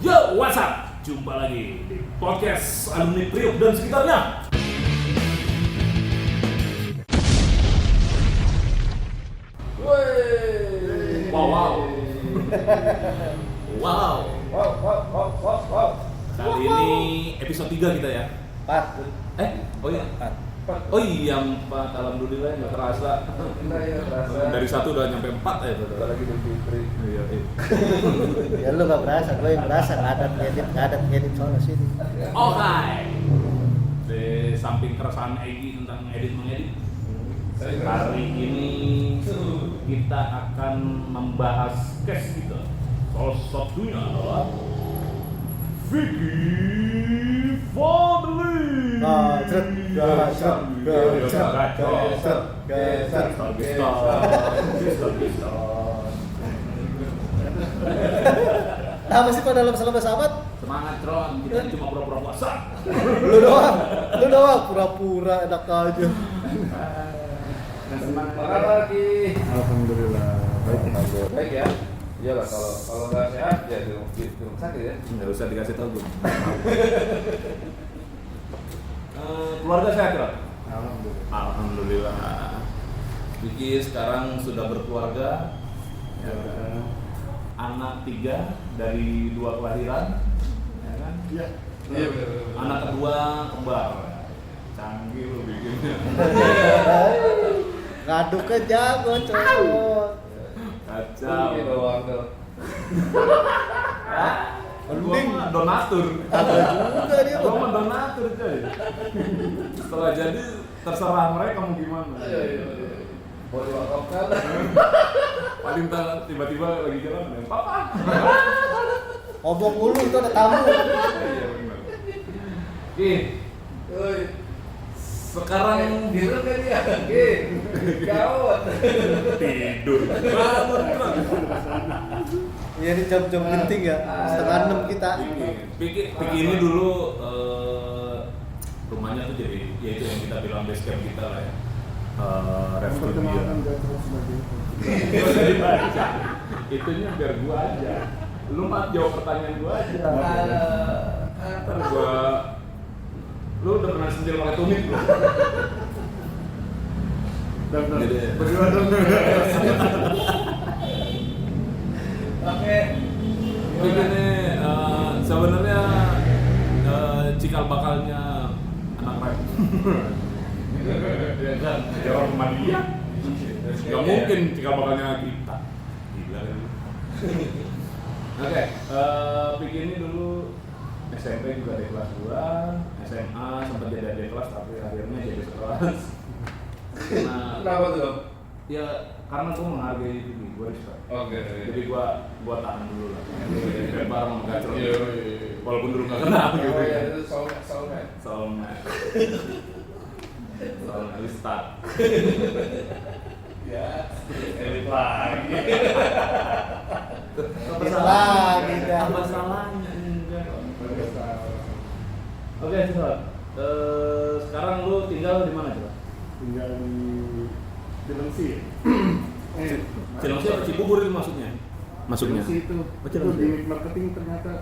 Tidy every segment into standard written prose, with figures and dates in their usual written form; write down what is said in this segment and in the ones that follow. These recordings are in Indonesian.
Yo, what's up? Jumpa lagi di podcast Alumni Priok dan sekitarnya. Wey. Wow. Kali ini episode 3 kita ya. 4. Oh iya. 4. Oh iya, 4. Alhamdulillah nggak terasa. Dari 1 udah nyampe 4 ya. Lagi di Fitri. Iya. Ya lu gak berasa, gue yang berasa nggak ada ngedit soalnya sini. Oke. Di samping keresahan Egy tentang mengedit. Hari ini kita akan membahas case kita. Salah satunya adalah Vicky Fadli. Nah, masih pada dalam sahabat sahabat. Semangat Tron, kita cuma pura-pura puasa. Lu doang pura-pura enak aja. Semangat lagi. Alhamdulillah. Baik ya. Iyalah kalau nggak sehat ya di rumah sakit ya. Nggak usah dikasih tahu gue. Keluarga sehat Tron? Alhamdulillah. Vicky sekarang sudah berkeluarga. Ya, anak 3 dari 2 kelahiran, ya kan? Iya. Anak kedua kembar. Canggih lu bikinnya. Ngaduknya jago cowok. Kacau. Ini doang tuh. Gua mah donatur. Ada juga dia. Gua mah donatur coy. Setelah jadi terserah mereka mau gimana. Mau diwakafkan. Paling tiba-tiba lagi jalan, papa. Ngomong mulu itu ada tamu. Iya benar. Woi. Sekarang Tidur kan dia? Gawat. tidur. Bangun. Iya, ini jam-jam penting ya. 5:30 kita. Piki ini dulu rumahnya tuh jadi ya itu yang kita bilang base camp kita lah ya. Jadi baca. Itunya biar gua aja. Lu mah jawab pertanyaan gua aja. Ntar gua lu udah pernah sentil pakai tumit belum? Berdua dong. Oke. Begini, sebenarnya cikal bakalnya anak rap. Ya kan, jawab sama dia. Gak mungkin cikal bakalnya kita. Gila kan. Oke, begini dulu SMP juga di kelas 2, SMA sempat jadi adik kelas tapi akhirnya jadi sekelas. Nah, Kenapa tuh? ya karena gue menghargai itu, gue respect. Oke. Jadi gua tahan dulu lah. Biar bareng sama Gacor. Iya. Walaupun dulu nggak kenal gitu. Oh iya, itu soulmate. Soalnya start. Ya. Edit lagi. Lagi dah. Apa salahnya? Enggak. Oke, Cok. Sekarang lu tinggal di mana, Cok? Tinggal di Cilengsi. Cilengsi apa Cibubur itu maksudnya? Masuknya. Cilengsi itu. Oh, Itu Cilengsi. gimmick marketing ternyata.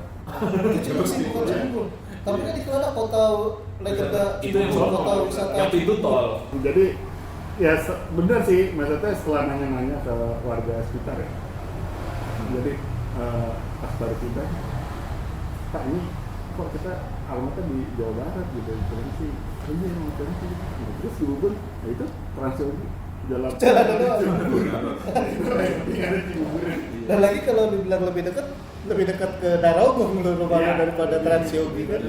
Cilengsi bukan Cirebon. Tapi kan di Kelana kota legenda Itu yang Cirebon, sono. kota wisata. Yang pintu tol. Jadi ya benar sih, maksudnya setelah nanya-nanya ke warga sekitar ya. Jadi pas baru pindah, Pak ini kok kita alamatnya di Jawa Barat gitu, Cilengsi. Oh iya, mau Cilengsi. Nah, terus Cibubur, nah itu Transyogi jalan doang. Ada Cibubur. Dan lagi kalau dibilang lebih dekat ke Narogong lu rumahnya Iya. daripada Transyogi kan.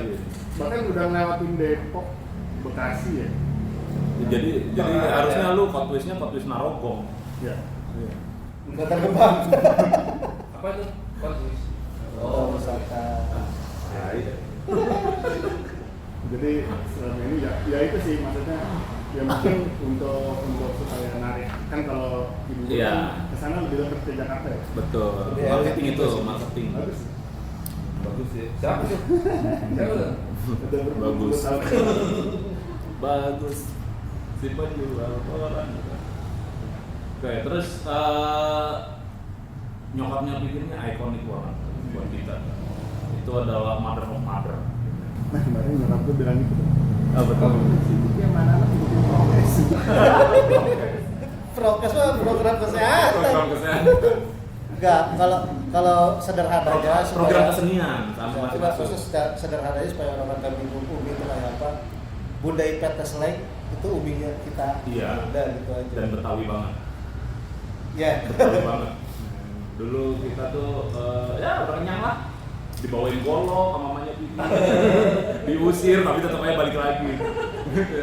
Bahkan udah ngelewatin Depok, Bekasi ya. Jadi harusnya lu plot twist Narogong. Ya. Kota Gebang. Apa itu? Konfus. Oh, wisata. Nah, iya. Jadi selama ini ya itu sih maksudnya ya mungkin untuk supaya narik kan kalau ibu Iya. kesana lebih dekat ke Jakarta ya. Betul. Iya, Marketing iya. itu, marketing. Bagus. Bagus sih. Siapa tuh? Siapa tuh? Udah Bagus. tahun. Bagus. Si penjual koran. Oke, terus nyokapnya bikinnya ikonik banget buat kita. Itu itu adalah mother of mother. Nah kemarin nyokap gue bilang gitu. Oh betul. Sibuknya mana lah ngikutin prokes. Prokes mah program kesehatan. Program kesehatan. Enggak, kalau sederhananya Program kesenian sama Coba khusus sederhananya supaya orang kami umi itu kayak apa? Bunda Ipet Tesleng itu uminya kita. Iya. Dan gitu aja. Dan Betawi banget. Ya. Betawi banget. Dulu kita tuh ya renyang lah. Dibawain golok sama mamanya Pipi. Diusir tapi tetap aja balik lagi.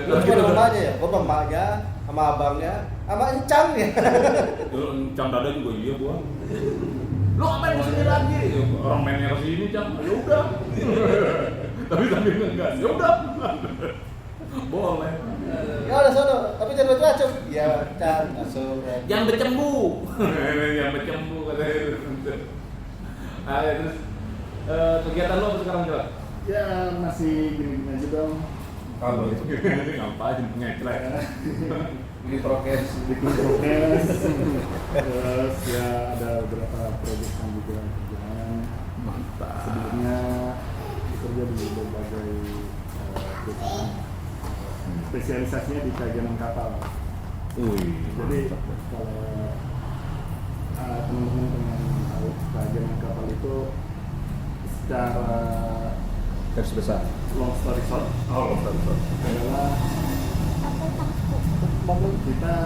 Lu cuma mamanya ya, gua mamanya sama abangnya sama encang ya. Dulu Cang Dada juga iya gua. Lu ngapain kesini lagi? Orang mainnya kesini Cang, ya udah. Tapi sambil ngegas, ya udah. Boleh. Ya udah sono, tapi jangan macam-macam. Ya, Cang, masuk. Yang bercembu. Yang bercembu katanya. Ah, ya, terus kegiatan lo apa sekarang Cak? Ya masih gini-gini aja dong. Kalau itu Ngapain ngecelek? di prokes. Bikin prokes. Terus ya ada beberapa proyek yang juga kerjaan. Mantap. Sebelumnya bekerja di berbagai perusahaan. Spesialisasinya di kerajinan kapal. Jadi kalau teman-teman dengan kerajinan kapal itu secara Garis besar. long story short adalah kita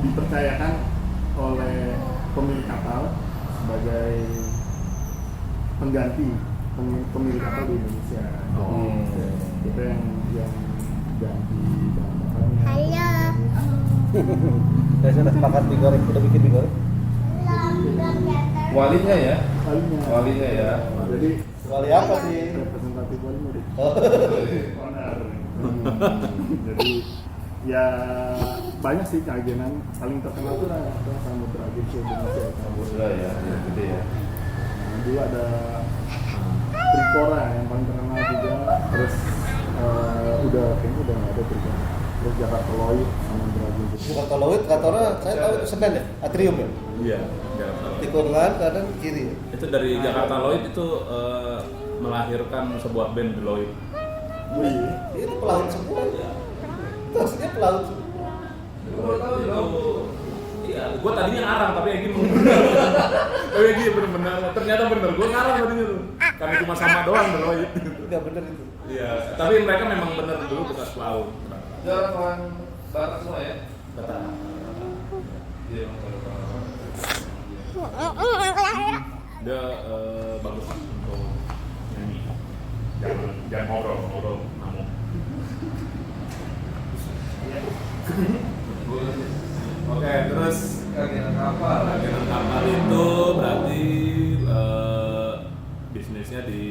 dipercayakan oleh pemilik kapal sebagai pengganti pemilik kapal di Indonesia. Kita yang ganti bahan bakarnya. Ya sudah makan mie goreng, udah bikin mie goreng. Walinya ya. Walinya ya. Jadi Wali apa sih? representatif walinya deh. Oh. Owner. Jadi ya banyak sih keagenan, paling terkenal tuh Samudra Agensi Indonesia. Samudra ya, gede ya. Dulu ada Tripora yang paling terkenal juga, terus kayaknya udah nggak ada Tripora. Terus Jakarta Lloyd, Samudra Agensi. Jakarta Lloyd, kantornya saya tahu itu Senen ya, Atrium ya. Iya, Jakarta Lloyd. Tikung kanan, kanan, kiri. Itu dari Jakarta Lloyd itu melahirkan sebuah band The Lloyd. Wih, Itu pelaut semua. Terusnya pelaut semua. Iya, gue tadinya ngarang tapi Egy tapi Egy bener-bener, ternyata bener, gue ngarang tadinya tuh karena cuma sama doang The Lloyd. Udah bener itu. Iya, tapi mereka memang bener dulu bekas pelaut. Orang Batak semua ya. Kata Iya, dia bagus untuk nyanyi, jangan ngobrol namun. Oke, terus Kagian kapal. Kagian kapal itu berarti bisnisnya di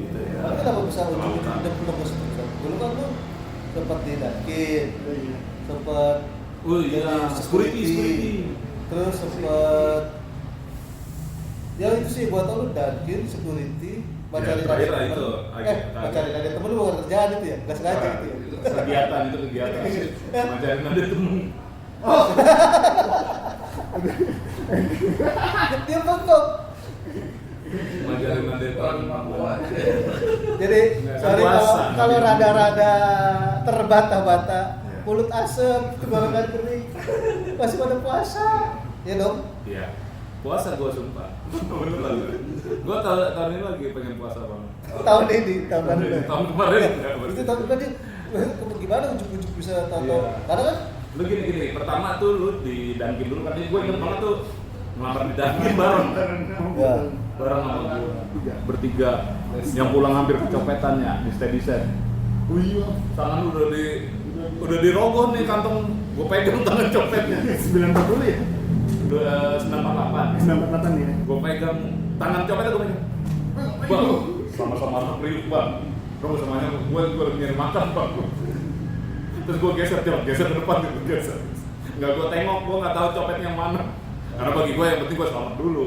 itu ya. Tapi kenapa bisa Kelautan. nembus itu? Dulu kan lu sempat di Dakit, sempat Iya, security. Terus sempat ya itu sih buat lu Dakit, security, Ya, terakhir lah itu. Mencari ada temen lu bukan kerjaan itu ya, nggak sengaja gitu ya. Kegiatan itu kegiatan. Ngajarin ada temen. Dia bengkok. Ngajarin ada temen. Jadi Nggak sorry puasa. kalau rada-rada terbata-bata, Ya. mulut asem, tenggorokan kering, masih pada puasa, ya dong. Iya. Puasa gua sumpah. Bener banget. Gua tahun ini lagi pengen puasa banget. Tahun ini, tahun lalu. Tahun kemarin. Itu tahun kemarin gimana ujuk-ujuk bisa tahu? Iya. Karena kan Lu gini, pertama tuh lu di Dunkin dulu kan, gue inget banget tuh ngelamar di Dunkin bareng ya. sama gua bertiga yang pulang hampir kecopetannya di Steady Set. Oh iya, Tangan lu udah dirogoh nih kantong, gue pegang tangan copetnya. 94 dulu ya? 948. 98 ya? Gue pegang tangan copetnya, gue pegang. Bang, sama-sama anak riuk bang. Bro, semuanya gue lagi nyari makan bang. Terus gue geser ke depan gitu, geser. Nggak gue tengok, gue nggak tahu copetnya yang mana. Karena bagi gue yang penting gue selamat dulu.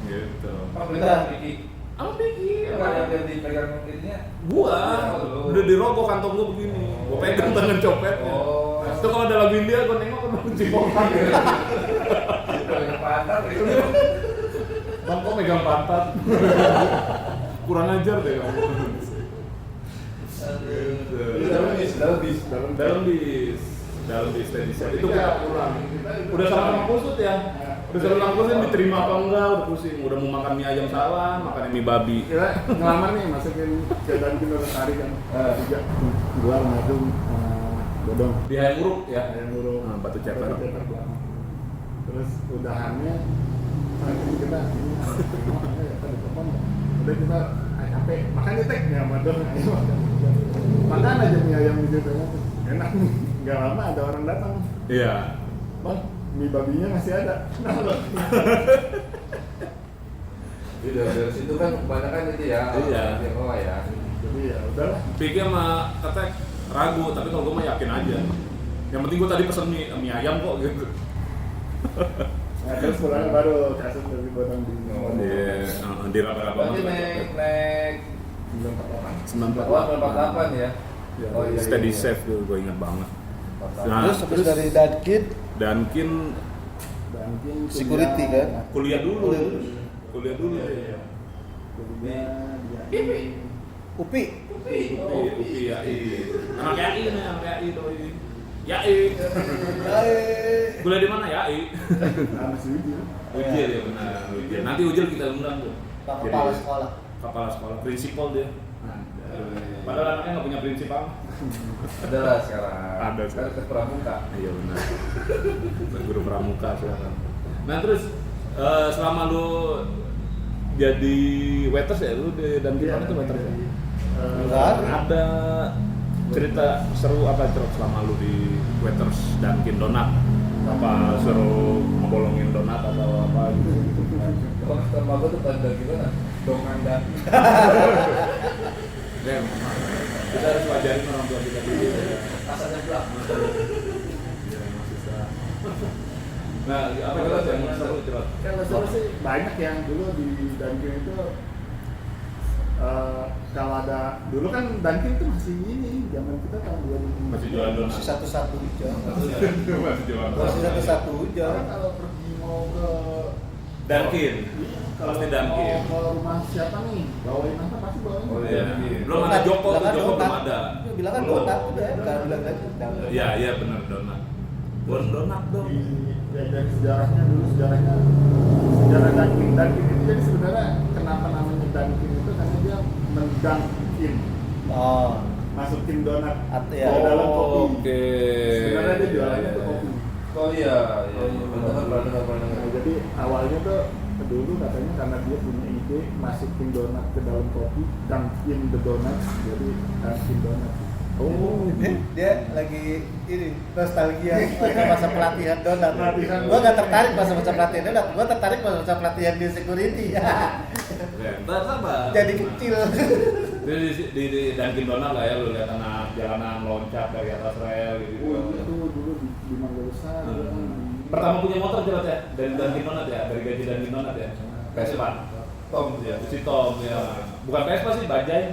Gitu. Apa beda Piki? Apa Piki? Yang dipegang ininya? Gua udah dirogoh kantong gue begini. Gue pegang tangan copetnya. Oh. Terus kalau ada lagu India, gue nengok kan cipokan. Pegang pantat gitu. Bang kok megang pantat? kurang ajar deh kamu. Dalam bis tadi itu kita pulang. Udah sama kusut ya. Udah sama kusut diterima apa enggak, udah pusing. Udah mau makan mie ayam salah, makan mie babi. Kira ngelamar nih masukin ke Dunkin udah hari kan. Tiga gua ngadu bodong. Di Hayam Wuruk ya. Yang ngurung Batu Ceper. belakang. Terus udahannya akhirnya kita udah kita capek makan tek ya bodong ayo makan aja mie ayam di situ enak nih nggak lama ada orang datang Iya. bang mie babinya masih ada Jadi dari situ kan kebanyakan itu ya. Iya. Tionghoa ya. jadi ya udahlah Pikir sama ketek ragu, tapi kalau gue mah yakin aja. Yang penting gue tadi pesen mie ayam kok gitu. nah, terus pulangnya baru kasus dari bodong di Di raba-raba. Berarti naik 98. 98 ya. Ya, Oh iya. Steady iya. safe gue ingat banget. Nah, Terus habis dari Dunkin Dunkin Dunkin Security kan? kuliah dulu. Kuliah dulu ya Upi. Upi YAI. Anak YAI nih, anak YAI doi. YAI. Kuliah di mana YAI? masih ujung Ujil ya benar. Ujil. Nanti Ujil kita undang tuh. Pak kepala sekolah. Kepala sekolah, prinsipal dia. Padahal anaknya nggak punya prinsipal. Ada lah sekarang. Ada sekarang. Ke pramuka. Iya benar. Guru pramuka sekarang. Nah terus selama lu jadi waiters ya, lu di Dunkin mana tuh waiters ya? Enggak. Ada cerita seru apa selama lu di waiters Dunkin Donat? Apa seru ngebolongin donat atau apa gitu? Kalau sama aku tuh pada gimana? Donganda. Dem, kita harus pelajarin orang tua kita dulu. Asal nyeblak. Iya, masih sah. Nah, apa yang seru cerot? kalau seru sih banyak yang dulu di Dunkin itu kalau ada dulu kan Dunkin itu masih ini zaman kita tahun 2000 Masih jualan donat. Masih satu-satu hijau. Masih jualan Masih donat. satu-satu hijau. Sekarang kalau pergi mau ke Dunkin. kalau Pasti Dunkin. mau ke rumah siapa nih bawain apa pasti bawain Oh, Iya. Dunkin. Belum ada Joko tuh, Joko belum ada. Ya, bilang kan Belum. donat udah, enggak bilang lagi. Iya, iya benar donat. Buat donat dong. dari sejarahnya dulu sejarah Dunkin itu jadi sebenarnya kenapa namanya Dunkin itu karena dia mendunkin Oh, masukin donat ya. ke dalam kopi Oke. sebenarnya dia jualannya tuh kopi Oh iya, iya. Pernah dengar. nah, jadi awalnya tuh dulu katanya karena dia punya ide masukin donat ke dalam kopi dunkin the donut jadi Dunkin donat Oh, dia lagi ini nostalgia masa pelatihan donat. Pelatihan. Gua nggak tertarik masa pelatihan donat, gua tertarik masa pelatihan di security. Ntar sabar. Jadi kecil. Di Dunkin Donat lah ya, lu lihat anak jalanan loncat dari atas rel gitu. itu dulu di Mangga Besar Pertama punya motor jelas ya, dari Dunkin Donat ya, dari gaji Dunkin Donat ya. Vespa. Tom dia. Si Tom ya. Bukan Vespa sih, Bajaj.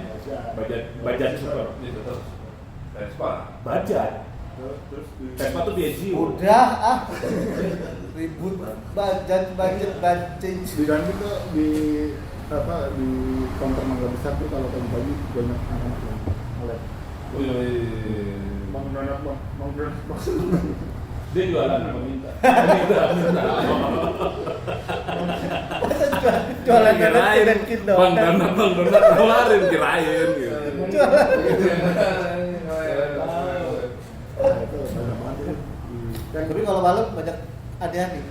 Bajaj Super. Itu tuh. Vespa. Bajaj. terus Vespa tuh dia Udah ribut budget. di Dunkin tuh di di counter Mangga Besar tuh kalau pagi-pagi banyak anak-anak yang oleh Bang Donat Bang Dia jualan apa minta? Jualan donat Kirain, Dunkin Bang donat. Donat keluarin kirain gitu. Jualan. itu banyak banget ya. Dan Tapi kalau malam banyak aneh-aneh.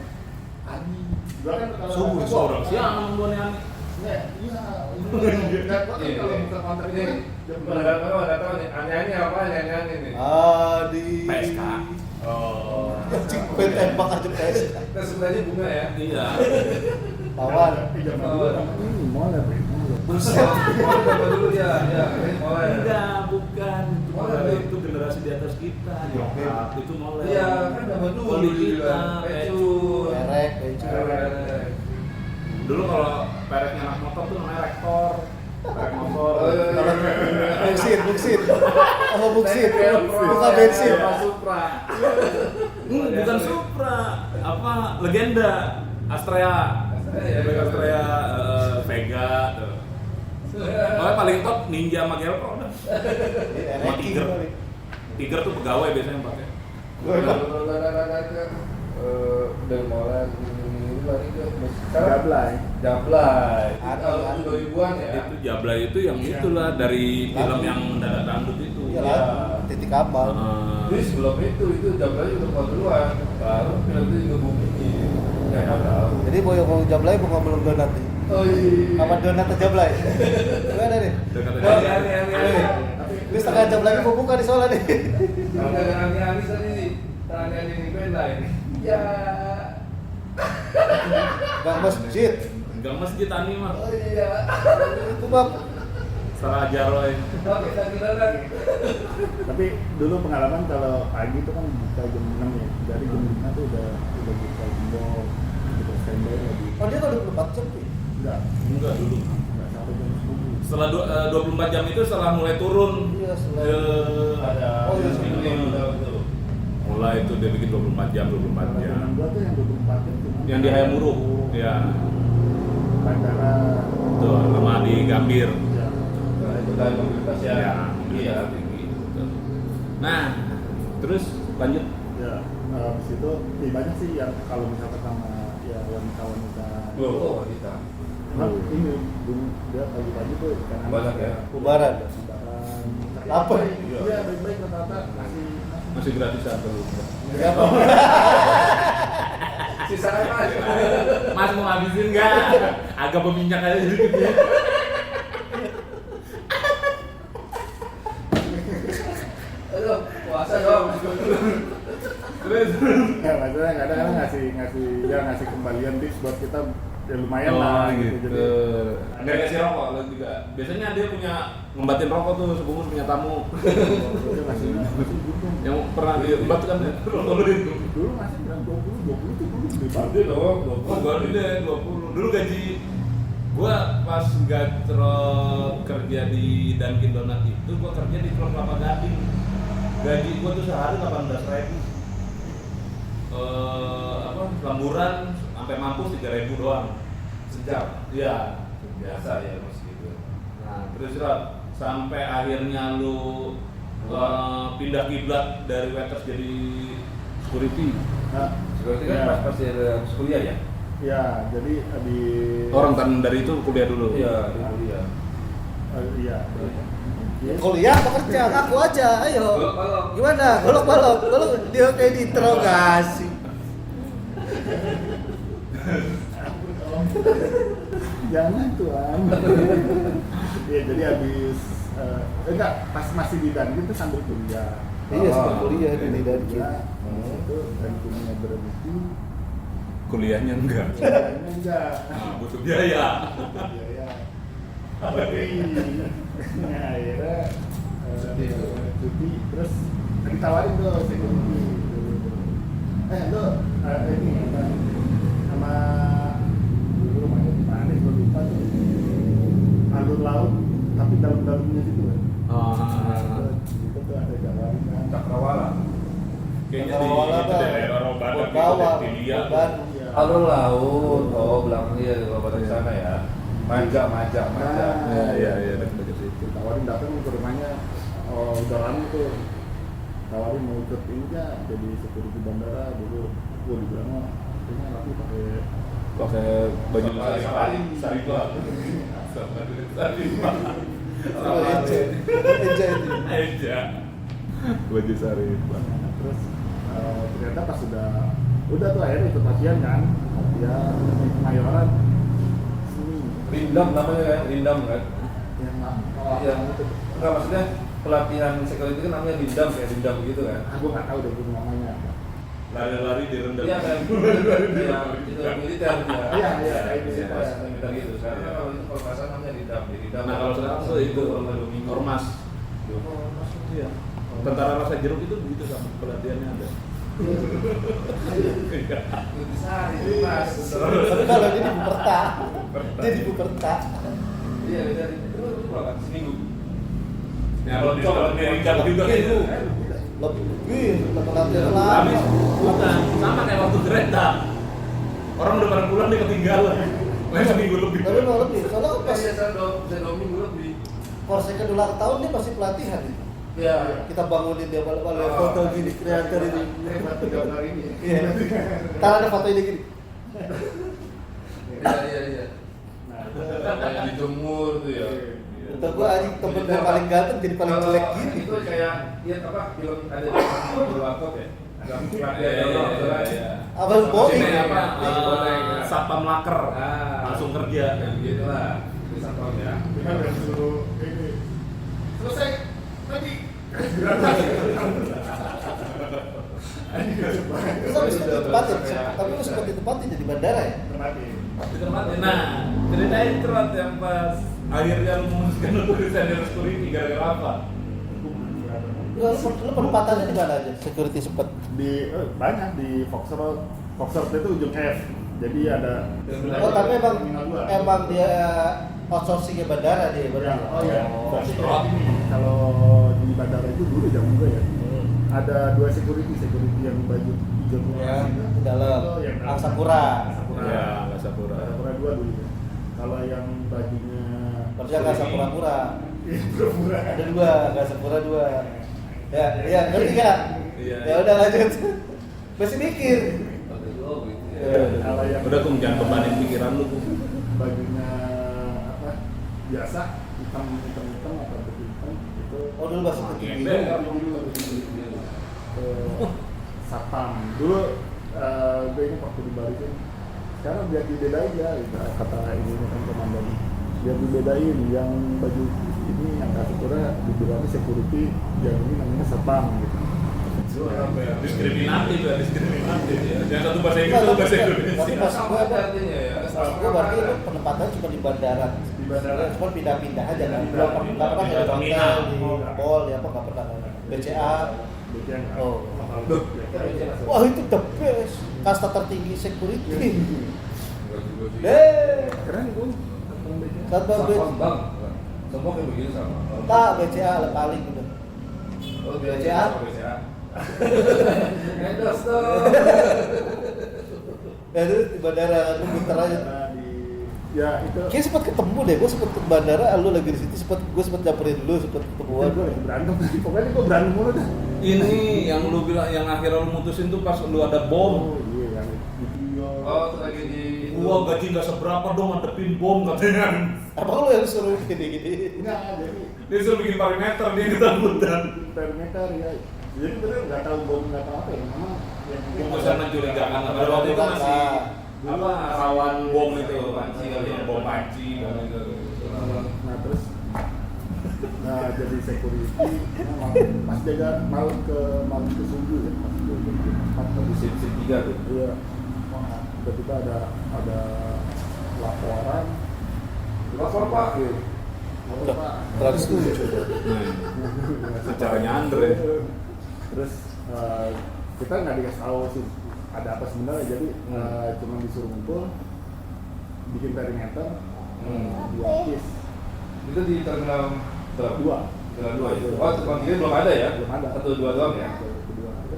gua kan kalau Subuh, Wah, orang siang sama gua nih aneh. iya enggak gua kan kalau buka counter itu kan jam Mana tahu nih, aneh-aneh apa aneh-aneh nih? Di PSK. Oh. Anjing gue tembak aja PSK. Kita sebenarnya bunga ya. Iya. Pawar. jam dulu ini moler Buset. Apa dulu ya? Ya, mulai. Enggak, bukan. Itu Oh, moler iya. itu generasi di atas kita. Nyokap itu moler. Iya, kan zaman dulu Kalau di juga. kita, Pecun. Merek, becur. Dulu kalau pereknya anak motor tuh namanya rektor. Perek motor. Oh, iya, iya. Kalau buksin. Apa buksin? Buka bensin. Supra. Bukan Supra. Apa? Legenda. Astrea. Iya, Astrea, Vega tuh. Soalnya paling top Ninja sama Gelpro udah. Ini Sama ranking Tiger. kali. Tiger tuh pegawai biasanya yang pakai. Dari Molan ini lari ke sekarang Gablay. Jablay. Ada, Tahun ada. 2000-an ya. Itu Jablay itu yang itulah dari film yang mendadak dangdut itu. Iya Iya. lah, titik abal. Jadi sebelum itu Jablay udah keluar duluan. Baru film itu juga booming. Nggak tahu. Jadi boyo mau jablay mau belum donat nih. Oh iya. Apa donat atau jablay? Gimana nih? Donat atau Oh, jablay. Ini setengah jam lagi mau buka di soalnya nih. Kalau nggak ada Ani tadi, tangannya di band lain. Ya. Gang masjid. Enggak masjid Ani mah. Oh iya. Itu bab. Salah Jaroy. Oke, kita lagi. Tapi dulu pengalaman kalau pagi itu kan buka jam 6 ya. Dari jam 5 tuh udah buka gembok, udah standby lagi. Oh dia kalau 24 jam tuh. Enggak dulu. Enggak sampai jam 10. Setelah 24 jam itu setelah mulai turun. Iya, setelah- Ada. Oh, iya, betul. Mulai itu dia bikin 24 jam, 24 Kalau jam. jam 6 tuh yang 24 jam cuma Yang di Hayamuruk. Ya. bandara. Tuh, sama di Gambir. Ya. Nah, itu kan mobilitas ya. Ya, Iya. tinggi. Betul. Nah, terus lanjut. Ya, habis itu banyak sih yang kalau misalkan sama ya wanita-wanita. Oh, kita. Nah, ini dulu dia pagi-pagi tuh kan Banyak ya? Bubaran. Bubaran. Apa? Iya, baik-baik rata-rata masih Masih gratisan tuh. Siapa? Sisa apa? Mas mau ngabisin nggak? Agak berminyak aja dikit ya. Aduh, puasa dong. Terus ya maksudnya kadang-kadang ngasih kembalian tips buat kita ya lumayan lah gitu. Jadi Nggak kasih rokok lo juga. Biasanya dia punya ngembatin rokok tuh sebungkus punya tamu. dia ngasih juga. Yang pernah diembat kan ya? Rokok lu itu. Dulu masih bilang 20 tuh dulu gede banget. Gede dong, Oh, baru deh 20. Dulu gaji gua pas gacrot kerja di Dunkin Donat itu gua kerja di Klub Kelapa Gading. Gaji gua tuh sehari 18.000. Lemburan sampai mampus 3.000 doang. sejam. Iya. Biasa ya mas gitu. Nah, terus Rod, sampai akhirnya lu pindah kiblat dari waiters jadi security. Nah, Seperti kan ya. pas ada kuliah ya? Ya, jadi di Orang kan dari itu kuliah dulu. Iya, di kuliah. Iya. Iya. Kuliah apa kerja? Aku aja, ayo. Balok. Gimana? Balok. Dia kayak diinterogasi. Jangan tuan. Iya, jadi habis enggak pas masih di Dunkin tuh sambil kuliah. Iya, sambil kuliah di Dunkin. Itu Dunkinnya berhenti, Kuliahnya enggak. kuliahnya enggak. Butuh biaya. Biaya. Tapi nah, akhirnya cuti terus ditawarin tuh security. Lo ini apa, sama dulu rumahnya di mana? Gue lupa tuh. Alur laut tapi dalam-dalamnya situ kan. Itu tuh ada jalan kan. Cakrawala. Kayaknya di itu daerah Robadak gitu, Bawah. Tilia. Iya. Alur laut. Oh, belakang dia di Bapak di sana ya. Maja. Iya, dekat-dekat situ. Tawarin datang ke rumahnya. Oh, udah lama tuh. Tawarin mau ikut ini ya, jadi security bandara dulu. Gue dibilang mah, kayaknya lagi pakai Baju Safari. Saripah. Saripah. Enjoy itu. Aja. Baju Saripah. terus ternyata pas udah tuh akhirnya ikut latihan kan, latihan di Kemayoran sini Rindam namanya kan? Rindam kan? yang Iya. Enggak maksudnya pelatihan security itu kan namanya Rindam kayak Rindam gitu kan? gue nggak tahu deh gue namanya. Lari-lari di rendam. Iya kan? Iya, itu militer ya. Iya, kayak gitu. Pas militer gitu. Sekarang kalau itu kalau nggak salah namanya Rindam. Di Rindam. Nah, kalau sekarang tuh itu ormas. Ormas itu ya. Tentara rasa jeruk itu begitu sama pelatihannya ada. Intisari, Mas. Tapi kalau dia di Buperta, dia di Buperta. Iya, beda itu berapa? Seminggu. Ya, kalau di Ringkat juga itu. Lebih, latihan Habis, lama. bukan, sama kayak waktu kereta. Orang udah pada pulang dia ketinggalan. Lain seminggu lebih. Tapi mau lebih, soalnya Pas pas biasa 2 minggu Polsek ulang tahun dia masih pelatihan itu. Ya. Kita bangunin dia balik-balik foto gini kreator ini. Foto gambar ini. Iya. Ntar ada foto ini gini. Iya. Nah, Kayak dijemur tuh ya. Untuk gua anjing temen gua paling ganteng jadi paling jelek gini. Itu kayak apa film ada di warkop ya. Apa bowling? Sini apa? Bonek. Satpam laker. Langsung kerja. Kayak begitu lah. Di satpam ya. kita udah suruh ini selesai lagi. Terus habis itu ditempatin, tapi lu sempat ditempatin jadi bandara ya? Di tempat. Nah, ceritain Trot yang pas akhirnya lu memutuskan untuk resign dari security gara-gara apa? Lu penempatannya di mana aja? Security sempet. Di banyak di Foxtrot itu ujung F. Jadi ada Oh tapi Terminal 2. emang dia outsourcing bandara dia berarti. Oh iya, Foxtrot. Kalau di bandara itu dulu zaman gue ya, ada dua security yang baju hijau tua. Ya, di dalam Yang dalam. Angsapura. Angsapura. Ya, Angsapura. Angsapura 2 dulu ya. Kalau yang bajunya Berarti nggak Angsapura-pura. Iya, pura-pura. Ada dua, Angsapura 2. Ya, iya ngerti nggak? Iya. Ya udah lanjut. Masih mikir. Oh gitu ya. Ya. Kalau yang Udah Kum, jangan bebanin pikiran lu Kum. bajunya apa? Biasa, hitam atau putih hitam itu Oh dulu masih tinggi. satpam dulu gue ini waktu dibalikin sekarang biar dibedain ya gitu, kata ini kan komandan biar dibedain yang baju ini yang Angsapura dibilangnya security yang ini namanya satpam gitu. Diskriminatif ya. Yang satu bahasa Inggris, satu bahasa Indonesia. Tapi pas Sama gue artinya ya. gue berarti lu penempatan cuma di bandara. Di bandara. Cuma pindah-pindah aja kan. Pindah. Nggak pernah Di jadi hotel terminal. di mall ya apa nggak pernah. BCA. Bagian Oh. Duh. Wah itu the best. Kasta tertinggi security. Enggak juga sih. Keren gue. Satpam Satpam bang. Semua kayak begini sama. Tak BCA lah paling gitu. Oh BCA? BCA. Endos dong. Ya itu di bandara lu muter aja. Ya itu Kayaknya sempat ketemu deh, gue sempat ke bandara, lu lagi di situ, gue sempat nyamperin lu, sempat ketemuan. gue lagi berantem pokoknya gue berantem mulu dah. Ini yang lu bilang yang akhirnya lu mutusin tuh pas lu ada bom. Iya yang video. Oh itu lagi di. Gua gaji nggak seberapa dong ngadepin bom katanya. Apa lu yang suruh gini-gini? Enggak, jadi Dia suruh bikin perimeter dia ketakutan. perimeter ya. Jadi bener nggak tahu bom nggak tahu apa ya. Memang yang Bungkusan mencurigakan. Pada waktu itu masih apa rawan bom itu Panci kali ya. bom panci bom itu. Nah terus jadi security memang pas jaga malam ke subuh ya pas ke Di sip 3 tuh. iya ketika ada laporan Lapor Pak. lapor Pak Terus Secara nyandre. terus kita nggak dikasih tahu sih ada apa sebenarnya jadi cuma disuruh ngumpul bikin perimeter dua kis Itu di terminal berapa? dua Terminal 2 ya. Oh terminal 3 belum ada ya? Belum ada. 1 2 doang ya. kedua ada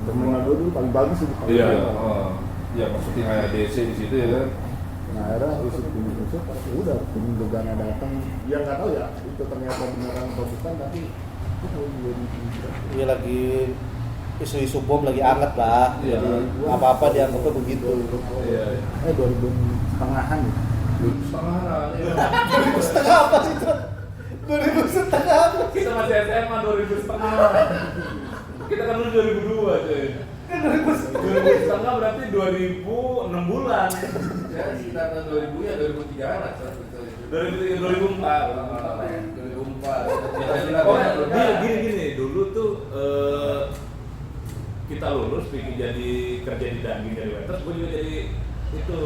terminal dua dulu paling bagus itu Iya. Oh. Iya maksudnya kayak DC di situ ya kan. nah akhirnya usut udah tim dugaannya datang ya nggak tahu ya itu ternyata beneran atau bukan tapi itu tahun 2003 Iya lagi isu-isu bom lagi anget lah. Iya. Jadi apa-apa dianggapnya begitu. Iya. 2000 setengahan ya 2,5 ya. 2000 setengah apa sih itu? 2000 setengah apa? Kita masih SMA 2000 setengah. Kita kan dulu 2002 cuy. Kan 2000 setengah. 2000 setengah berarti 2006 bulan. Ya sekitar tahun 2000 ya 2003 lah. 2004. Oh, gini dulu tuh kita lulus bikin jadi kerja di Dangi dari waiters, gue juga jadi itu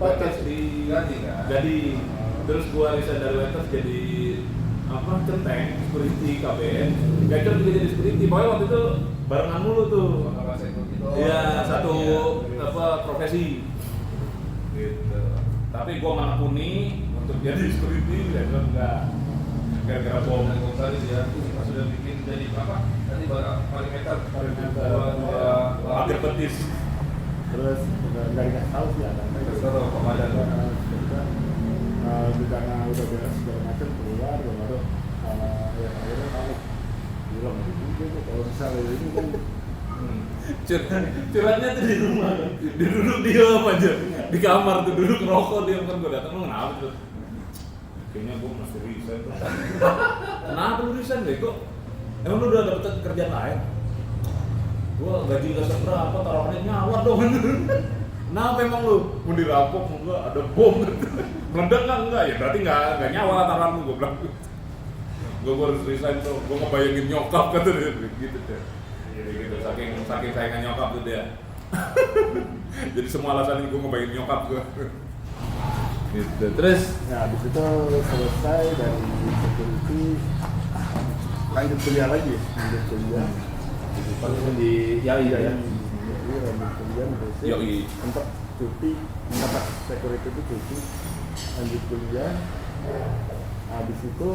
waiters di Gading. Terus gue resign dari waiters jadi apa centeng security KBN. Gacor juga jadi security. Pokoknya waktu itu barengan mulu tuh. Iya satu apa profesi. Gitu. Tapi gue menekuni untuk jadi security dan enggak gara-gara bom. Tadi ya, pas sudah bikin jadi apa? Tadi perimeter. Akhir petis. terus nggak dikasih tahu sih ada Terus tahu komandan. karena udah beres segala macam keluar baru itu kalau misalnya ini kan Curhatnya tuh di rumah, dia duduk diam aja di kamar tuh duduk ngerokok diam kan gue datang lu kenapa tuh? Kayaknya gue mesti resign tuh. Kenapa lu resign deh kok? Emang lu udah dapet kerjaan lain? Gue gaji gak seberapa, taruhannya nyawa dong. Kenapa emang lu? Mau dirampok, mau gua ada bom meledak kan? Enggak, ya berarti nggak nyawa lah taruhan lu, gue bilang gue harus resign tuh, gue ngebayangin nyokap kata dia gitu deh. Gitu, saking sayangan nyokap tuh dia. Jadi semua alasan ini gue ngebayangin nyokap gue. Gitu. Terus nah habis itu selesai dari security lanjut kuliah lagi lanjut kuliah Paling di YAI ya. Jadi lanjut kuliah terus Yoi. sempat cuti sempat security itu cuti lanjut kuliah habis itu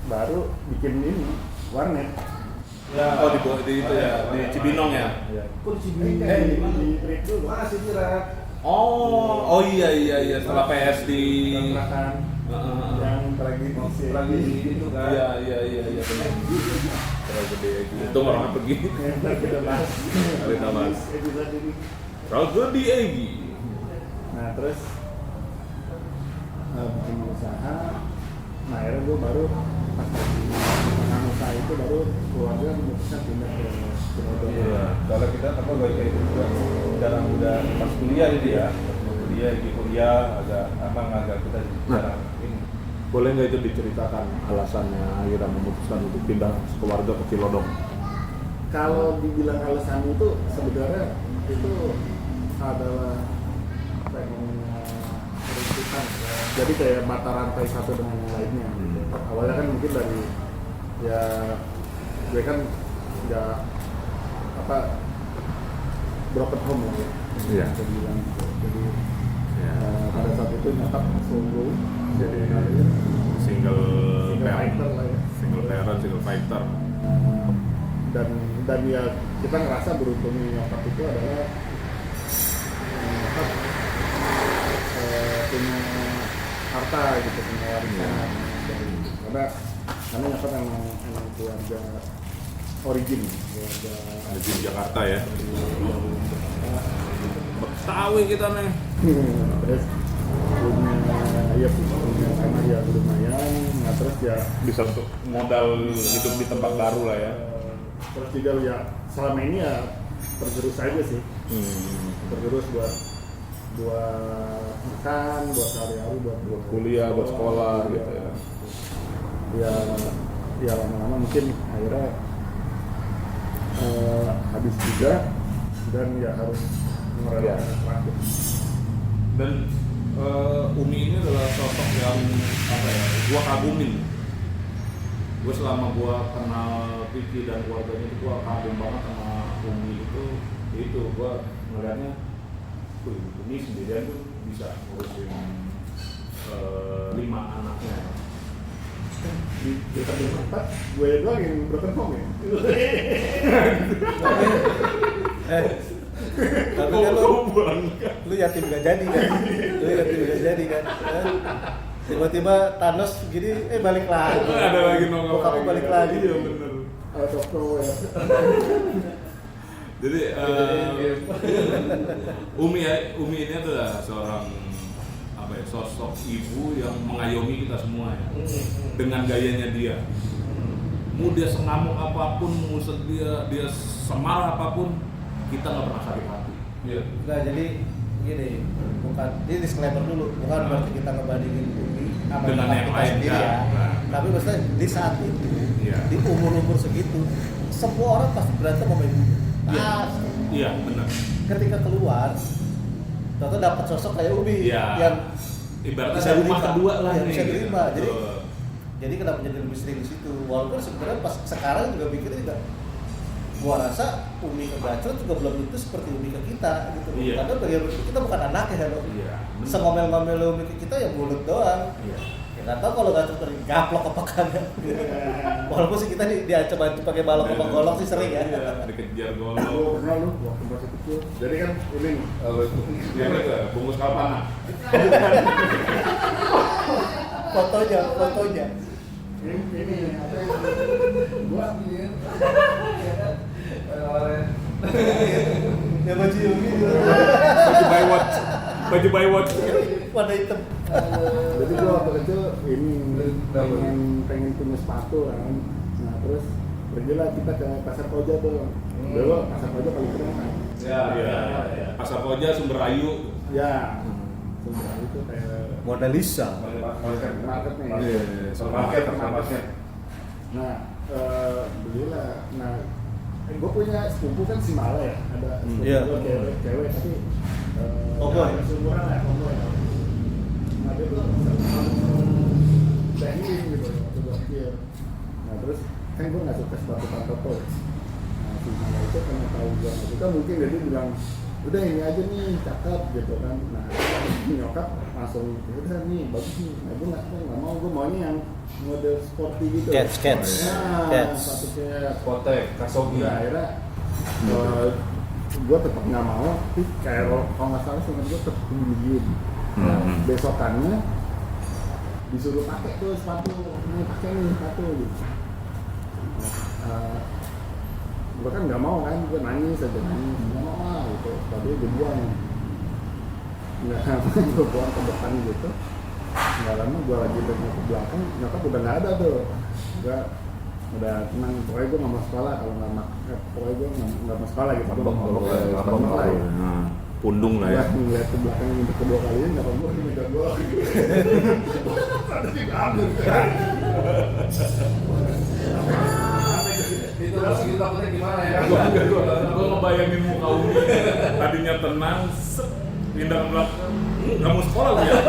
baru bikin ini warnet. Ya. oh di itu ya, di Cibinong ya. Kok di Cibinong? Di break dulu Mana sih Jirat? Oh iya setelah PS di kontrakan yang Lagi itu kan. Iya benar. Terlalu gede itu orang pergi. yang kita bahas Kita bahas. episode ini. Terlalu gede Egi. Nah terus bikin usaha, nah akhirnya gue baru pas lagi dengan usaha itu baru keluarga memutuskan pindah ke Cirebon. Iya. Kalau kita apa kayak itu juga jarang udah pas kuliah jadi ya. Di kuliah agak kita jarang ini. Boleh nggak itu diceritakan alasannya akhirnya memutuskan untuk pindah keluarga ke Cilodong? Kalau dibilang alasan itu sebenarnya itu adalah apa yang namanya perintisan. Jadi kayak mata rantai satu dengan yang lainnya. Awalnya kan mungkin dari ya gue kan nggak apa broken home lah ya. Iya. Bisa dibilang gitu. Jadi Ya. pada saat itu nyokap solo jadi Single fighter lah ya. single parent, single fighter. Dan ya kita ngerasa beruntungnya nyokap itu adalah nyokap punya harta gitu, punya warisan dari karena nyokap emang keluarga origin keluarga Di Jakarta ya. dari Betawi kita nih. terus punya tanah ya lumayan, nah terus ya Bisa untuk modal hidup di tempat baru lah ya. terus juga ya selama ini ya tergerus aja sih, tergerus buat makan, buat sehari-hari, buat Kuliah, buat sekolah gitu ya. Ya lama-lama mungkin akhirnya habis juga dan ya harus merelakan terakhir. Dan Umi ini adalah sosok yang apa ya, gua kagumin. Gua selama gua kenal Vicky dan keluarganya itu gua kagum banget sama Umi itu gua ngeliatnya, ini sendirian tuh bisa ngurusin 5 anaknya. Di kita berempat, gue doang yang broken home ya. Tapi kan lu yatim gak jadi kan? Lu yatim gak jadi kan? Tiba-tiba Thanos gini, balik lagi. Ada lagi nongol. Bokapnya balik lagi. Iya bener. Out of nowhere. Jadi Umi ini adalah seorang apa ya, sosok ibu yang mengayomi kita semua ya, dengan gayanya dia. Mau dia sengamuk apapun, mau dia semarah apapun, kita nggak pernah sakit hati. Iya. Nah jadi gini, bukan ini disclaimer dulu, bukan berarti kita ngebandingin Umi sama Dengan nyokap yang kita lain, sendiri ya. ya. Nah. Tapi maksudnya di saat itu, Iya. di umur-umur segitu, semua orang pasti berantem sama ibu. Iya. Iya benar. Ketika keluar, ternyata dapat sosok kayak Umi Iya. yang Ibaratnya bisa ada rumah diterima. kedua lah Iya, nih. bisa diterima. Jadi Betul. jadi kenapa jadi lebih sering di situ? Walaupun sebenarnya pas sekarang juga mikirnya juga, gua rasa Umi ke Gacor juga belum tentu seperti Umi ke kita gitu. Iya. Karena bagaimana kita bukan anaknya ya loh. Iya. benar. Sengomel-ngomel Umi ke kita ya mulut doang. Iya. Ya nggak tahu kalau Gacor gaplok apa kagak. Walaupun sih kita diancam-ancam pakai balok apa golok sih sering ya. Iya, dikejar golok. Gue pernah lu waktu masih kecil. Jadi kan ini nih, Dia mereka bungkus kalpana. Fotonya. ini apa yang gua baju Baywatch. Warna hitam. Jadi gue waktu kecil ini pengen punya sepatu kan. Nah terus pergilah kita ke Pasar Koja tuh. Dulu Pasar Koja paling keren kan. Iya. Pasar Koja Sumberayu. Ya. Sumberayu itu kayak Mona Lisa. marketnya. Iya. Supermarket. Nah belilah. Nah gue punya sepupu kan si Mala ya. Ada sepupu Iya. gue cewek tapi Tomboy. seumuran lah tomboy. Nah dia tuh teknis gitu waktu gue kecil. Nah terus kan gue nggak suka sepatu pantopo. Nah si Mala itu karena tahu gue nggak suka mungkin dia bilang udah ini aja nih cakep gitu kan. Nah nyokap langsung udah nih bagus nih. Nah gue nggak mau, gue maunya yang model sporty gitu. Cats. Nah sepatu kayak Kotek, Kasogi. ya akhirnya gue tetap nggak mau, tapi kayak kalau nggak salah sama gue tetap diem. Besokannya disuruh pakai tuh sepatu, ini pakai nih sepatu gitu. Gue kan nggak mau kan, gue nangis aja nggak mau lah gitu, tapi gue buang. Nggak lama gue buang ke depan gitu. Nggak lama gue lagi ke belakang, nyokap udah nggak ada tuh. Gue udah tenang, pokoknya gue nggak mau sekolah kalau pokoknya gue nggak mau sekolah gitu. Abang lah ya. Pundung lah ya. Ngeliat ke belakang untuk kedua kalinya nggak gue minta gue. Ada di kabur. Itu harus kita takutnya gimana ya? Gue ngebayangin muka Umi tadinya tenang, pindah ke belakang, nggak mau sekolah lu ya?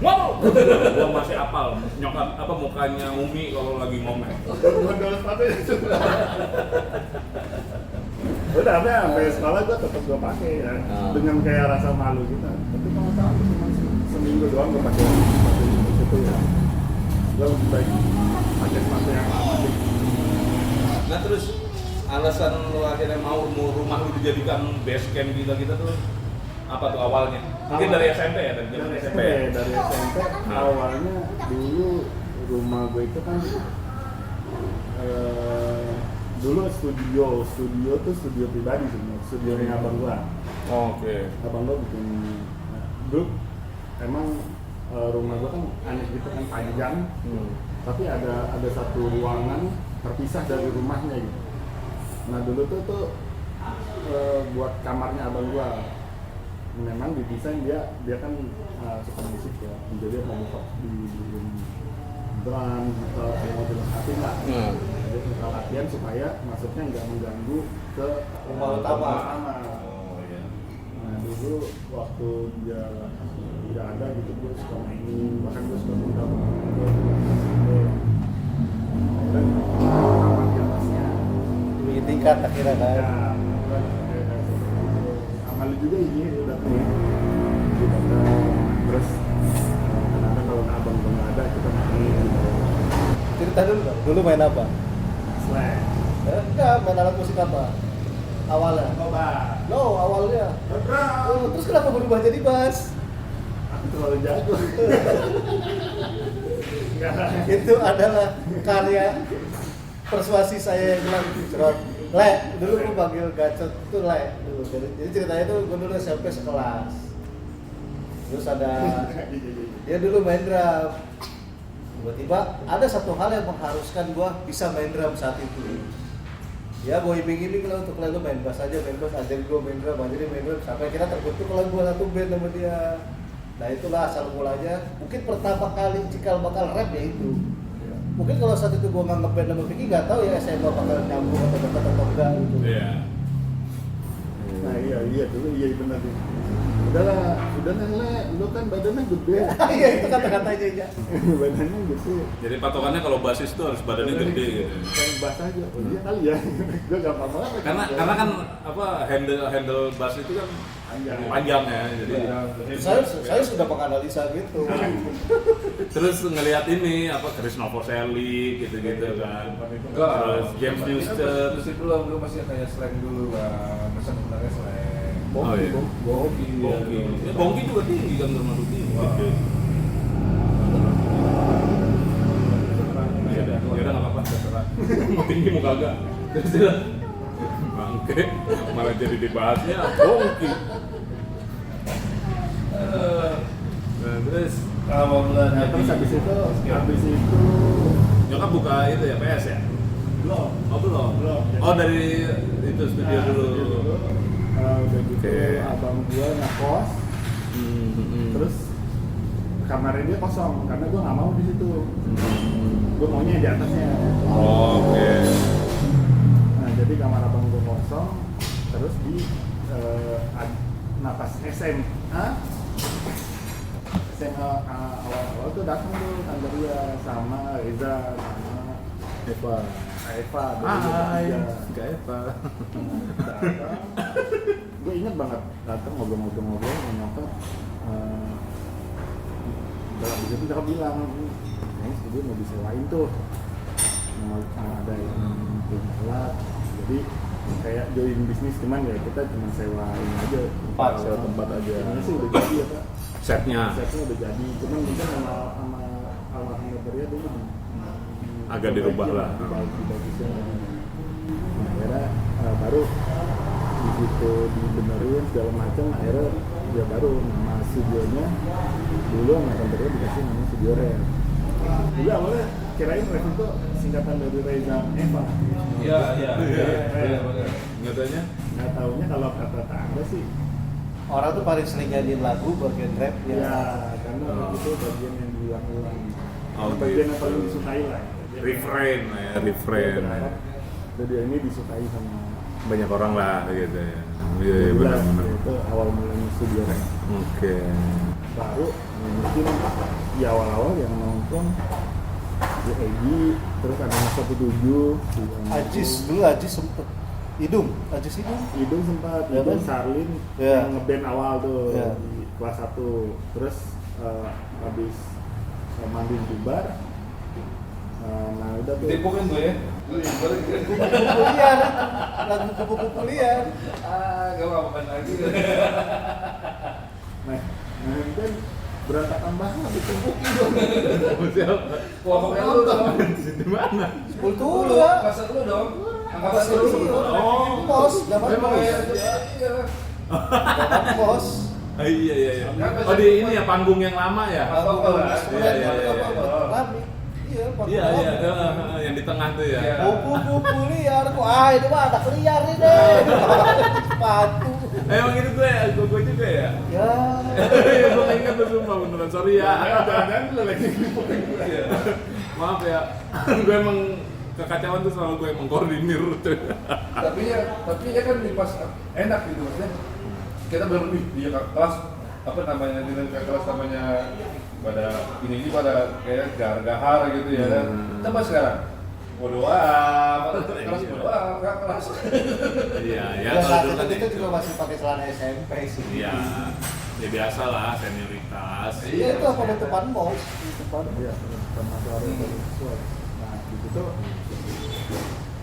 Wow, gue masih apal nyokap apa mukanya Umi kalau lagi ngomel. Gondol sepatunya juga. Udah sampai sekolah gue tetap gue pakai ya, dengan kayak rasa malu gitu. Tapi kalau salah cuma seminggu doang gue pakai sepatu itu ya. Gue lebih baik pakai sepatu yang lama gitu. Nah terus alasan lu akhirnya mau rumah lu dijadikan base camp kita tuh apa tuh awalnya? Mungkin dari SMP ya, dari zaman SMP. Dari SMP awalnya dulu rumah gue itu kan dulu studio tuh studio pribadi sebenarnya, studionya abang gue. Oke. Abang gue bikin dulu emang rumah gue kan aneh gitu kan panjang, tapi ada satu ruangan terpisah dari rumahnya gitu. Nah dulu tuh buat kamarnya abang gue. Memang didesain dia kan suka musik ya, jadi dia mau buka di drum, gitar, mau dilengkapin lah. Jadi kita latihan supaya maksudnya nggak mengganggu ke Rumah utama. Nah dulu waktu dia tidak ada gitu gue suka mainin, bahkan gue suka minta dan kamar di atasnya. Di tingkat akhirnya kan. Ya, Amalu juga ini udah punya. Terus kadang-kadang kalau abang nggak ada kita main. Cerita dulu dong, dulu main apa? Slang. Enggak, main alat musik apa? Awalnya? Coba. No, awalnya. Terus kenapa berubah jadi bass? Aku terlalu jago. Itu adalah karya persuasi saya yang bilang cerot. Le, dulu gue panggil Gacot itu Le dulu. Jadi ceritanya tuh gue dulu SMP sekelas. Terus ada dia dulu main drum. Tiba-tiba ada satu hal yang mengharuskan gue bisa main drum saat itu. Ya gue iming-iming lah untuk lalu main bass aja, ajarin gue main drum, sampai kita terbentuk lah gue satu band sama dia. Nah itulah asal mulanya. Mungkin pertama kali cikal bakal rap ya itu. Mungkin kalau saat itu gue nggak ngeband sama Vicky nggak tahu ya SMA bakal nyambung atau dapat atau enggak gitu. Iya. Nah iya dulu iya benar. Udah Le, lu kan badannya gede. Iya itu kata-katanya aja. Badannya gede. Jadi patokannya kalau basis itu harus badannya gede gitu. Kayak bass aja. Oh iya kali ya. Gue gampang banget. Karena kan apa handle bass itu kan panjang ya. Jadi Saya sudah menganalisa gitu. terus ngelihat ini apa Chris Novoselic gitu-gitu kan. Terus James Newsted. Terus itu lah, dulu masih kayak slang dulu kan. Masa sebenarnya slang. Oh iya. Bongki. Ya, Bongki juga tinggi kan termasuk tinggi. Ya udah nggak apa-apa terserah. Mau tinggi mau kagak. Terserah. Bangke malah jadi dibahasnya Bongki. Nah, terus Kalau bulan Nah, terus habis itu nyokap buka itu ya PS ya? belum. Oh belum? Belum. Oh dari itu studio Nah, dulu. studio dulu. Udah gitu Oke. abang gua ngekos, terus kamarnya dia kosong karena gua nggak mau di situ. Gua maunya di atasnya. Oh, oke. Nah, jadi kamar abang gua kosong, terus di napas SMA awal-awal tuh datang tuh tante dia sama Reza sama Eva. Hai, Kak Eva. Gue inget banget datang ngobrol-ngobrol sama nyokap. Dalam itu nyokap bilang, kayaknya studio mau disewain tuh, mau ada yang belum telat. Jadi kayak join bisnis cuman ya kita cuma sewain aja Sewa tempat aja. ini sih udah jadi ya Pak, Setnya setnya udah jadi cuman mungkin sama almarhum Maria dulu agak dirubah lah. dibagusin lagi. Nah, akhirnya baru di situ dibenerin segala macam, akhirnya ya baru nama studionya dulu sama tante dia dikasih nama Studio Rap. Dulu awalnya kirain Rap itu singkatan dari Reza Eva. Iya, benar. Nyatanya? Nggak taunya kalau kata tangga sih, Orang tuh paling sering nyanyiin lagu bagian rap ya ya. karena itu bagian yang diulang-ulang. Oh, Bagian yang gitu. paling disukai lah. Refrain lah ya, refrain. Jadi ini disukai sama Banyak orang lah gitu ya. Iya, iya, Jelas, benar-benar. itu awal mulanya studio Rap. Oke. Baru ya mungkin di awal-awal yang nongkrong ya Egi, terus ada Mas 17 Ajis dulu Ajis sempet Ajis Idung sempat, Ya Idung kan? Sarlin Ya. yang ngeband awal tuh Ya. di kelas 1. Terus habis manggung bubar, nah udah tuh Tipukin gue ya. kupu-kupu liar, lagu kupu-kupu liar. Gak apa-apa lagi. nah itu kan berantakan banget ditumpukin dong. Siapa? Kelompoknya lu dong. Di mana? Kultur ya. Masa lu dong. Pas Angkatan lu. dulu, Oh. pos, zaman Memang pos, ya? Iya. zaman pos. Ah, iya. Oh di ini ya panggung yang lama ya? Pantopel lah. Iya. Rame. Iya, panggung Iya, rame. yang di tengah tuh ya. Iya. Kupu-kupu liar, kok itu mah anak liar ini. Sepatu. Emang itu gue juga ya? Ya. Iya, gue nggak ingat tuh sumpah beneran, sorry ya. Jangan-jangan lu lagi Iya. Maaf ya, gue emang kekacauan tuh selalu gue emang koordinir. Tapi ya kan di pas enak gitu maksudnya. Kita belum di kelas apa namanya di kelas namanya pada ini pada kayak gar-gahar gitu ya kan. Coba sekarang bodo amat, kelas bodo amat, kelas. Iya, ya Ya saat kalau dulu itu kan kita gitu. juga masih pakai celana SMP sih. Iya, ya biasa lah senioritas. Iya itu apa depan bos? depan ya sama suara dari suara. Nah di situ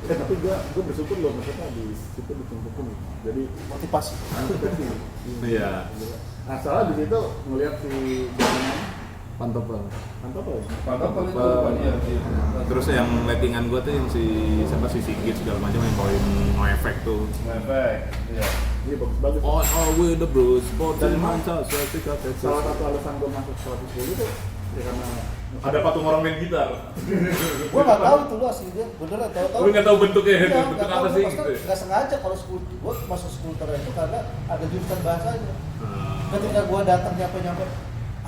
tapi gue bersyukur loh maksudnya di situ ditumpukin. Jadi Motivasi. motivasi. Iya. Nah soalnya di situ ngelihat si Jangan Pantopel. mantap loh. Pantopel itu depannya. Terus yang lettingan gue tuh yang si Sigit segala macam yang poin no effect tuh. Efek. Iya. Ini bagus-bagus. Oh with the blues, Dan emang mantap, salah satu alasan gue masuk 110 itu ya karena ada patung orang main gitar. Gua nggak tahu tuh lu aslinya, beneran tahu-tahu. Lu nggak tahu bentuknya, Iya, bentuk nggak apa tahu. sih Maksudnya gitu ya? nggak sengaja kalau gua masuk skulptur itu karena ada jurusan bahasanya. Ah. Ketika gua datang nyampe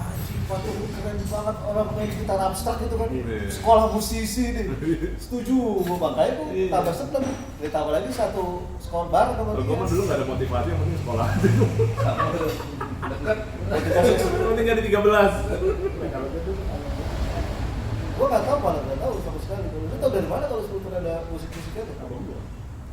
anjing patung lu keren banget, orang main gitar abstrak gitu kan. Iya. Sekolah musisi nih. Setuju, gua makanya gua Iya. tambah seneng. Ditambah lagi satu sekolah bareng sama Kalau gue mah dulu nggak ada motivasi, yang penting sekolah aja. Sama tuh. Dekat. Motivasi Yang penting nggak di 13. kalau gitu gua nggak tahu, malah nggak tahu sama sekali. Lu tahu dari mana kalau skulptur ada musik-musiknya tuh?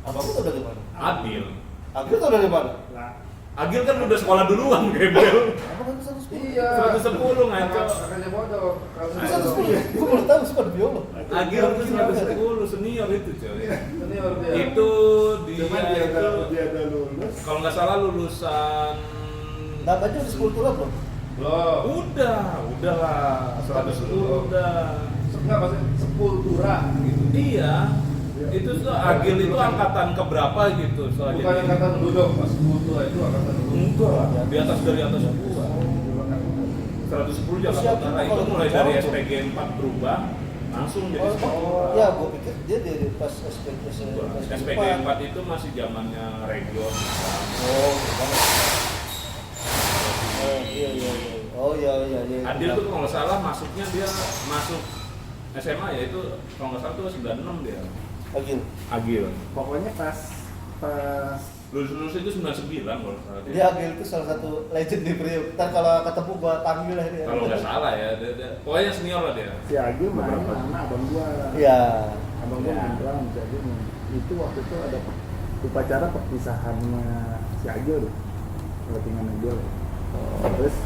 Abang lu tahu dari mana? Agil. Agil tahu dari mana? lah Agil kan udah sekolah duluan, Gebel. Abang kan 110. Iya. 110 ngaco. Makanya bodoh. Kalau Bisa 110 ya? Gue baru tahu suka biolog. Agil tuh 110 senior itu coy. senior dia. Itu dia Cuman dia itu dia ada lulus kalau nggak salah lulusan Namanya udah skulptura belum? Belum. udah lah 110 udah. Enggak maksudnya sepultura gitu. Iya. Itu tuh Agil itu angkatan keberapa gitu soalnya. Bukan angkatan dulu dong, pas sepultura itu angkatan dulu. Enggak, di atas dari atas gua. 110 Jakarta Siap, Utara itu kalau mulai jauh dari tuh. SPG 4 berubah langsung jadi Ya, gue pikir dia dari pas SPG SPG 4 itu masih zamannya region. Oh, iya. Oh iya. Adil tuh kalau nggak salah masuknya dia masuk SMA ya itu kalau nggak salah tuh 96 dia. Agil. Pokoknya pas Lulus itu 99 kalau nggak salah Dia Agil itu salah satu legend di Priok. Ntar kalau ketemu gua panggil lah dia. Kalau nggak salah ya, pokoknya senior lah dia. si Agil main sama abang gua. Iya. Abang gua main drum, si Agil main. Itu waktu itu ada upacara perpisahannya si Agil tuh. Lettingan Agil. Terus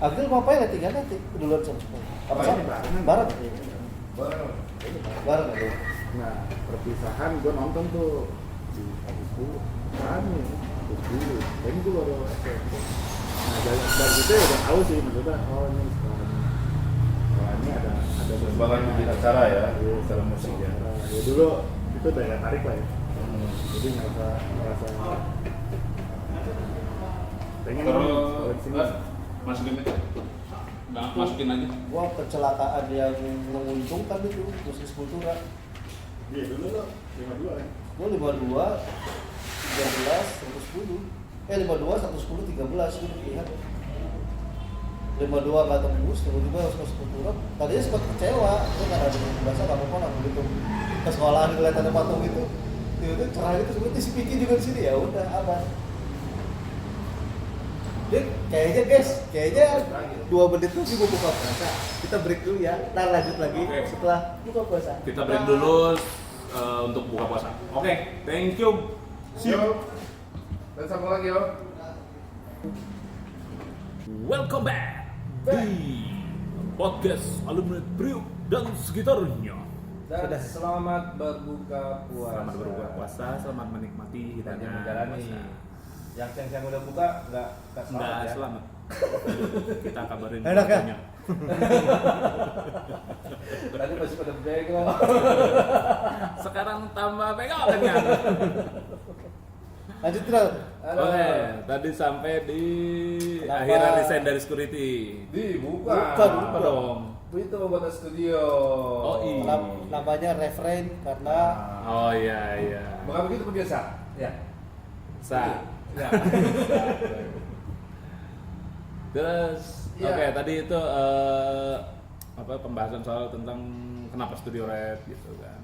Agil ngapain lettingan nanti duluan sama? Apa Oh, sih? ini barengan. Bareng. Bareng. Agil. nah, perpisahan gua nonton tuh di habis dulu. Rame, habis dulu. Ini gua baru SMP. Nah, dari situ ya udah tahu sih maksudnya oh ini sekarang. Oh, ini ada Perkembangan di acara ya, Iya, acara musik ya. Ya dulu itu daya tarik lah ya. Jadi ngerasa pengen Terus kalau di sini. masukin aja. Nah, masukin aja. Gua kecelakaan yang menguntungkan itu musik kultura. Iya dulu lo 52 kan. Gua 52 13 110. 52 110 13 gitu lihat. 52 nggak tembus, tiba-tiba harus masuk kultura. Tadinya sempat kecewa, gua nggak ada yang biasa nggak apa-apa lah begitu. Ke sekolahan ngeliat ada patung itu, tiba-tiba cerah gitu seperti si Piki juga di sini ya udah aman. Dek, kayaknya 2 menit lagi mau buka puasa. Kita break dulu ya, ntar lanjut lagi Oke. setelah buka puasa. Kita break dulu untuk buka puasa. Oke, thank you. See you. Dan sambung lagi yo. Welcome back di podcast alumni Priok dan sekitarnya. Dan selamat berbuka puasa. Selamat berbuka puasa, selamat menikmati Dan hidangan yang menjalani. puasa. Yang siang udah buka nggak Enggak selamat ya. selamat. Kita kabarin Enak ya? waktunya. Tadi masih pada bego. Sekarang tambah pegangan. Lanjut terus. Oke, tadi sampai di Kenapa? akhirnya resign dari security. Dibuka. Bukan. Apa dong? Itu buat studio. Oh, iya. Namanya refrain karena Oh iya iya. Bukan begitu biasa. Ya. Sa. Ya. Terus Iya. oke tadi itu apa pembahasan soal tentang kenapa studio rap gitu kan.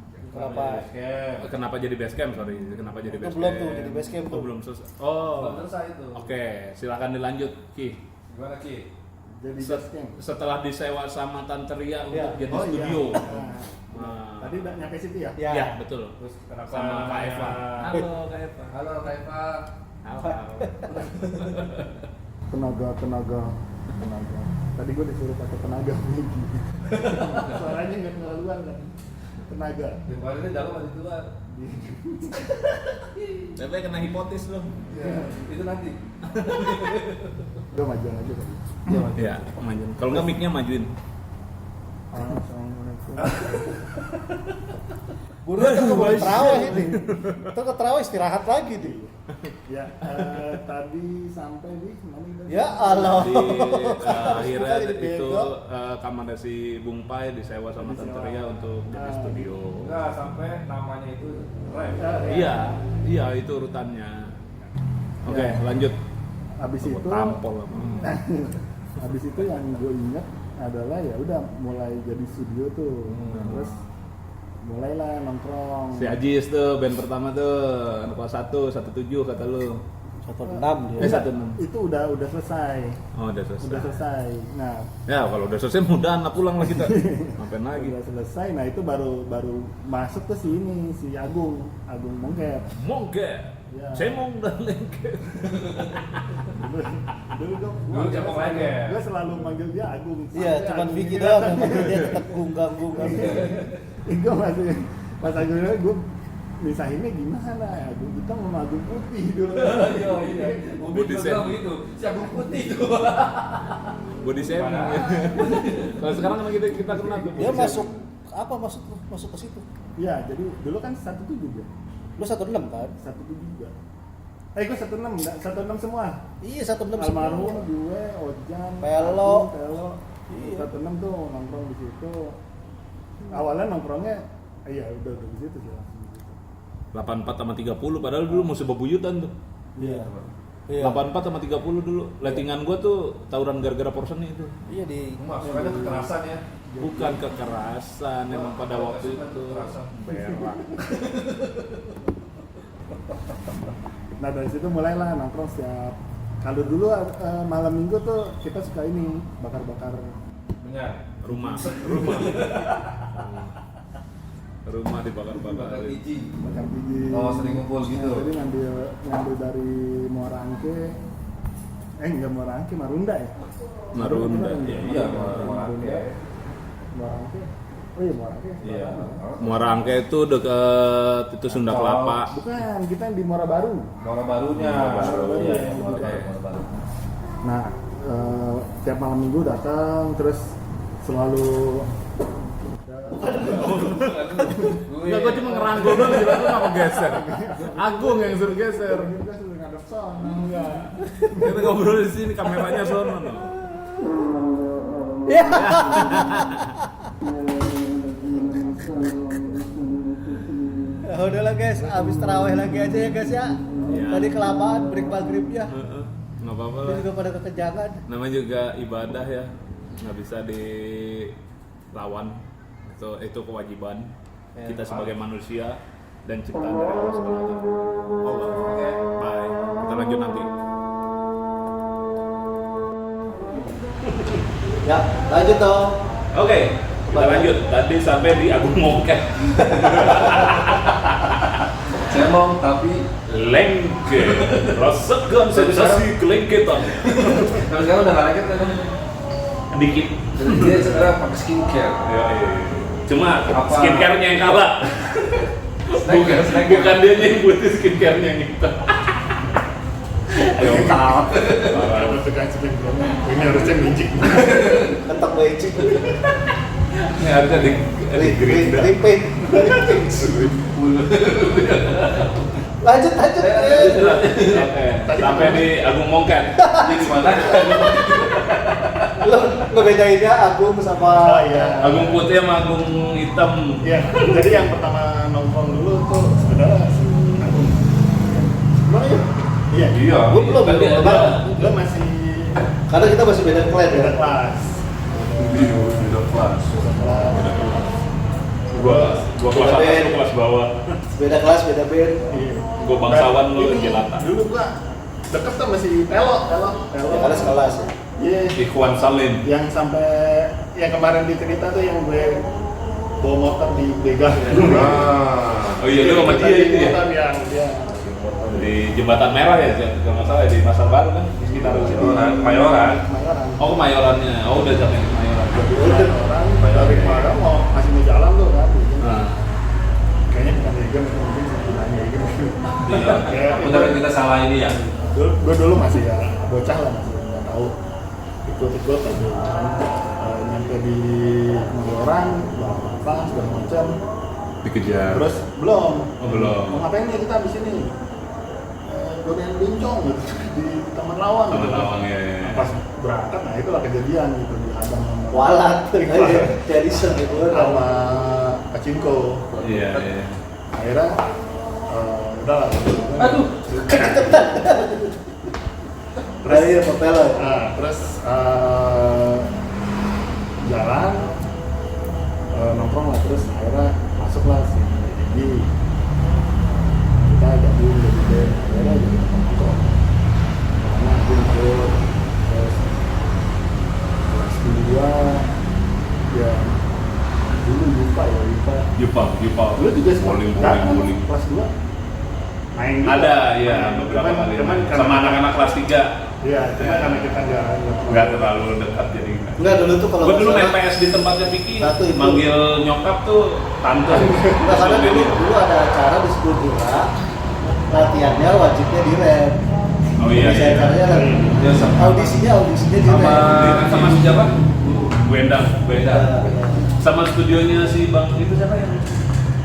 Kenapa jadi base camp, sorry. Kenapa jadi Itu base belum camp? tuh, jadi base camp Oh, tuh. belum selesai. Oh. Belum selesai itu. Oke, silakan dilanjut, Ki. Gimana Ki? Jadi Set- basecamp. setelah disewa sama Tante Ria untuk Ya. jadi Oh, studio. iya. Nah. Tadi udah nyampe situ ya? ya, Ya, betul. Terus kenapa? Sama Kak Eva. Halo Kak Eva. Halo Kak Eva. Halo. Tenaga. Tadi gue disuruh pakai tenaga lagi. Suaranya nggak keluar kan? Tenaga. Di kemarin ini dalam masih keluar. Tapi kena hipotis loh. Ya, itu nanti. Udah majuan aja tadi. Iya, majuin. Kalau nggak mic-nya majuin. Assalamualaikum. Buru itu ke terawih ini. Itu ke terawih istirahat lagi nih. Ya, tadi sampai di mana kita? Ya Allah. Di akhirnya Bukan jadi itu bego. kamar si Bung Pai disewa sama Tante Ria untuk jadi studio. Enggak sampai namanya itu rap. Iya itu urutannya. Oke, Ya. lanjut. Habis Gua itu tampol. habis itu yang gue ingat adalah ya udah mulai jadi studio tuh. Terus mulailah nongkrong. Si Ajis tuh band pertama tuh anak kelas 1, 17 kata lu. 16 dia. 16. Itu udah selesai. Oh, udah selesai. Udah selesai. Nah, Ya, kalau udah selesai mudah anak pulang lah kita. Ngapain lagi? udah selesai. Nah, itu baru masuk ke sini si Agung Mongket. Mongke. Ya. Cemong dan lengket. Dulu Cemong Lengket. Gue selalu manggil dia Agung. Iya, Sampai cuman Agung Vicky ini doang datang. yang dia tetap gunggang. Gue masih pas Agung ini gue misahinnya gimana ya? Agung hitam sama Agung putih dulu. Iya. Body shape. begitu. Si Agung Putih itu. Body shaming. Kalau sekarang kan kita kenal tuh Dia body masuk shaming. apa masuk ke situ? Iya, jadi dulu kan 17 ya. Lu 16 kan? 17 juga. Gue 16 semua. Iya 16 semua. Almarhum, gue, Ojan, Pelo. Pelo. Iya. 16 tuh nongkrong di situ. Awalnya nongkrongnya, iya udah di situ sih langsung di situ. 84 sama 30 padahal dulu musuh bebuyutan tuh. Iya. Iya. 84 sama 30 dulu. Lettingan gua tuh tawuran gara-gara porsen itu. Iya di Masukannya kekerasan ya. Bukan kekerasan, emang pada waktu itu Kekerasan. berak. Nah dari situ mulailah nongkrong setiap. Kalau dulu malam minggu tuh kita suka ini bakar-bakar Benar. Rumah dibakar-bakar. biji. bakar biji. Oh, sering ngumpul gitu. Jadi ngambil dari Muara Angke. Enggak Muara Angke, Marunda ya. Marunda. Iya, Muara Angke. Muara Angke. Oh iya Muara Angke. Iya. Muara Angke itu deket itu Sunda Kelapa. Bukan, kita yang di Muara Baru. Muara Barunya. Muara Baru. Iya, Iya, Muara iya. Baru, Muara Baru. Nah, tiap malam minggu datang terus selalu Enggak, gua cuma ngerangkul doang, gila gua nggak mau geser. Agung yang suruh geser. kita sudah ngadep sono enggak. Kita ngobrol di sini, kameranya sono. No. Iya. Ya udahlah guys, abis terawih lagi aja ya guys ya. Iya. Tadi kelamaan break maghrib ya. Nggak apa-apa Ini lah. juga pada kekenjangan. Namanya juga ibadah ya, nggak bisa dilawan. Itu kewajiban Ya, kita sebagai manusia dan ciptaan dari Allah Subhanahu wa Ta'ala. Oke, bye. Kita lanjut nanti. Ya, lanjut dong. Oke, kita lanjut. Tadi sampai di Agung Mongket. Cemong tapi Lengke, rasakan sensasi kelengketan. kalau sekarang udah nggak lengket kan? Dikit. Jadi dia sekarang pakai skincare. Cuma Apa? skincare-nya yang kalah. Snacker. Bukan dia yang butuh skincare-nya yang kita. Ayo tahu. Kalau suka cilik ini harusnya minjik. Ketok becik. Ini harusnya di gerinda. Repeat. Lanjut. Oke, sampai di Agung Mongket. Jadi mana? Lo ngebedainnya Agung sama Oh iya. Agung putih sama Agung hitam. Iya, jadi yang pertama nongkrong dulu tuh sebenarnya si Agung. Gimana ya? Iya. Iya. Gue belum Kan dia belum. Lo masih Karena kita masih beda klan ya. beda kelas. Beda kelas. Beda kelas. Gua kelas atas, lu kelas bawah. Beda kelas, beda band. Iya. Gua bangsawan, lu Ini jelata. Dulu gua deket tuh masih Pelo. Ya, karena sekelas ya. Iya. Ikhwan Salim. Yang sampai yang kemarin dicerita tuh yang gue bawa motor di begal. Nah. Oh iya, lu sama dia itu ya? Motor yang dia Di Jembatan Merah ya, kalau nggak salah di Pasar Baru kan, di sekitar situ. Mayoran. Kemayoran. Oh, Kemayorannya. Oh, udah sampai Kemayoran. Kemayoran. Dari Kemayoran mau masih mau jalan tuh kan. Nah, Kayaknya bukan Degen, mungkin sebelahnya gitu. iya. Kayak Bener kita salah ini ya. gue dulu masih ya bocah lah, masih nggak tahu ikut aja nyampe di Kemayoran apa segala macam. Dikejar. Terus belum Oh, belum. mau ngapain nih kita abis ini godain bincong gitu di Taman Lawang Taman gitu. Lawang, ya. Pas berangkat nah itulah kejadian gitu di Adang sama Walat. Iqbal. Jadi gitu. sama Kacinko. Iya, iya. Akhirnya udahlah. Aduh. Nah, iya Papelo. Nah, terus jalan nongkrong lah, terus akhirnya masuklah si Egi. Kita gabung jadi band, akhirnya jadi nongkrong. Karena aku ikut, terus kelas 2 ya dulu lupa. Yupa. Dulu juga Bowling. kelas 2 main gitu. Ada, iya, beberapa Cuman- kali. cuman Sama karena- anak-anak kelas 3. Iya, cuma karena kita Nggak terlalu dekat jadi. Enggak dulu tuh kalau Gue dulu main nggak salah- PS di tempatnya Vicky, Satu itu. manggil nyokap tuh tante. Nah, karena dulu ada acara di Sepultura, latihannya wajibnya di rem. Oh iya, Jadi saya iya. caranya Ya, sama. audisinya di Sama rem. sama si siapa? Bu Endang. Nah, Sama studionya si Bang itu siapa yang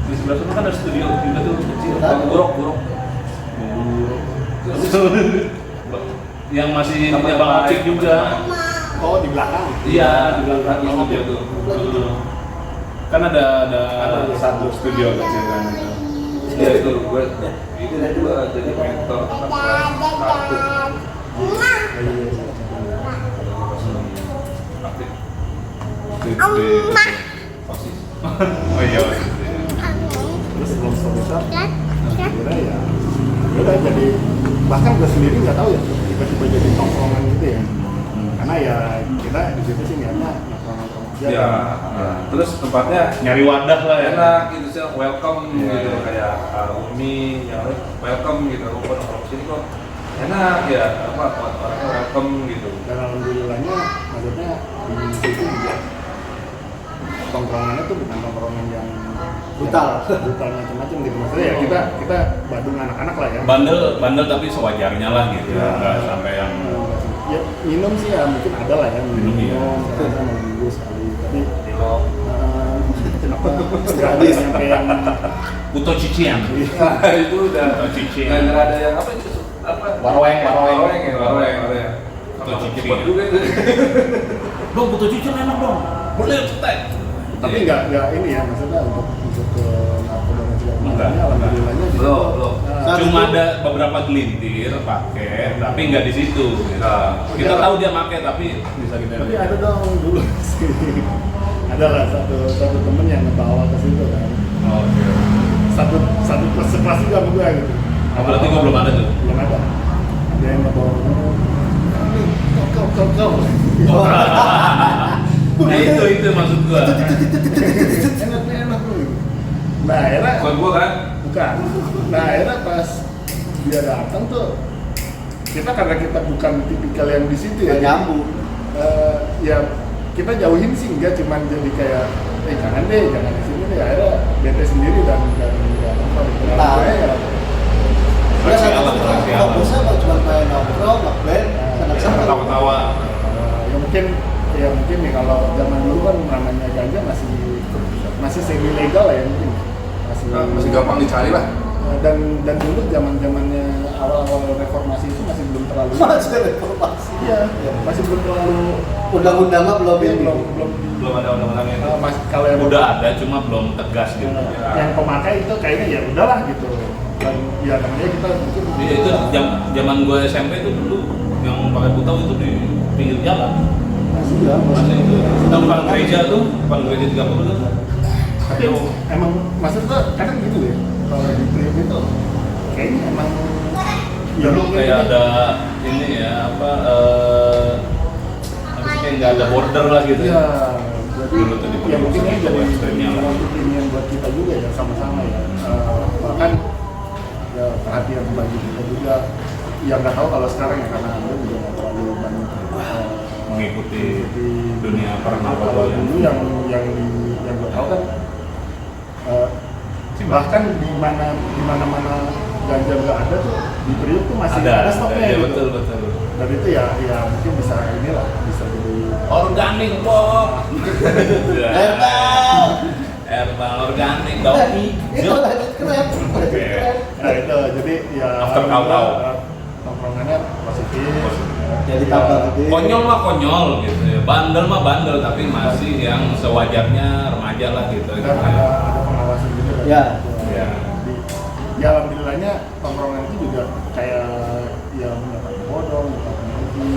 di sebelah sana kan ada studio juga tuh kecil. Tahu. Buruk. Buruk. Yang masih ini Bang Opik juga. Oh di belakang. Iya, di belakang studio tuh. Kan ada satu studio kecil kan itu. Iya itu gue jadi mentor satu. Aktif. Di OSIS. Oh iya. Terus belum selesai. Akhirnya ya udah jadi bahkan gue sendiri nggak tahu ya tiba-tiba jadi tongkrongan gitu ya. Karena ya kita di situ sih niatnya nongkrong aja. Ya, terus tempatnya Nyari wadah lah ya. enak gitu sih, welcome gitu kayak Umi yang welcome gitu, rumput nongkrong sini kok enak ya, apa orangnya welcome gitu. Dan alhamdulillahnya maksudnya di situ juga tongkrongannya tuh bukan tongkrongan yang Brutal. macam-macam gitu, maksudnya ya kita badung anak-anak lah ya. Bandel tapi sewajarnya lah gitu. Ya. Nggak sampai yang Ya, minum sih ya mungkin ada lah ya Minum, iya. kita mau minggu sekali tapi Dilok. kenapa nggak ada sampai yang Puto Cician. Nah, itu udah Puto Cician. nggak ada yang apa itu apa? Warweng. Warweng. Puto Cician. Cepet juga itu. Dong, Puto Cician enak dong. Boleh cetek. tapi nggak ini ya maksudnya untuk ke narkoba dan segala Enggak. macamnya alhamdulillahnya di situ. Belum. Nah, Cuma ada beberapa gelintir pakai, tapi nggak di situ. Gitu. Nah, Kita tahu dia pakai, tapi bisa kita tapi lihat. ada dong dulu sih ada lah satu temen yang ngebawa ke situ kan Oh, oke. satu sekelas juga sama gue gitu. Oh, berarti gua belum ada tuh. Belum ada yang ngebawa kau Nah itu maksud gua. enak nah akhirnya Bukan gua kan? bukan nah akhirnya pas dia datang tuh kita karena kita bukan tipikal yang di situ ya Nyambung. ya kita jauhin sih enggak cuman jadi kayak jangan di sini deh akhirnya bete sendiri dan nggak nongkrong Nah. ya Ya satu Rahasia alam. fokusnya mau cuma main nongkrong, ngeband, senang-senang. Ketawa-ketawa. ya mungkin nih kalau zaman dulu kan namanya ganja masih semi legal ya mungkin Masih gampang dicari lah. dan dulu zamannya awal-awal reformasi itu masih belum terlalu Masih reformasi. iya masih belum terlalu Undang-undangnya belum ya, ini. Belum ada undang-undangnya itu. masih kalau yang Udah ada, cuma belum tegas gitu. yang pemakai itu kayaknya ya udahlah gitu dan ya namanya kita mungkin Iya itu zaman gue SMP itu dulu yang pakai putau itu di pinggir jalan. Masih ya, Masih itu. Kita depan gereja tuh, depan gereja 30 tuh. tapi emang maksud gua kadang gitu ya kalau di Priok itu kayaknya emang ya Dulu kayak ada ini ya apa sih kayak nggak ada border lah gitu. ya jadi Dulu tuh di ya mungkin ini Priok jadi ekstrimnya lah. opinion buat kita juga ya sama-sama ya bahkan ya perhatian bagi kita juga yang nggak tahu kalau sekarang ya karena anda juga nggak terlalu banyak Mengikuti di dunia kalau pernapasan. dulu yang gue tahu kan bahkan di mana ganja nggak ada tuh di Priok tuh masih ada stoknya ya, gitu. betul. Dan itu ya mungkin bisa inilah bisa jadi Organik Bob. Herbal. Herbal organik daun Itu hijau. lanjut keren. Keren. nah itu jadi ya After kau-kau. tongkrongannya positif. Jadi tambah gede. Konyol mah konyol gitu ya. Bandel mah bandel tapi masih yang sewajarnya remaja lah gitu. Dan ada pengawasan juga kan. Ya. Ya. Ya alhamdulillahnya tongkrongan itu juga kayak ya mendapat bodong, mendapat kopi,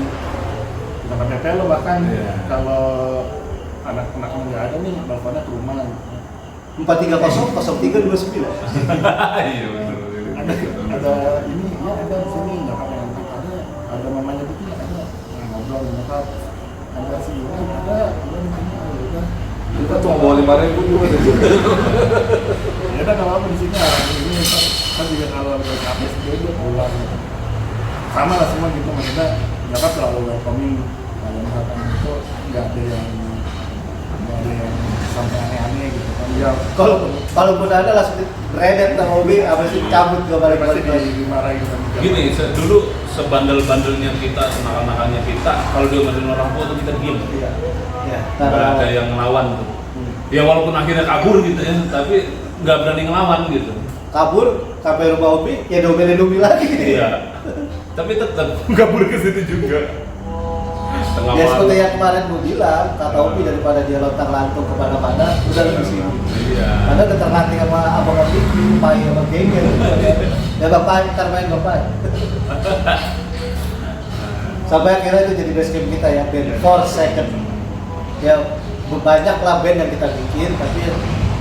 mendapat tetelo bahkan Iya. kalau anak-anak nggak ada nih teleponnya ke rumah 430 0329. Iya betul. ada ini ya ada di sini nyokap yang ada mamanya Putih ada nah, ngobrol nyokap ada si Iwan ada di sini ada Kita cuma bawa 5.000 juga deh. ya udah nggak apa di sini ini kan juga kalau udah capek dia pulang sama lah semua gitu maksudnya nyokap selalu welcoming kalau misalkan itu nggak ada yang sampai aneh-aneh gitu kan ya Kalaupun ada langsung redet sama Obi, abis itu cabut ke balik pasti lagi. dimarahin kan Gini, dulu sebandel-bandelnya kita, senakal-nakalnya kita, kalau diomelin orang tua tuh kita diem. Iya. Ya. Nggak ada yang ngelawan tuh. Ya walaupun akhirnya kabur gitu ya, tapi nggak berani ngelawan gitu. Kabur, sampai rumah Obi, ya domelin Obi lagi. Iya. Tapi tetap kabur ke situ juga. Tengah Ya seperti malam. yang kemarin gue bilang, kata Opi daripada dia lontang-lantung kemana-mana, udah lebih sini. Iya. Karena udah terlatih sama abang Opi, pai sama gengnya. Ya bapak, ntar main bapak. Sampai akhirnya itu jadi base camp kita ya, band 4 Second. Ya banyak lah band yang kita bikin, tapi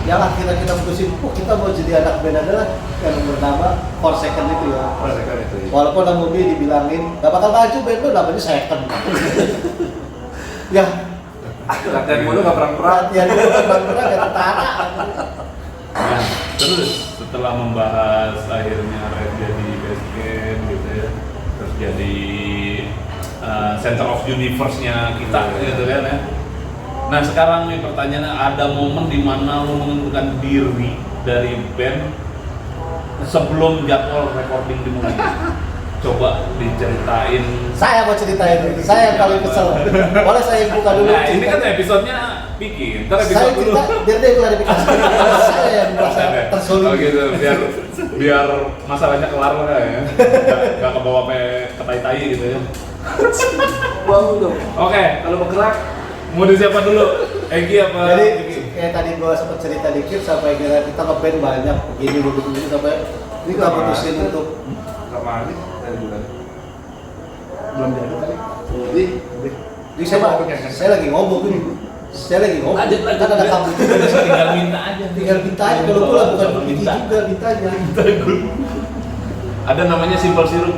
yang akhirnya kita putusin, kita mau jadi anak band adalah yang bernama 4 Second itu ya. Rasakan itu ya. Walaupun nama Opi dibilangin, gak bakal maju band lu namanya Second. Ya, Latihan mulu nggak perang-perang. latihan dulu bener-bener ada tentara. Nah, terus setelah membahas akhirnya Red jadi base camp gitu ya, terus jadi center of universe-nya kita gitu kan ya. Nah sekarang nih pertanyaannya, ada momen di mana lo mengundurkan diri dari band sebelum jadwal recording dimulai? Coba diceritain. Saya mau ceritain, saya yang paling kesel. Boleh saya buka dulu? Nah ini kan cerita? episodenya bikin, ntar Saya episode dulu. cerita, biar dia klarifikasi. Saya yang merasa tersulit. Oh gitu, biar masalahnya kelar lah ya. Gak kebawa ke tai-tai gitu ya. Wow dong. Oke, Kalau bergerak, mau siapa dulu? Egi apa? Jadi Egi? kayak tadi gua sempat cerita dikit sampai kira kita ngeband banyak begini begitu sampai ini kita putusin untuk sama Ali dari bulan. Belum jadi kali. Jadi, ini saya lagi ngomong ini. Saya lagi ngomong. Lanjut, Kan ada kamu Tinggal minta aja. tinggal minta aja kalau gua bukan begini juga mintanya. Ada namanya simple syrup.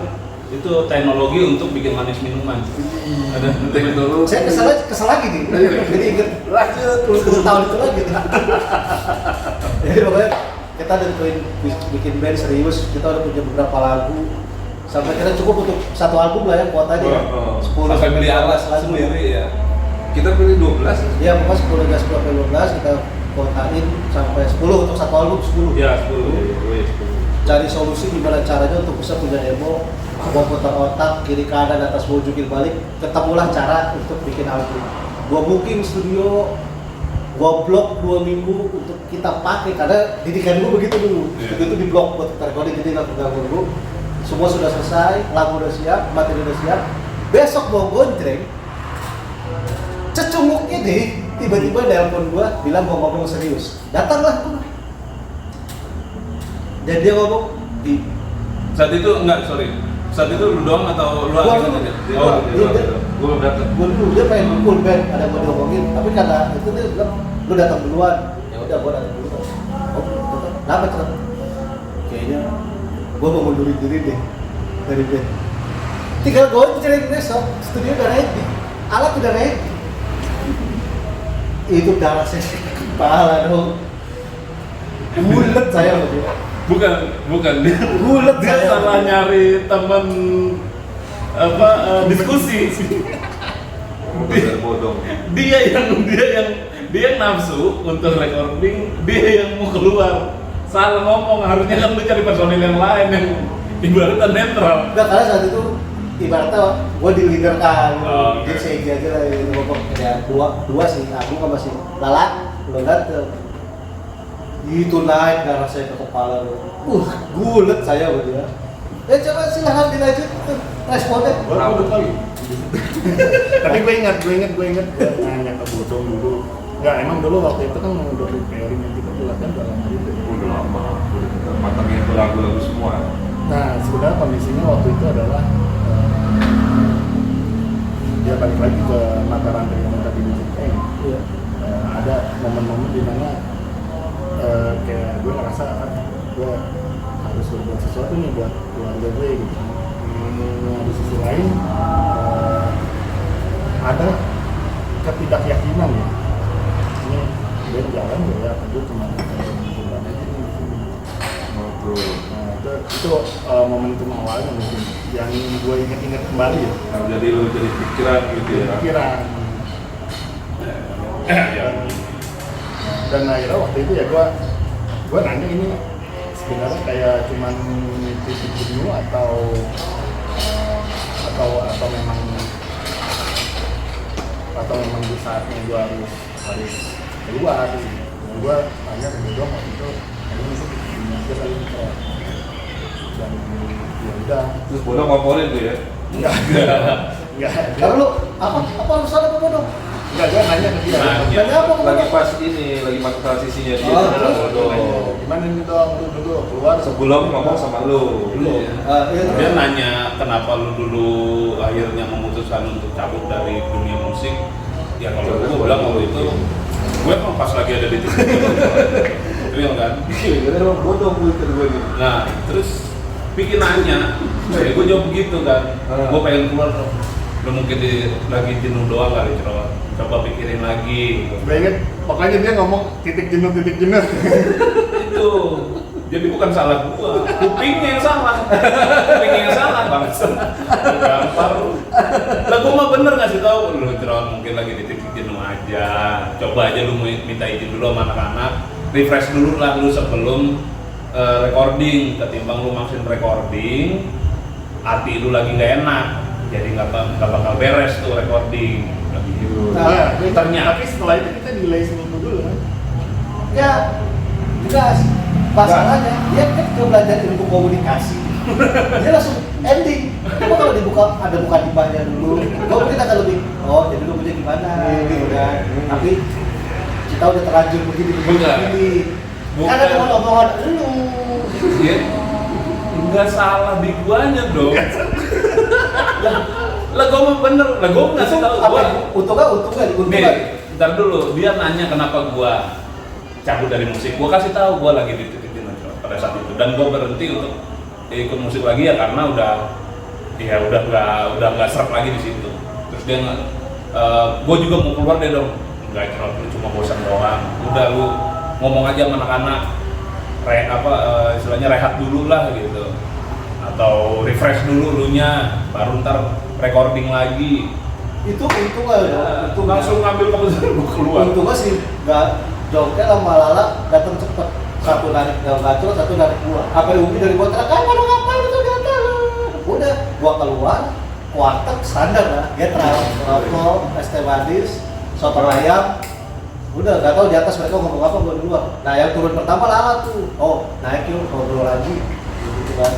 Itu teknologi untuk bikin manis minuman. Ada teknologi. Saya kesel lagi nih. Jadi inget lanjut. 10 tahun itu lagi. Jadi pokoknya kita udah bikin band serius, kita udah punya beberapa lagu. Sampai kita cukup untuk satu album lah ya kuotanya. 10 Sampai beli alas lagu sendiri ya. Kita pilih 12. Ya pokoknya 10 sampai 12 kita kuotain sampai 10 untuk satu album 10. Ya 10. Cari solusi gimana caranya untuk bisa punya demo, mau putar otak kiri kanan atas mau jungkir balik, ketemulah cara untuk bikin album. Gua booking studio, gua blok 2 minggu untuk kita pakai karena didikan gua begitu dulu. Yeah. Begitu di blok buat kita recording, jadi nggak ganggu dulu. Semua sudah selesai, lagu udah siap, materi udah siap. Besok mau gonjreng, cecunguknya deh tiba-tiba nelpon gua bilang mau ngomong serius. Datanglah gua. Dan dia ngomong di Saat itu enggak, sorry. Saat itu lu doang atau lu Gua aja? dulu. Oh, Dia- gue belum datang. gue dulu dia pengen full band ada yang mau diomongin tapi karena itu dia bilang lu datang duluan ya udah gue datang duluan oh kenapa cerita kayaknya gue mau mundurin diri deh dari band tinggal gonceng besok studio udah ready alat udah ready itu darah saya ke kepala dong bulet saya sama dia Bukan dia. bulet Dia saya salah nyari teman diskusi. Bodong. Dia yang nafsu untuk recording, dia yang mau keluar. Salah ngomong, harusnya kan lu cari personil yang lain yang ibaratnya netral. enggak karena saat itu ibaratnya gue di leader kan Oh, jadi oke. saya aja lah ini ngomong ya dua sih aku kan masih lalat belum dateng itu naik darah saya ke kepala gulet saya sama dia coba silahkan dilanjut responnya Baru kali. Tapi gue ingat gue nanya ke Bodong dulu. Enggak, emang dulu waktu itu kan udah preparing yang kita latihan udah lama gitu. Udah lama. Udah matangnya itu lagu-lagu semua. Nah, sebenarnya kondisinya waktu itu adalah dia balik lagi ke mata rantai yang tadi diceritain. iya. Ada momen-momen di mana kayak gue ngerasa gue harus berbuat sesuatu nih buat keluarga gue gitu. Di sisi lain ada ketidakyakinan ya. Ini dia jalan gak ya? Gue cuma jalan aja nih di sini. Nah, itu momentum awalnya mungkin yang gue inget-inget kembali ya. Nah, jadi lu jadi pikiran gitu ya. Pikiran. Ya. Dan akhirnya waktu itu ya gue nanya ini sebenarnya kayak cuman titik jenuh atau memang di saatnya gue harus keluar gitu. Dan gue tanya ke Bodong waktu itu ini sih kali dan ya udah. Terus bodoh ngomporin tuh ya. Enggak. Enggak. Kalau lu apa urusan apa bodoh? Enggak, gue nanya ke dia. Nanya. Nanya apa ke Lagi bodoh? pas ini, lagi masa transisinya dia Oh, sama terus? bodoh. Gimana nih dong, lu dulu keluar Sebelum ngomong sama lu. Belum. Iya, Dia nanya kenapa lu dulu akhirnya memutuskan untuk cabut dari dunia musik. Ya kalau gue bilang waktu itu, gue emang pas lagi ada di titik real kan. Iya, karena emang bodoh gue gitu. Nah terus bikin nanya, ya gue jawab begitu kan. Gue pengen keluar dong. Lu mungkin lagi jenuh doang kali Cerot. Coba pikirin lagi. Gue inget, pokoknya dia ngomong titik jenuh. Itu jadi bukan salah gua, kupingnya yang salah. Kupingnya yang salah banget. Gampar lu. Lah gua mah bener ngasih tahu lu Cerot mungkin lagi di titik jenuh aja. Coba aja lu minta izin dulu sama anak-anak. Refresh dulu lah lu sebelum recording. Ketimbang lu maksin recording, hati lu lagi gak enak. Jadi nggak bakal beres tuh recording. Nah, Ternyata tapi setelah itu kita delay seminggu dulu kan? ya jelas. Masalahnya dia kan ke belajar ilmu komunikasi. Dia langsung ending. Coba kalau ada buka dibahnya dulu, kita akan lebih jadi lu punya gimana gitu kan. Tapi kita udah terlanjur begini. Kan ada omongan lu. Iya. Enggak salah di guanya dong. Lah gua mah bener. Lah gua ngasih tahu gua. Untungnya. Ntar dulu, dia nanya kenapa gua cabut dari musik. Gua kasih tahu gua lagi di titik jenuh pada saat itu dan gua berhenti untuk ikut musik lagi ya karena udah nggak seret lagi di situ. Terus dia gua juga mau keluar deh dong. Enggak Cerot, lu cuma bosan doang. Udah lu ngomong aja sama anak-anak. Istilahnya rehat dulu lah gitu. Atau refresh dulu lunya, baru ntar recording lagi. Itu untungnya Itu langsung ngambil keputusan gua keluar. Untungnya sih nggak jongkel sama Lala datang cepet. Satu narik gacor, satu narik gua. Apa Umi dari kontrakan, mau ngapain itu gatal? Udah, gua keluar, warteg standar lah. Getral, rokok, es teh manis, soto ayam. Udah, gak tau di atas mereka ngomong apa, gua di luar. Nah yang turun pertama Lala tuh. Oh, naik yuk, ngobrol lagi. Gitu kan.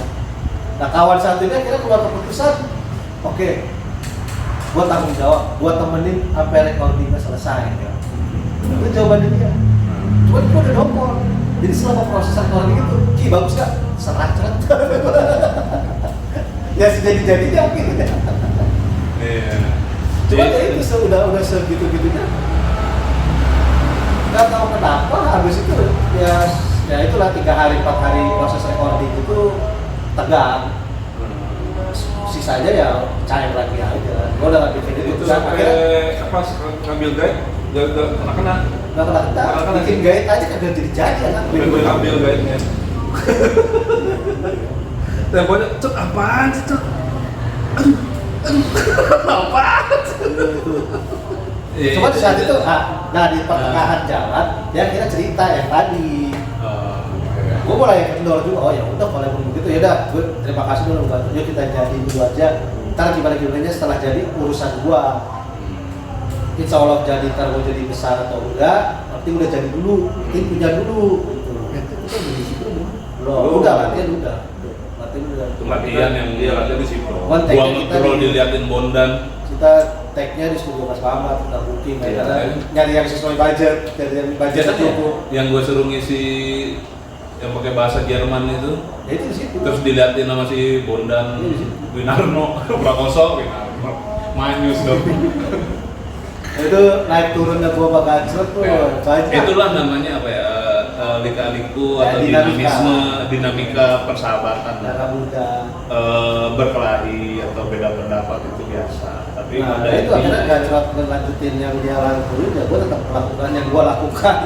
Nah kawan satu ini akhirnya keluar keputusan. Oke, gua tanggung jawab, gua temenin sampai recordingnya selesai. Itu jawabannya dia. Cuman gua udah nongol. Jadi selama proses recording itu, Ki bagus gak? Serat-serat. Ya sejadi-jadinya akhirnya. Iya. Cuma ya itu udah segitu-gitunya. Gak tahu kenapa habis itu ya itulah 3 hari 4 hari proses recording itu tegang. Sisanya ya cair lagi aja. Gua udah nggak bikin itu. Itu sampai pas ngambil guide, gak kena. Nggak kena bikin guide aja kagak jadi anak. Gue ambil guide-nya. Temponya, Cet, apaan sih, Cet? Apaan? Cuma di saat itu, nah di pertengahan jalan, dia kira cerita yang tadi. Gue mulai kendor juga, oh ya udah kalau emang begitu ya udah, gue terima kasih dulu bantu, yuk kita jadi dulu aja. Ntar gimana setelah jadi urusan gua. Insya Allah jadi ntar gue jadi besar atau enggak, nanti udah jadi dulu, nanti punya dulu. Gitu. Itu kita di situ Belum, udah latihan udah. Itu latihan yang dia latihan di situ. One take Gua kita ngetrol di- diliatin Bondan. Kita tag-nya di studio Mas Bambang, kita booking, Iya, karena kan? nyari yang sesuai budget, nyari yang budget Biasanya cukup. yang gue suruh ngisi yang pakai bahasa Jerman itu, Ya itu di situ. terus diliatin sama si Bondan, Winarno, Prakoso, Winarno, Manyus dong. Itu naik turunnya gua bakal cerut tuh banyak. Itulah namanya apa ya? Lika-liku Ya, atau dinamika persahabatan. Darah muda. Berkelahi atau beda pendapat itu biasa. Tapi Nah, pada itu akhirnya intinya- gak cerot ngelanjutin yang dia lakuin, ya gua tetap melakukan yang gua lakukan.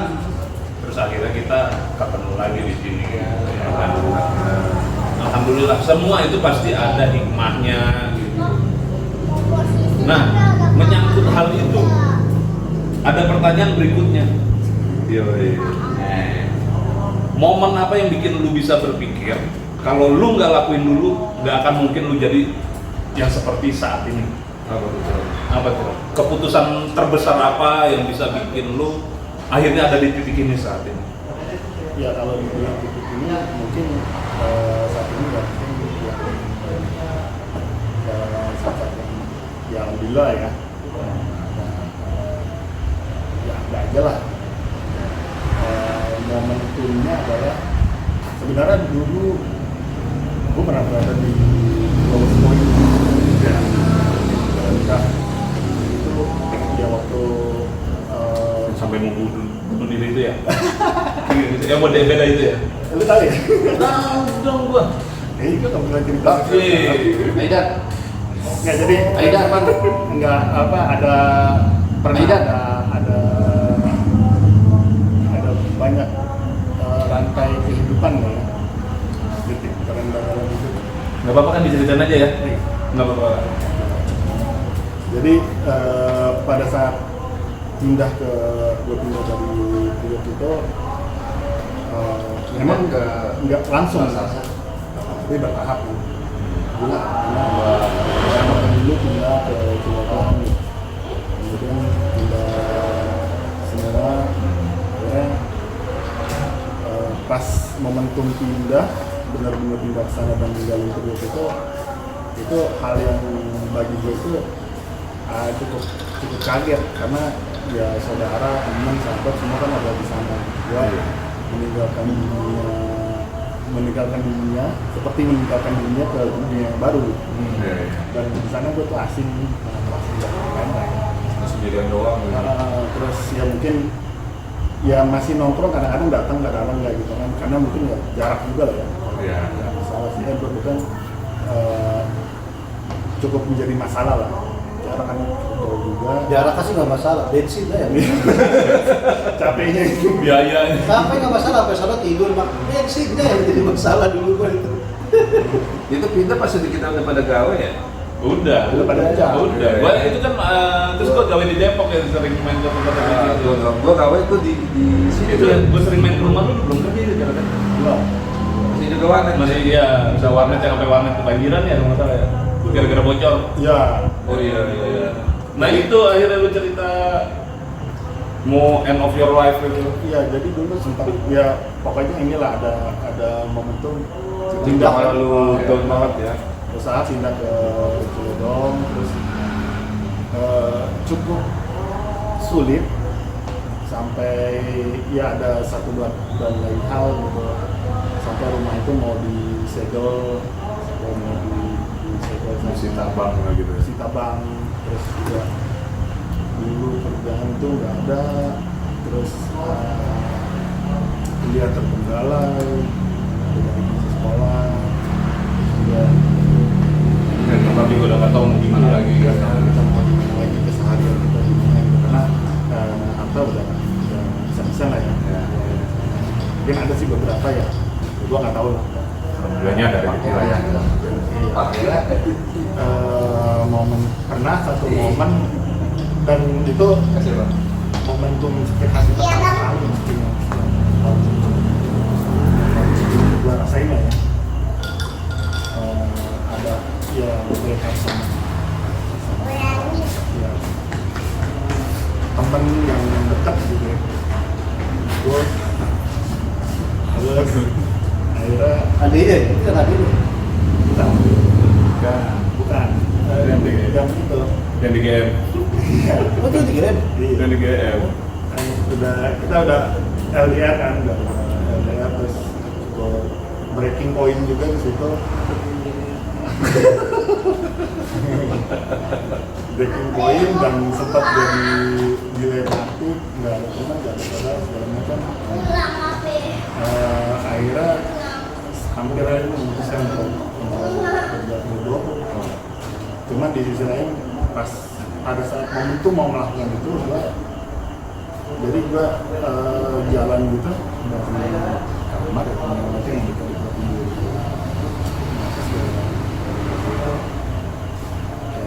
terus akhirnya kita ketemu lagi di sini ya kan. Alhamdulillah semua itu pasti ada hikmahnya gitu. Nah, menyangkut hal itu ada pertanyaan berikutnya. Momen apa yang bikin lu bisa berpikir kalau lu nggak lakuin dulu nggak akan mungkin lu jadi yang seperti saat ini? Apa tuh? Keputusan terbesar apa yang bisa bikin lu akhirnya ada di titik ini saat ini? ya kalau di titik ini mungkin saat ini ya mungkin saat yang alhamdulillah ya ya ada aja lah. Momentumnya adalah sebenarnya dulu gue pernah berada di lowest point ya, dan itu ya waktu Sampai mau bunuh diri itu ya? Yang mau beda itu ya? lu tahu ya? Tahu dong gua. Itu kan bilang cerita. Aidan, Nggak jadi Aidan, Bang. nggak apa ada pernah Aidan. ada banyak rantai kehidupan ya. Titik terendah itu. Nggak apa-apa kan diceritain aja ya? Nggak apa-apa. Jadi pada saat pindah dari Priok itu memang nggak langsung, tapi bertahap. Karena dulu pindah ke Cilegon, kemudian pindah semua, akhirnya pas momentum pindah, benar-benar pindah ke sana dan ninggalin Priok itu hal yang bagi gue itu cukup kaget karena ya saudara, teman, sahabat semua kan ada di sana. Gua meninggalkan dunia seperti meninggalkan dunia ke dunia yang baru. Dan di sana gue tuh asing banget. sendirian doang. Terus ya mungkin ya masih nongkrong, kadang-kadang datang, kadang-kadang enggak gitu kan, karena mungkin ya jarak juga lah ya. Iya. Ya, masalah sih itu kan cukup menjadi masalah lah. Jarak kan jauh juga. Jarak kasih nggak masalah, bensin lah ya. Capeknya itu. Biayanya. Sampai nggak masalah, sampai sana tidur mak. Bensinnya yang jadi masalah dulu gua itu. Itu pindah pas kita udah pada gawe ya? Udah. Udah pada jauh. Udah. Gua itu kan terus gua gawe di Depok ya, sering main ke tempat gitu. Gua gawe itu di sini Itu tuh. ya, gua sering main ke rumah lu belum kerja itu kan? Belum. Masih juga warnet. Masih iya, bisa warnet yang sampai warnet kebanjiran ya kalau nggak salah ya. Gara-gara bocor. Ya. Oh iya. Nah itu akhirnya lu cerita mau end of your life itu. Iya, jadi dulu sempat ya pokoknya inilah ada momentum Tindak lalu down banget ya. usaha pindah ke Ciledug, terus cukup sulit sampai ya ada satu dua dan lain hal gitu, sampai rumah itu mau disegel, sampai mau disegel Disita bank gitu. disita bank, terus juga dulu kerjaan itu nggak ada, terus kuliah terpenggalai, dari sekolah juga Dan tapi gua udah nggak tahu mau gimana lagi. nggak tahu kita mau gimana lagi, keseharian kita gimana gitu, karena apa udah bisa lah ya. Mungkin ada sih beberapa ya, gua nggak tahu lah. Alhamdulillahnya ada rezeki lah ya. Akhirnya momen pernah satu momen, dan itu momentum sakit hati pertama kali mestinya gue rasain lah ya. Ada ya mereka sama ya, temen yang dekat gitu ya. Terus akhirnya Adik, itu kan adik lu. bukan Yang di- yang itu Yang di GM. Oh itu dikirim? Yang di GM. Kita udah LDR kan, udah LDR, terus breaking point juga di situ. Breaking point dan sempat jadi dilematik, nggak ada teman, nggak ada saudara, segala macam. Akhirnya hampir aja memutuskan untuk kerja dulu. Cuma di sisi lain pas pada saat momentum mau melakukan itu jadi gua jalan gitu dari kamar nanti yang kita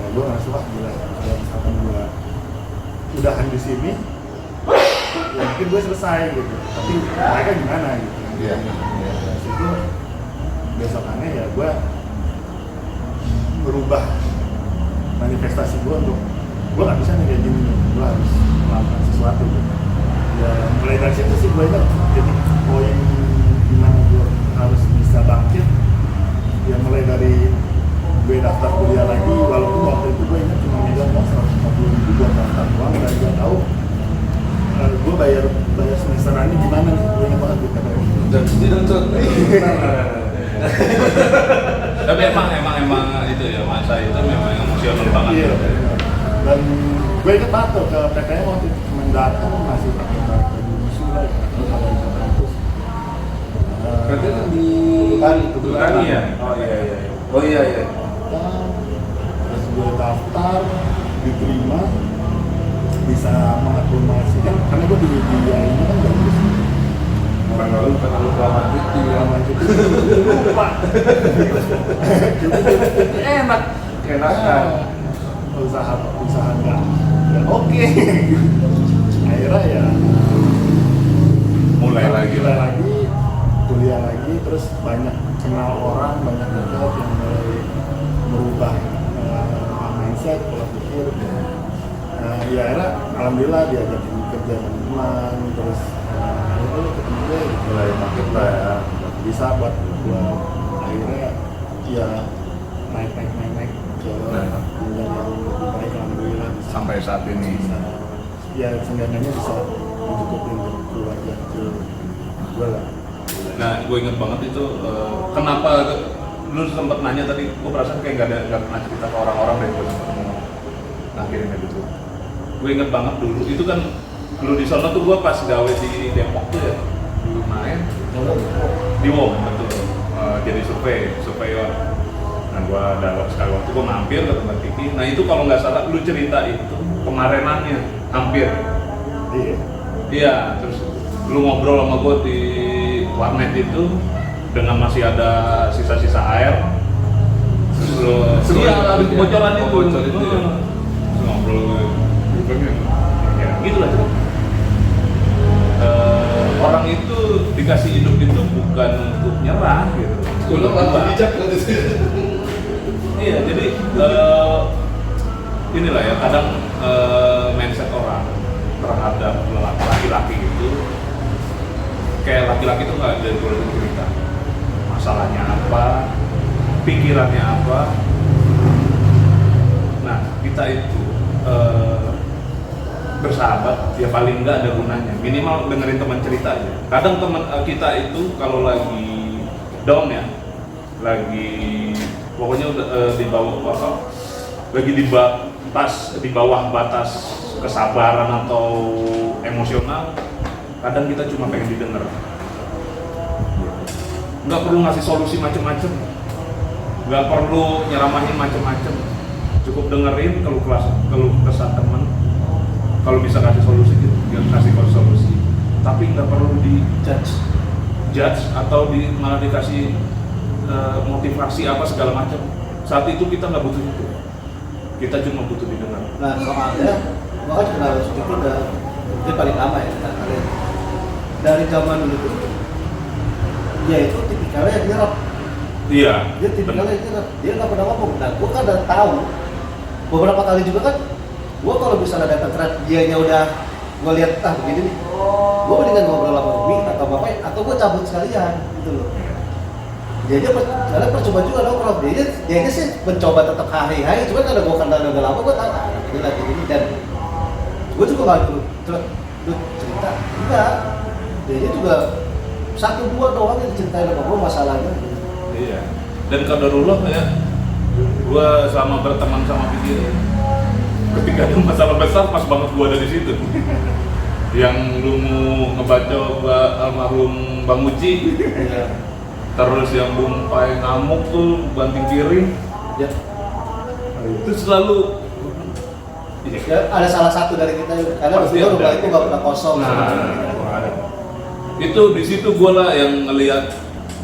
gue ngerasa wah gila, kalau misalkan gue udahan di sini ya mungkin gue selesai gitu, tapi mereka gimana gitu. Iya. Dari situ besokannya ya gue berubah manifestasi gue untuk gue nggak bisa nih kayak gini, gue harus melakukan sesuatu gitu. Ya mulai dari situ sih gue itu jadi poin Dan tidak contoh. Tapi emang itu ya masa itu memang emosional banget. Iya. Dan gue inget banget tuh ke PTM waktu itu cuma datang masih pakai baju musuh lah ya. Kampus. Berarti kan di Kebetulan ya? Oh iya. Terus gue daftar, diterima, bisa mengakumulasi kan karena gue di media ini kan bagus. Karena lu lama cuti ya. Lama cuti lupa. Enakan. Usaha enggak ya oke. Akhirnya ya Mulai lagi lah. kuliah lagi, terus banyak kenal orang, banyak dekat yang mulai merubah mindset, pola pikir. Ya akhirnya alhamdulillah diajakin kerja teman, terus itu ketemu gue Mulai makin lah ya. bisa buat akhirnya ya naik ke jenjang yang lebih baik alhamdulillah bisa. Sampai saat ini. Bisa, ya seenggaknya bisa mencukupin keluarga ke gue lah. Nah, gue inget banget itu kenapa lu sempet nanya tadi, gue perasaan kayak nggak pernah cerita ke orang-orang deh gue sempet ngomong. Nah, akhirnya gitu. Gue inget banget dulu itu kan lu di sana tuh gue pas gawe di Depok tuh ya, dulu main di WOM betul. Jadi surveyor. Nah, gue ada sekali waktu gue mampir ke tempat Tiki. Nah, itu kalau nggak salah lu cerita itu kemarinannya hampir. Iya. Iya, terus lu ngobrol sama gue di warnet itu dengan masih ada sisa-sisa air. Terus lu iya, ada kebocoran itu. Bocor itu ya. Terus ngobrol gue ya gitu lah cerita. Orang itu dikasih hidup itu bukan untuk nyerah gitu. Udah langsung bijak lah di sini. Iya, jadi inilah ya kadang mindset orang terhadap laki-laki itu kayak laki-laki itu nggak ada boleh cerita masalahnya apa, pikirannya apa. Nah, kita itu bersahabat ya paling nggak ada gunanya, minimal dengerin teman cerita aja. Kadang teman kita itu kalau lagi down ya, lagi pokoknya udah di bawah apa, lagi di bawah batas kesabaran atau emosional, kadang kita cuma pengen didengar. Nggak perlu ngasih solusi macem-macem, nggak perlu nyeramahin macem-macem, cukup dengerin keluh kesah teman. Kalau bisa kasih solusi gitu, dia kasih solusi, tapi nggak perlu di judge atau malah dikasih motivasi apa segala macam. Saat itu kita nggak butuh itu, kita cuma butuh didengar. Nah soalnya gua kan kenal sedikit udah itu paling lama ya kita kalian dari zaman dulu tuh dia itu tipikalnya nyerap. Iya. Dia tipikalnya nyerap, dia nggak pernah ngomong. Nah gua kan udah tahu beberapa kali juga kan gua kalau misalnya datang kerat dianya udah gua lihat begini nih, gua mendingan ngobrol sama Umi atau bapak atau gua cabut sekalian gitu loh. Dia karena percoba juga nongkrong, dia sih mencoba tetap hai, cuma kalau gue kenal udah lama gue tahu ini lagi ini dan gue juga nggak dulu cerita enggak, dia juga 1-2 doang yang ceritain sama gue masalahnya. Iya. Dan kadarullah ya, gue selama berteman sama Pikir, ketika ada masalah besar pas banget gue ada di situ. Yang lu mau ngebaca almarhum Bang Uci. Terus yang Bumpai ngamuk tuh banting piring Ya. itu selalu Ya, ada salah satu dari kita karena Pasti rumah ada. itu nggak pernah kosong. itu di situ gue lah yang ngelihat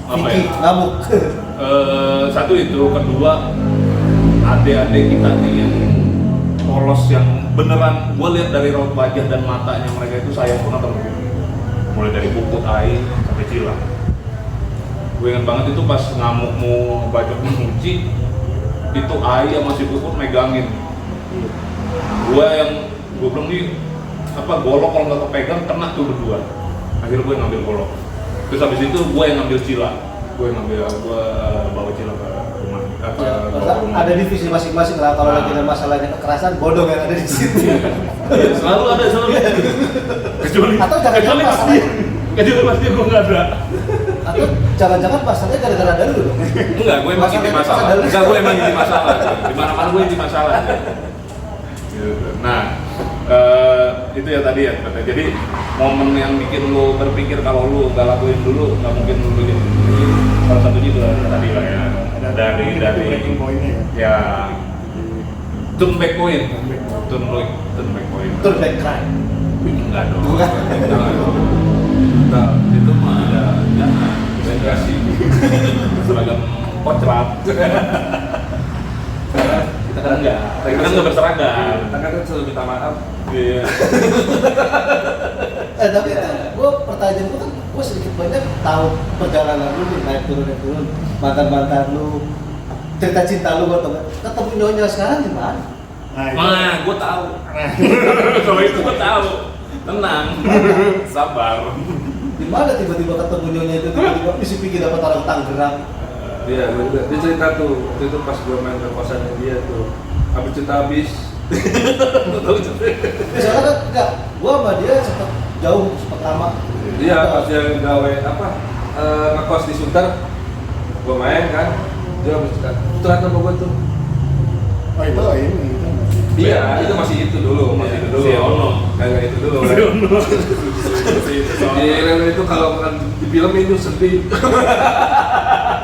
apa ya, Vicky ngamuk. satu itu, kedua adik-adik kita nih yang polos yang beneran gue lihat dari raut wajah dan matanya mereka itu sayang banget sama gue, mulai dari Puput, Ai sampai Cila. Gue ingat banget itu pas ngamuk mau bacok menguci itu Ai sama si Puput megangin gue, yang gue bilang nih apa golok kalau nggak kepegang kena tuh berdua. Akhirnya gue ngambil golok, terus habis itu gue yang ngambil Cila, gue bawa Cila ke rumah. Ada divisi masing-masing lah kalau lagi ada masalahnya kekerasan bodong yang ada di situ. Iya, selalu ada kecuali Atau jangan-jangan kecuali pas masalahnya Jadi pasti gue nggak ada. Atau jangan-jangan pasalnya gara-gara ada lu dong? Enggak, gue emang inti masalah. Enggak, gue emang inti masalah. Di mana-mana gue inti masalah. Gitu. Nah, itu ya tadi ya. Jadi momen yang bikin lu berpikir kalau lu nggak lakuin dulu, nggak mungkin lu bikin. Salah satunya itu tadi lah ya. Dari breaking point-nya ya. ya turn back point. Turn back point. Turn back crime. Enggak dong. Bukan. Enggak, itu mah ya jangan. Saya kasih seragam kocrat. Kita kan enggak berseragam. Kita kan selalu minta maaf. Iya. Tapi gue pertanyaan gue kan gue sedikit banyak tahu perjalanan lu nih, naik turun mantan lu, cerita cinta lu, gue tau gak? Ketemu nyonya sekarang gimana? Nah, gue tahu. Kalau itu gue tahu. Tenang, sabar. Gimana tiba-tiba ketemu nyonya itu, tiba-tiba misi pikir dapat orang Tangerang. Iya, dia cerita tuh, waktu itu pas gue main ke kosannya dia tuh, habis cerita habis. Misalnya kan enggak, gue sama dia sempet jauh, sempet lama. Iya, pas dia gawe apa, ngekos di Sunter, gue main kan, dia habis cerita, curhat sama gue tuh. Oh itu ini. Iya, itu masih itu dulu, masih itu dulu. Si Ono. Kayak itu dulu. Si Ono. Iya, itu kalau bukan di film itu sedih.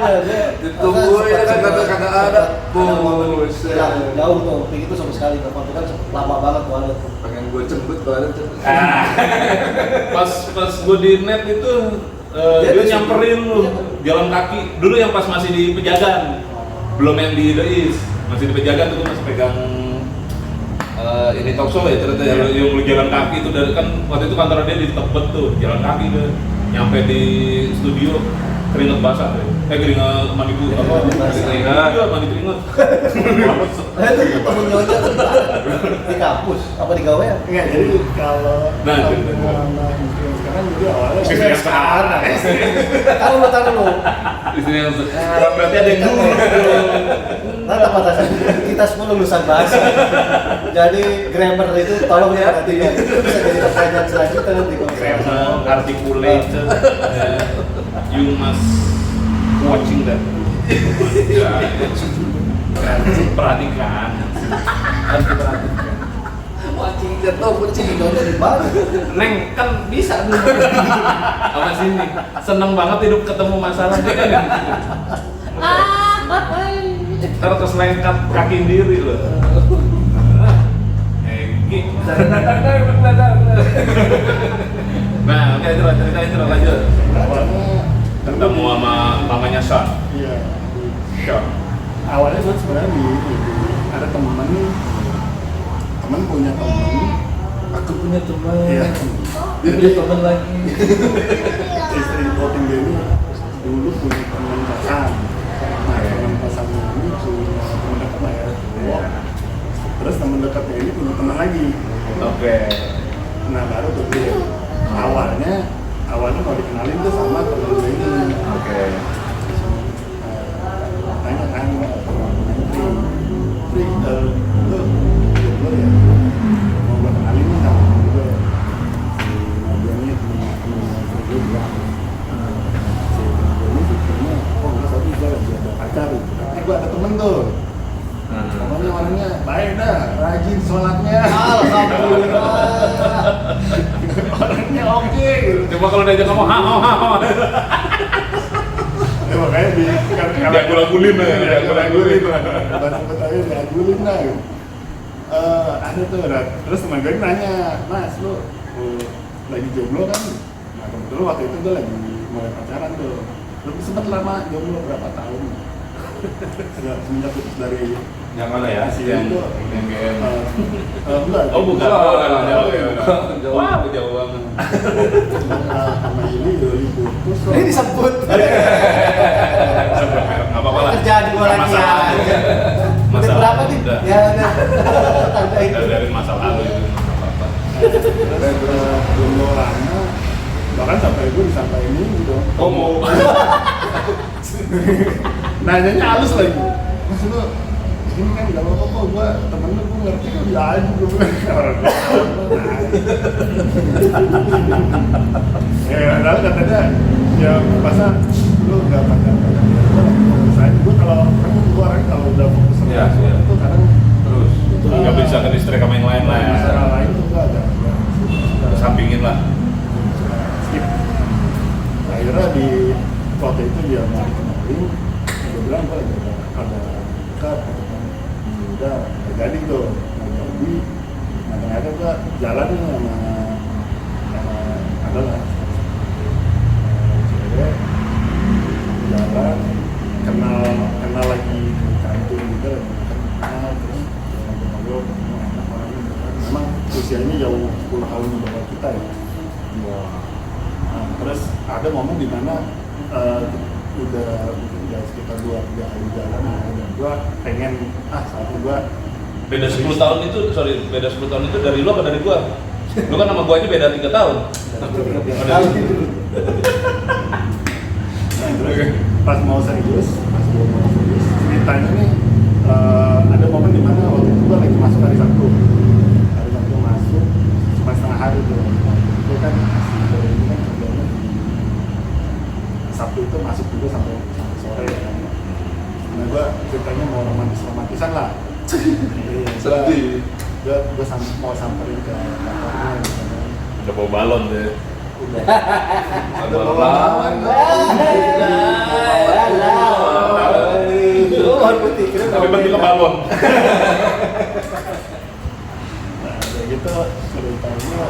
Iya, dia Ditunggu ya kan kata-kata ada. Buset. Jauh tuh, kayak gitu sama sekali. Tapi kan lama banget tuh ada tuh. Pengen gue jemput tuh ada tuh. Pas gue di net itu dia nyamperin lu jalan kaki. Dulu yang pas masih di Pejagan. Belum yang di The East. Masih di Pejagan tuh gue masih pegang ini talkshow ya cerita yang lu jalan kaki itu dari kan waktu itu kantor dia di Tebet tuh jalan kaki tuh nyampe di studio keringet basah deh. Keringet mandi apa Mandi keringat. Iya, mandi keringet. Itu ketemu nyonya tuh di kampus, apa di gawean? Enggak, jadi kalau Nah, kalau gitu. sama istri yang sekarang jadi awalnya Istri yang sekarang. Taruh lu. Istri yang sekarang berarti ada yang dulu. Rata batasan kita semua lulusan bahasa. Jadi grammar itu tolong ya perhatikan. Itu bisa jadi pertanyaan selanjutnya nanti kalau Grammar, articulation, you must watching that. Perhatikan. Harus diperhatikan. Wajib jatuh kucing nyonya di mana? Neng kan bisa dulu. Apa sih ini? Seneng banget hidup ketemu masalah dia kan. Terus lengkap kaki diri loh. Nah, oke ceritain terus lanjut. awalnya Ketemu sama mamanya Sean. iya. Sean. Awalnya gue sebenarnya ada temen punya temen. Aku punya teman. Iya. Dia punya teman lagi. Istri voting dia ini dulu punya teman pasangan. Nah, teman pasangan ini punya teman dekat lah ya. Terus teman dekatnya ini punya teman lagi. Oke. Nah baru tuh dia awalnya mau dikenalin tuh sama temen gue ini. Oke. Tanya kan Pri, lu jomblo ya? Mau gue kenalin nih sama temen gue. Si Nadia ini temen gue bilang, si Nadia ini pikirnya, oh enggak sorry gue lagi ada pacar gitu. Gue ada temen tuh. Pokoknya orangnya baik dah, rajin sholatnya. Alhamdulillah. Orangnya oke gitu. Coba kalau diajak ngomong ha. Ya makanya Diagul-agulin ya, diagul-agulin. Pas sempet aja diagulin lah gitu. Ada tuh, terus teman gue nanya, Mas lu lagi jomblo kan? Nah kebetulan waktu itu gue lagi mulai pacaran tuh. Lu sempet lama jomblo berapa tahun? Semenjak putus dari Yang mana ya? si Yang itu. GM. Bukan. Oh bukan. Oh, Jauh ya. jauh. Wah, jauh banget. Sama ini putus. Ini disebut. Enggak apa-apa lah. Kerjaan gue lagi Masalah. aja. Menit Masalah. berapa nih? Udah. Ya udah. Tanda itu. Dari masa lalu itu. Enggak apa-apa. Terus jomblo lama, bahkan sampai gue disampaikan ini gitu. Homo. Nanyanya halus lagi. Mas lu sini kan nggak apa-apa kok, gua temen lu gua ngerti kan udah aja gua bilang orang ya lalu katanya ya masa lu nggak pakai saya gua kalau kan gua orang kalau udah fokus sama Iya, iya. itu kadang Terus. Nggak bisa ke distrik sama yang lain lah ya. masalah lain tuh nggak ada Sampingin lah. skip. Akhirnya di foto itu dia mau dikenalin, dia bilang gue lagi ada dekat, udah nggak jadi tuh, nggak jadi. Nah ternyata gue jalan nih sama adalah cewek jalan kenal lagi di kantin gitu, lagi kenal terus ngobrol enak orangnya, memang usianya jauh 10 tahun di bawah kita ya. Nah, terus ada momen di mana udah sekitar 2-3 hari jalan dan gue pengen saatnya gue Beda 10 tahun itu, beda 10 tahun itu dari lo apa dari gua? Lu kan sama gua aja beda 3 tahun. Tahu gitu. Nah, terus pas mau serius ceritanya nih ada momen di mana waktu itu gue lagi masuk hari Sabtu masuk cuma setengah hari tuh. Itu kan ini kan kerjanya di Sabtu itu masuk juga sampai sore ya kan. Nah gue ceritanya mau romantisan lah. Sedih. Gue mau samperin ke kantornya gitu kan. Udah bawa balon deh. Ada lawan. Tapi bentuknya balon. Nah, kayak gitu ceritanya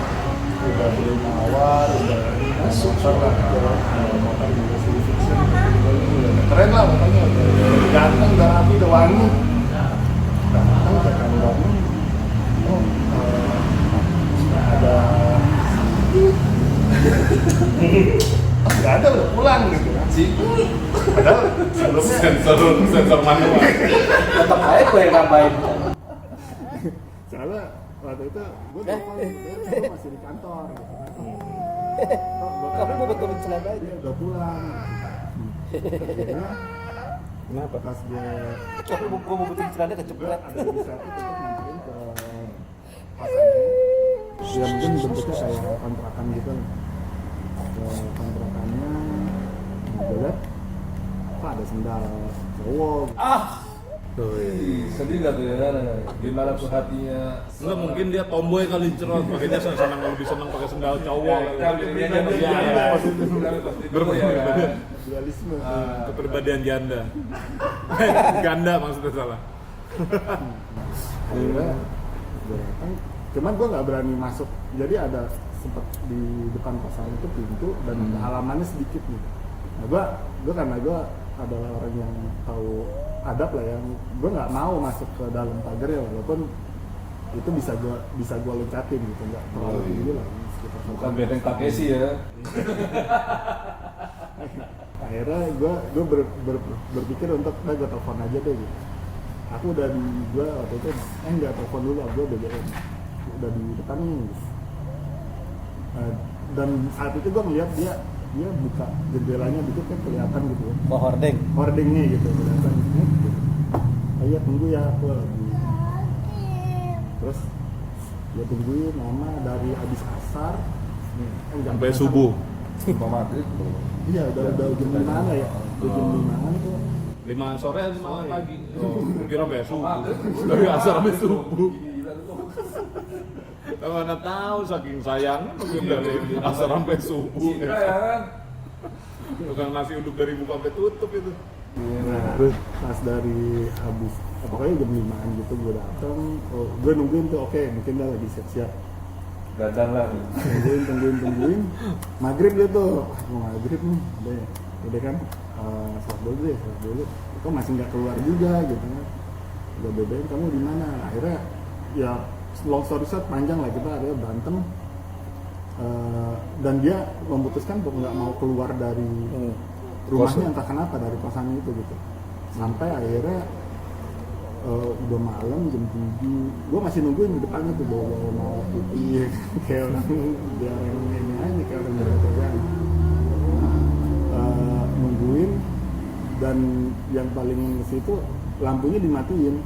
udah beli mawar, udah motor lah, motor juga City Fiction, keren lah pokoknya, udah ganteng, udah rapi, udah wangi. Datang ke kantornya, ada nggak ada, udah pulang gitu kan. Padahal sebelumnya Sensor manual. Tetap aja gue yang ngapain. soalnya waktu itu gue telepon dia masih di kantor gitu kan. Kamu mau betul celana aja. Dia udah pulang. Akhirnya Kenapa? pas dia Tapi gue mau betul celana kecepret. ada inisiatif untuk nyamperin ke pasangan. Ya mungkin bentuknya kayak kontrakan gitu. Ke kontrakannya gue liat apa ada sendal cowok. Sedih nggak tuh ya? Gimana tuh hatinya? Enggak, mungkin dia tomboy kali cerot, makanya senang lebih senang pakai sendal cowok. Dualisme. Kepribadian janda. Ganda maksudnya salah. Akhirnya gue datang, cuman gue nggak berani masuk. Jadi ada sempat di depan pasar itu pintu dan halamannya sedikit nih. Nah gue karena gue adalah orang yang tahu adab lah ya, gue nggak mau masuk ke dalam pagar ya, walaupun itu bisa gue loncatin gitu, nggak terlalu tinggi lah sekitar Bukan benteng Takeshi ya? akhirnya gue berpikir untuk gue telepon aja deh gitu. Aku udah gue waktu itu nggak telepon dulu, gue BBM udah di depan nih gitu. Dan saat itu gue ngeliat dia buka jendelanya dikit kan kelihatan gitu ya. Mau hording. Hordingnya gitu kelihatan gitu. Ayo tunggu ya aku lagi. Terus dia tungguin lama dari habis asar Sampai subuh. Sumpah maghrib tuh. Iya udah jam 5 ya. Udah jam 5 tuh. 5 sore 5 pagi. Oh, kira sampai subuh. Dari asar sampai subuh. Mana tahu saking sayangnya mungkin dari asar sampai subuh. Iya ya kan? Bukan nasi uduk dari buka sampai tutup itu. Nah, terus pas dari habis pokoknya jam 5-an gitu gue datang, gue nungguin tuh, oke, mungkin dia lagi siap-siap. Dandan lah. Tungguin. Maghrib dia tuh, mau maghrib nih, udah kan, sholat dulu. Kok masih nggak keluar juga gitu kan? Gue bedain kamu di mana? Akhirnya ya long story short panjang lah, kita akhirnya berantem. Dan dia memutuskan untuk nggak mau keluar dari rumahnya, entah kenapa dari kosannya itu gitu. Sampai akhirnya udah malam jam 7, gue masih nungguin di depannya tuh bawa mawar putih kayak orang dia orang ini aja kayak orang berkerjaan. Nungguin, dan yang paling situ lampunya dimatiin.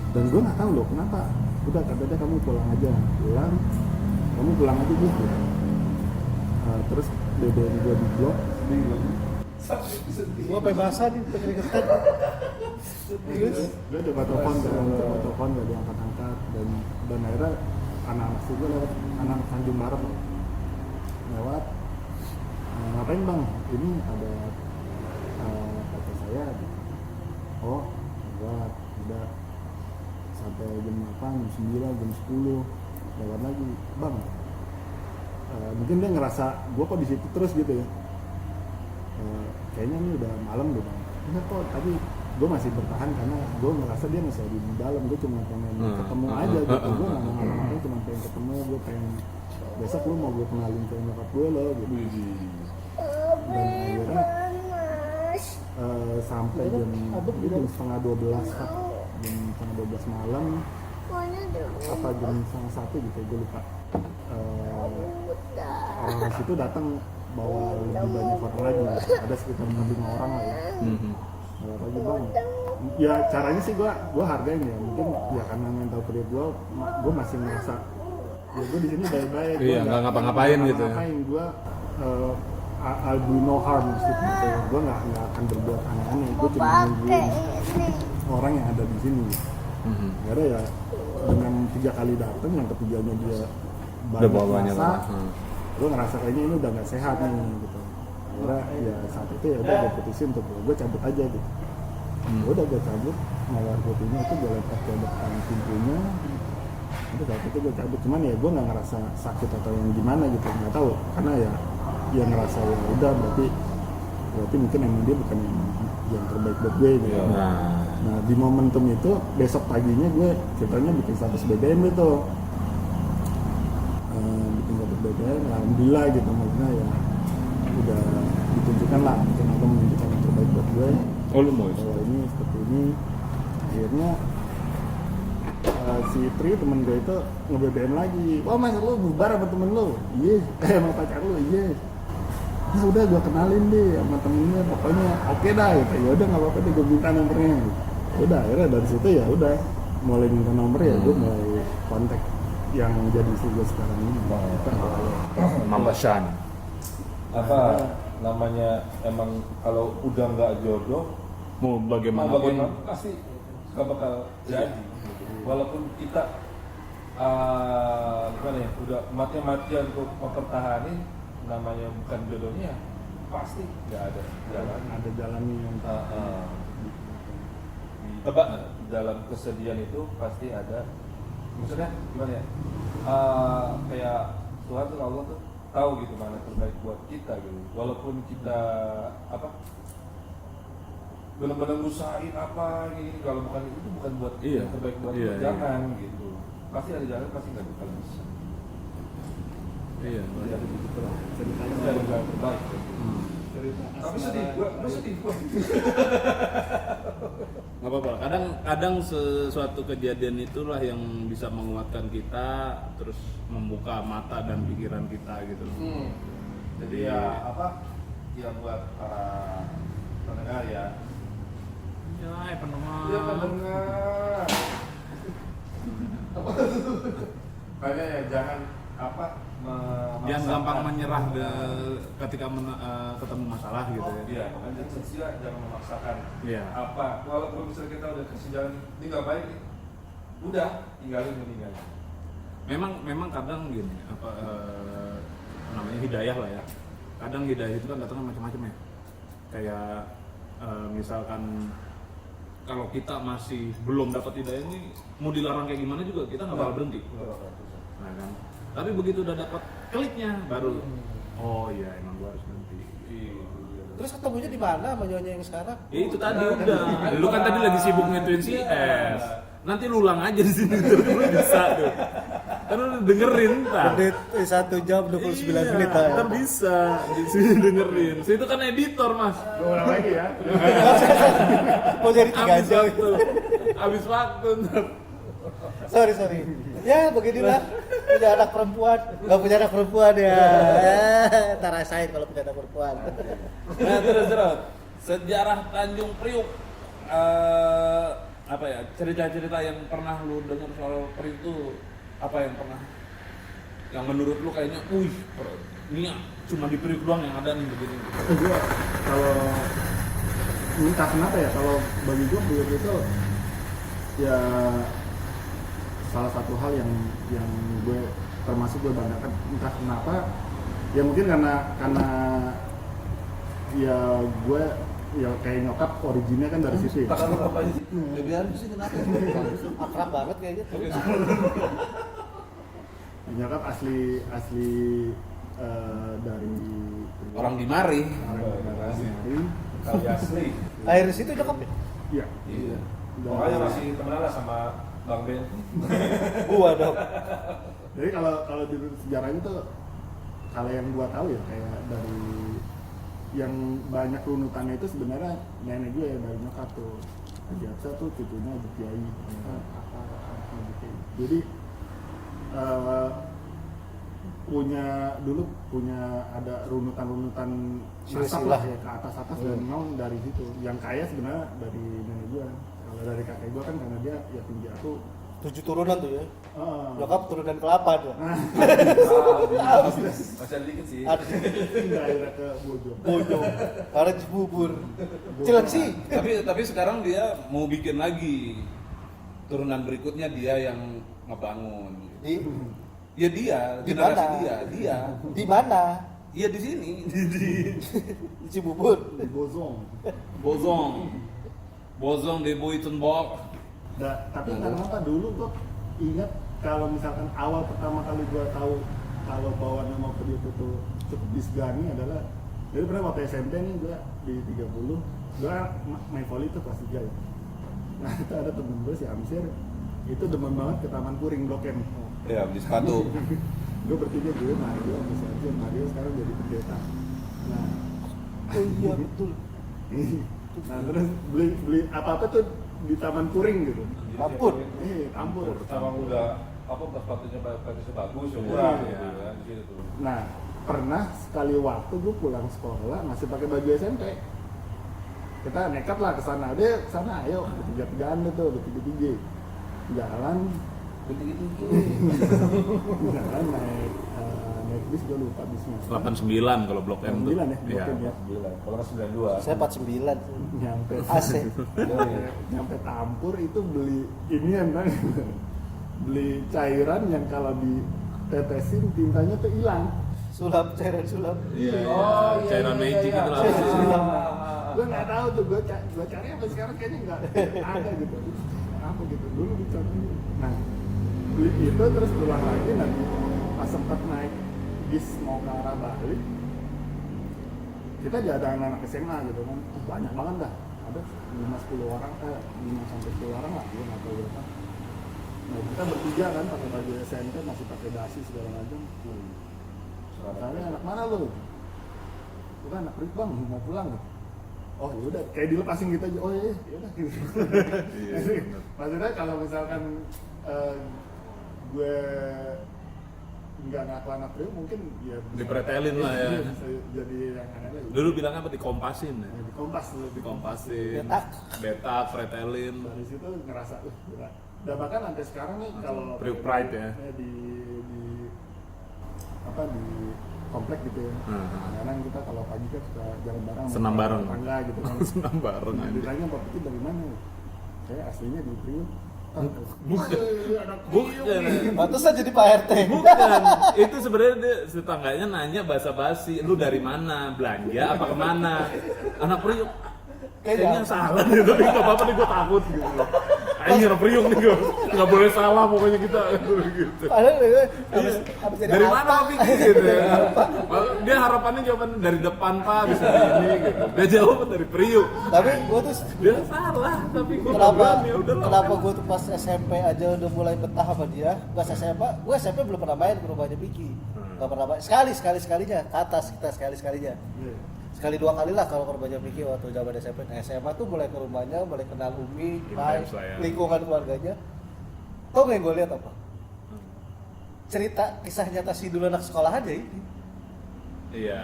Dan gue nggak tahu loh kenapa. Udah kata dia kamu pulang aja gitu. Terus BBM gue di blok. Gua sampai basah nih, keringetan. Terus Gue coba telepon gak diangkat-angkat dan akhirnya anak-anak sih gue lewat anak Tanjung Barat lewat ngapain bang? Ini ada kata saya gitu. Oh lewat udah sampai jam 8, jam 9, jam 10 lewat lagi bang. Mungkin dia ngerasa gue kok di situ terus gitu ya. Kayaknya ini udah malam deh bang. Enggak kok, tapi gue masih bertahan karena gue ngerasa dia masih ada di dalam. Gue cuma pengen ketemu aja gitu. Gue nggak mau ngomong, cuma pengen ketemu. Gue pengen besok lu mau gue kenalin ke nyokap gue lo gitu. Dan akhirnya sampai jam setengah 12 Pak. Jam setengah 12 malam apa jam setengah 1 gitu gue lupa. Orang situ datang bawa lebih banyak orang lagi, ada sekitar 5 orang lah ya. Lagi bang, ya caranya sih gue hargain ya, mungkin ya karena mental create gue masih merasa ya gue di sini baik-baik. Iya, nggak ngapa-ngapain gitu. Ngapain gue I'll do no harm gitu. Gue nggak akan berbuat aneh-aneh. Gue cuma nungguin orang yang ada di sini. Karena ya dengan 3 kali datang, yang ketiganya dia banyak rasa, gue ngerasa kayaknya ini udah nggak sehat nih gitu. Akhirnya ya saat itu ya udah gue putusin untuk gue cabut aja gitu. Udah gue cabut, mawar putihnya itu gue lempar ke depan pintunya. Itu saat itu gue cabut, cuman ya gue nggak ngerasa sakit atau yang gimana gitu, nggak tahu. Karena ya ngerasa ya udah berarti mungkin emang dia bukan yang terbaik buat gue gitu. Nah di momentum itu besok paginya gue ceritanya bikin status BBM itu. BBM, alhamdulillah gitu, maksudnya ya udah ditunjukkan lah, mungkin aku menunjukkan yang terbaik buat gue. Oh lu mau bahwa ini seperti ini. Akhirnya si Tri temen gue itu nge-BBM lagi, wah mas lu bubar sama temen lu? Iya, sama pacar lu? Iya. Nah udah gue kenalin deh sama temennya, pokoknya oke dah gitu. Ya udah nggak apa-apa deh, gue minta nomornya. Udah akhirnya dari situ ya udah mulai minta nomor ya, gue mulai kontak yang jadi istri gue sekarang ini. Mama Shan. Apa namanya, emang kalau udah nggak jodoh Mau bagaimanapun pasti nggak bakal jadi. Walaupun kita gimana ya, udah mati-matian untuk mempertahankan namanya bukan jodohnya, pasti nggak ada jalan. Ada jalannya yang Tebak dalam kesedihan itu pasti ada. Maksudnya gimana ya? Kayak Tuhan tuh, Allah tuh tahu gitu mana terbaik buat kita gitu. Walaupun kita benar-benar ngusahain apa gini, kalau bukan itu bukan buat yang terbaik buat kita, jangan gitu. Pasti ada jalan, pasti nggak bakal bisa. Iya. Jadi gitu lah. Ceritanya dari yang terbaik. Tapi sedih, gue sedih. Nggak apa-apa. Kadang sesuatu kejadian itulah yang bisa menguatkan kita, terus membuka mata dan pikiran kita gitu. Jadi ya ya buat para pendengar ya. Ya, pendengar. Ya pendengar. Makanya ya jangan Jangan gampang menyerah ketika ketemu masalah gitu ya. Iya, makanya jangan memaksakan. Iya. Walaupun misalnya kita udah kasih jalan ini nggak baik nih, udah tinggalin. Memang kadang gini namanya hidayah lah ya. Kadang hidayah itu kan datangnya macam-macam ya. Kayak misalkan kalau kita masih belum dapat hidayah ini, mau dilarang kayak gimana juga kita nggak bakal berhenti. Nah kan. Tapi begitu udah dapat kliknya baru oh iya emang gua harus berhenti. Terus ketemunya di mana sama nyonya yang sekarang? Ya itu tadi udah. Lu kan tadi lagi sibuk nge-twin si S. Nanti lu ulang aja di sini tuh, lu bisa tuh. Kan lu dengerin ntar. 1 jam 29 menit ya. Ntar bisa di sini dengerin. Itu kan editor, Mas. gue ulang lagi ya. Mau jadi 3 jam. Habis waktu ntar. Sorry. Ya beginilah, punya anak perempuan, nggak punya anak perempuan ya. Ntar rasain kalau punya anak perempuan. Nah terus sejarah Tanjung Priuk apa ya, cerita-cerita yang pernah lu dengar soal Priuk itu apa yang pernah yang menurut lu kayaknya, ini cuma di Priuk doang yang ada nih begini. Gue kalau entah kenapa ya, kalau bagi gue Priuk itu ya salah satu hal yang gue termasuk gue banggakan, entah kenapa ya, mungkin karena ya gue ya kayak nyokap originnya kan dari situ ya. Takkan apa aja sih? Ya biar sih kenapa? Akrab banget kayak gitu. Nyokap asli dari Orang di mari. Kali asli. Air di situ nyokap ya? Iya. Iya. Makanya masih temenan lah sama Bang Ben. Gua dong. Jadi kalau di sejarahnya tuh, kalau yang gua tahu ya kayak dari yang banyak runutannya itu sebenarnya nenek gue ya, dari nyokap tuh. Haji Hafsah tuh cucunya Haji Kiai. Jadi punya ada runutan nasab Silsilah lah ya. ke atas dan memang dari situ. Yang kaya sebenarnya dari nenek gua. Kalau dari kakek gua kan karena dia ya tinggi aku. 7 turunan tuh ya. Oh. Nyokap turunan ke-8 ya. Masih ada dikit sih. Ada Pindah akhirnya ke Bojo. bodoh. Karena bubur. Cilengsi. Tapi sekarang dia mau bikin lagi turunan berikutnya, dia yang ngebangun. Di Ya dia, Di generasi mana? dia. di mana? Iya di sini, Di Cibubur. Di Bozong. Bozong di Buitenbok. Tapi kenapa dulu gua ingat kalau misalkan awal pertama kali gua tahu kalau bawa nama Priuk itu cukup disegani adalah, jadi pernah waktu SMP nih gua di 30, gua main volley tuh kelas 3 ya. Nah itu ada temen gue si Amsir, itu demen banget ke Taman Puring Blok M. Ya, beli sepatu. Gue bertiga, gue Mario, bisa aja Mario sekarang jadi pendeta. Nah, Oh iya betul. nah terus beli apa tuh di Taman Puring gitu. Campur. Campur. Sama udah apa sepatunya bagus bagus, Iya. murah gitu kan di situ tuh. Nah, pernah sekali waktu gue pulang sekolah masih pakai baju SMP. Kita nekat lah ke sana. Dia ke sana, ayo bertiga-tigaan deh tuh, bertiga-tiga. Jalan jalan naik bis, gue lupa bisnya. 89 kalau Blok M tuh. 9 ya, Iya. Blok M ya. Kalau nggak 92. Saya 49. Nyampe AC. nyampe Tampur itu beli inian kan. Beli cairan yang kalau ditetesin tintanya tuh hilang. Sulap, cairan sulap. Iya. Oh, iya, Cairan iya, magic iya. itu lah. Gue nggak tahu tuh, gue cari apa sekarang kayaknya nggak ada gitu. Apa gitu dulu dicari. Nah, beli itu terus pulang lagi, nanti pas sempat naik bis mau ke arah Bali, kita aja ada anak-anak SMA gitu kan, banyak banget dah, ada 5-10 orang, 5-10 orang lah, gue nggak tahu berapa. Nah kita bertiga kan pakai baju SMP, masih pakai dasi segala macam. Tanya, anak mana lo? Bukan anak Priuk bang, mau pulang. Oh yaudah, kayak dilepasin gitu aja. Oh iya, yaudah gitu. Maksudnya kalau misalkan gue nggak ngaku anak Priuk, mungkin ya Dipretelin lah ya. Bisa jadi yang aneh. Dulu bilangnya apa, dikompasin ya? Di Kompas dulu, di Dikompasin, Betak. betak, pretelin. Dari situ ngerasa, berat. Dan bahkan sampai sekarang nih kalau Priuk Pride ya. di apa di komplek gitu ya. Kadang kita kalau pagi kan suka jalan bareng, Senam sama bareng. tetangga gitu kan. Senam bareng Nah, aja. ditanya Pak Piti dari mana? Saya aslinya di Priuk. Bukan. Bukan. Pantesan jadi Pak RT. Bukan. Itu sebenarnya dia tetangganya nanya basa-basi, lu dari mana? Belanja apa kemana? Anak Priuk. Kayaknya salah nih, tapi nggak apa-apa nih, gue takut gitu. Kayaknya anak Priuk nih, gue nggak boleh salah pokoknya kita gitu. Padahal habis jadi Dari apa? mana Pak Piti gitu ya? Dia harapannya jawaban dari depan Pak, bisa di ini gitu. Dia jawab dari Priuk. Tapi gue tuh Dia salah, tapi gue kenapa gue tuh pas SMP aja udah mulai betah sama dia. Pas SMA, gue SMP belum pernah main ke rumahnya Piki. Gak pernah main, sekalinya ke atas kita sekalinya. Sekali 2 kali lah kalau ke rumahnya Piki waktu zaman SMP. Nah, SMA tuh mulai ke rumahnya, mulai kenal Umi, Pai, Intens lah ya. lingkungan keluarganya. Tau gak yang gue lihat apa? Cerita kisah nyata si dulu anak sekolahan ya ini. Iya.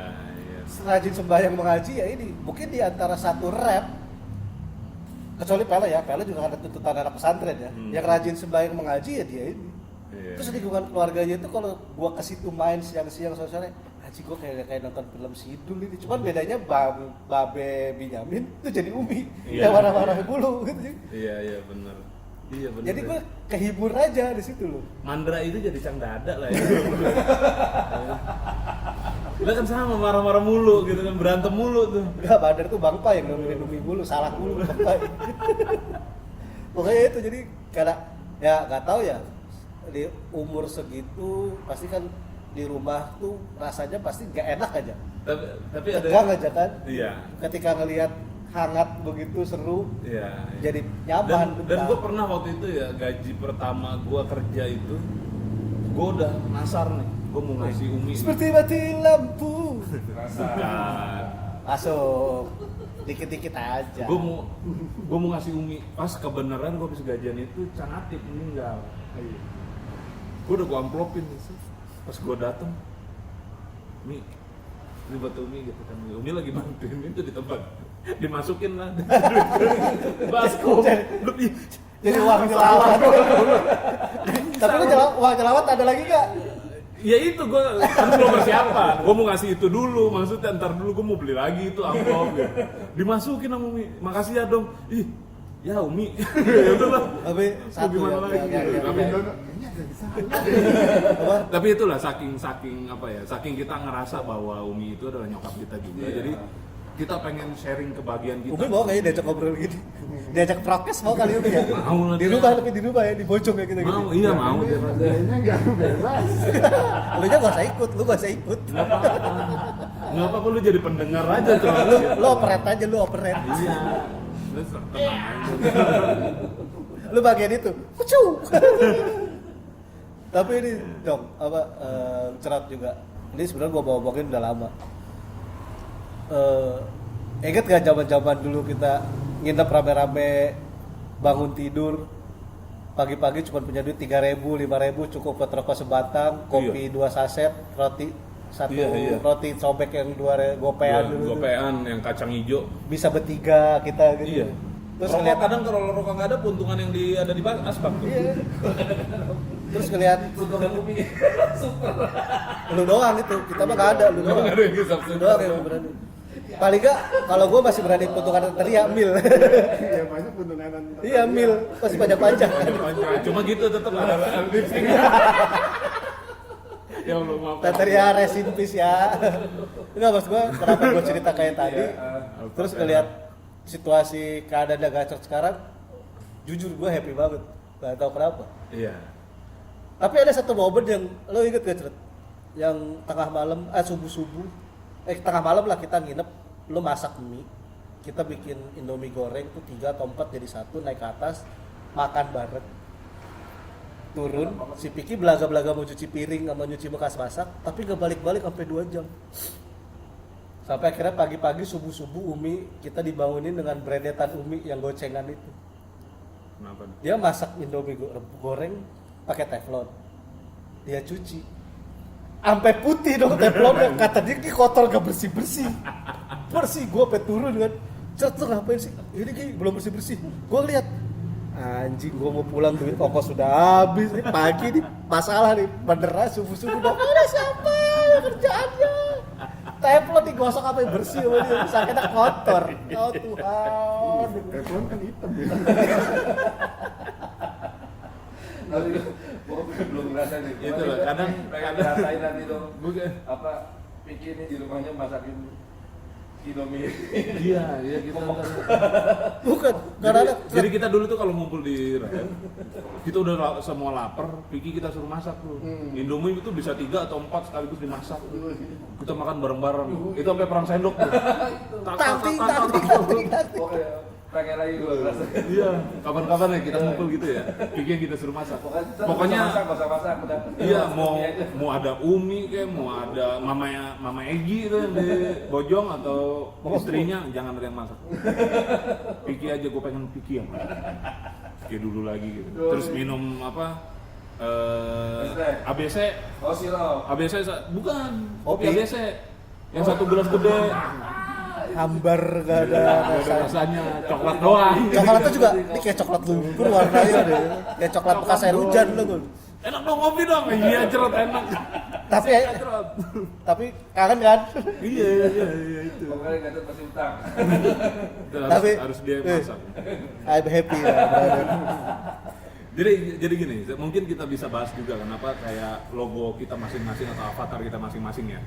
Rajin sembahyang mengaji ya ini. Mungkin di antara satu rap kecuali Pele ya, Pele juga ada tuntutan anak pesantren ya. Yang rajin sembahyang mengaji ya dia ini. Iya. Terus lingkungan keluarganya itu kalau gua ke situ main siang-siang sore-sore, haji gua kayak nonton film Sidul ini. Cuman bedanya Babe Binyamin itu jadi Umi. Iya. Yang marah-marah dulu gitu. Iya benar. Iya benar. Jadi gua kehibur aja di situ loh. Mandra itu jadi Cang Dada lah ya. Lah kan sama marah-marah mulu gitu kan, berantem mulu tuh. Enggak, Badar tuh Bang Pa yang ngomongin Umi mulu, salah mulu Bang Pa. Pokoknya itu jadi karena ya nggak tahu ya di umur segitu pasti kan di rumah tuh rasanya pasti nggak enak aja. Tapi ada Tegang aja kan. Iya. Ketika ngelihat hangat begitu seru, Iya. jadi nyaman. Dan gue pernah waktu itu ya gaji pertama gue kerja itu, gue udah nasar nih, gue mau ngasih Umi. seperti mati lampu. Bukan. Masuk dikit-dikit aja. Gue mau ngasih Umi. Pas kebenaran gue habis gajian itu Cang Atip meninggal. Gue udah gue amplopin. Pas gue dateng, Mi, ini buat Umi gitu kan. Umi lagi bantuin itu di tempat. Dimasukin lah. Baskom. Jadi uang jelawat. Tapi lu uang jelawat ada lagi nggak? Ya itu gue kan belum persiapan. Gue mau ngasih itu dulu, maksudnya ntar dulu gue mau beli lagi itu amplop gitu. Dimasukin sama Umi. Makasih ya dong. Ih, ya Umi. Ya udah lah. Tapi satu gimana lagi? Tapi ya. Dono, ini ada di sana. Tapi itulah saking apa ya, saking kita ngerasa bahwa Umi itu adalah nyokap kita juga. Jadi kita pengen sharing kebahagiaan kita. Umi mau kayaknya diajak ngobrol gini. Diajak prokes mau kali Umi ya? Mau lah Di dia. rumah, tapi di rumah ya, di bojong ya kita gitu. Mau, iya mau dia. Kayaknya nggak bebas. Lu nya gak usah ikut, lu gak usah ikut. Nggak apa-apa lu jadi pendengar aja tuh. Lu operate aja, lu operate. Iya. Terus tenang aja. Lu bagian itu, kucu. Tapi ini dong, cerat juga. Ini sebenarnya gua bawa-bawain udah lama. Ingat gak zaman-zaman dulu kita nginep rame-rame, bangun tidur pagi-pagi cuma punya duit 3.000, 5.000 cukup buat rokok sebatang, kopi 2 saset, roti satu, Iya. roti sobek yang 2 gopean dulu tuh. Gopean yang kacang hijau. Bisa bertiga kita gitu. Iya. Terus Rokok ngeliat kadang kalau rokok nggak ada puntungan yang ada di asbak tuh. Iya. Terus ngeliat Untungan Umi. lu doang itu, kita mah nggak ada, lu Nggak doang. ada yang bisa. Lu doang yang berani. Paling nggak kalau gue masih berani puntungan teriak mil. Iya banyak untungan. Iya mil, masih pajak-pajak. Cuma gitu tetap ada lipstick. Ya Allah maaf. Teteria rest in peace ya. Enggak, maksud gue kenapa gue cerita kayak tadi. Terus ngeliat situasi keadaan Gacor sekarang, jujur gue happy banget. Gak tau kenapa. Iya. Tapi ada satu momen yang lo inget gak, Ceret? Yang tengah malam, subuh-subuh, tengah malam lah kita nginep, lo masak mie, kita bikin Indomie goreng tuh 3 atau 4 jadi satu, naik ke atas, makan bareng, turun, si Piki belaga-belaga mau cuci piring sama nyuci bekas masak, tapi gak balik-balik sampai 2 jam. Sampai akhirnya pagi-pagi subuh-subuh Umi kita dibangunin dengan beredetan Umi yang gocengan itu. Kenapa? Dia masak Indomie goreng pakai teflon. Dia cuci. Sampai putih dong teflonnya. Kata dia ini kotor gak bersih-bersih. Bersih, gua sampai turun kan. Ceter ngapain sih? Ini Ki belum bersih-bersih. Gua lihat anjing, gua mau pulang duit ongkos sudah habis. Pagi nih masalah nih, beneran subuh-subuh dong. Udah siapa kerjaannya? Teflon digosok sampai bersih sama dia, sakitnya kotor. Oh Tuhan. Teflon kan hitam ya. Tapi gua belum ngerasain nih. Itu lah, kadang ngerasain nanti tuh. Bukan. Apa Piki ini di rumahnya masakin Indomie. Iya kita. Bukan, karena ada Jadi kita dulu tuh kalau ngumpul di rem, kita udah semua lapar, Piki kita suruh masak tuh. Indomie itu bisa 3 atau 4 sekaligus dimasak. Kita makan bareng-bareng. Itu sampai perang sendok tuh. tanting. Oke, pengen lagi gua ngerasain. Iya, kapan-kapan ya kita ngumpul gitu ya. Piki yang kita suruh masak. Pokoknya masak udah. iya mau ada Umi kayak mau ada mama Egi itu yang di Bojong atau istrinya jangan ada yang masak. Piki aja, gue pengen Piki yang masak. Piki dulu lagi gitu. Terus minum apa? ABC. Oh, sirup. ABC bukan. Kopi Kopi. ABC. Yang 1 gelas gede. hambar gak ada Nggak ada rasanya, coklat doang. Coklatnya juga, ini kayak coklat lumpur warnanya deh. Kayak coklat bekas air hujan loh gue. Enak dong ngopi dong. Iya cerot enak. Tapi kangen kan? Iya itu. Pokoknya Gatot pasti utang. Itu Tapi- harus dia masak. I'm happy ya, brother. Jadi gini, mungkin kita bisa bahas juga kenapa kayak logo kita masing-masing atau avatar kita masing-masing ya.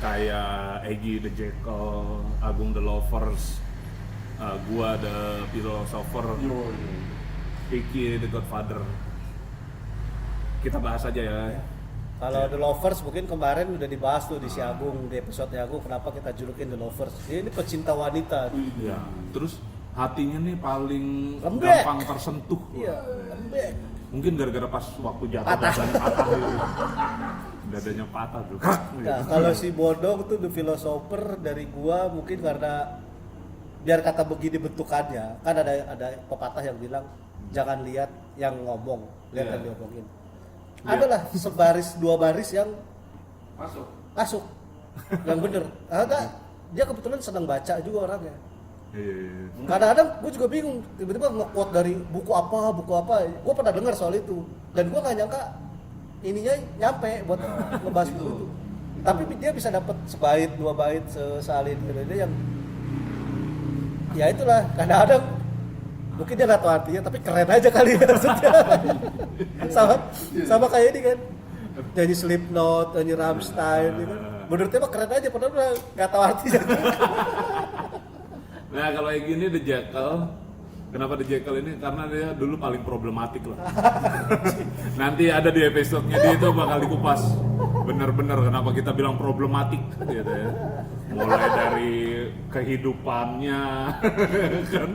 Kayak Egy the Jekyll, Agung the Lovers, gua the Philosopher, Iki the Godfather. Kita bahas aja ya. Kalau The Lovers mungkin kemarin udah dibahas tuh di si Agung, di episode Agung, kenapa kita julukin The Lovers. Ini pecinta wanita. Ya, terus hatinya nih paling Lembek. gampang tersentuh. Iya, lembek. Mungkin gara-gara pas waktu jatuh Patah. dadanya patah gitu. Dadanya patah tuh. Nah, kalau si Bodong tuh The Philosopher dari gua mungkin karena biar kata begini bentukannya, kan ada pepatah yang bilang jangan lihat yang ngomong, lihat Iya. yang diomongin. Adalah sebaris dua baris yang masuk yang bener. Ada dia kebetulan senang baca juga orangnya. Iya. Kadang-kadang gue juga bingung, tiba-tiba nge-quote dari buku apa, gue pernah dengar soal itu dan gue nggak nyangka ininya nyampe buat ngebahas buku itu. Tapi dia bisa dapat sebait, dua bait, sesalin gitu. Dia yang ya itulah, kadang-kadang mungkin dia nggak tahu artinya, tapi keren aja kali ya maksudnya. sama kayak ini kan, nyanyi Slipknot, nyanyi Rammstein gitu. Menurutnya mah keren aja, padahal udah nggak tahu artinya. Nah kalau yang gini The Jekyll, kenapa The Jekyll ini? Karena dia dulu paling problematik lah. Nanti ada di episode-nya dia itu bakal dikupas bener-bener kenapa kita bilang problematik gitu ya. Mulai dari kehidupannya kan,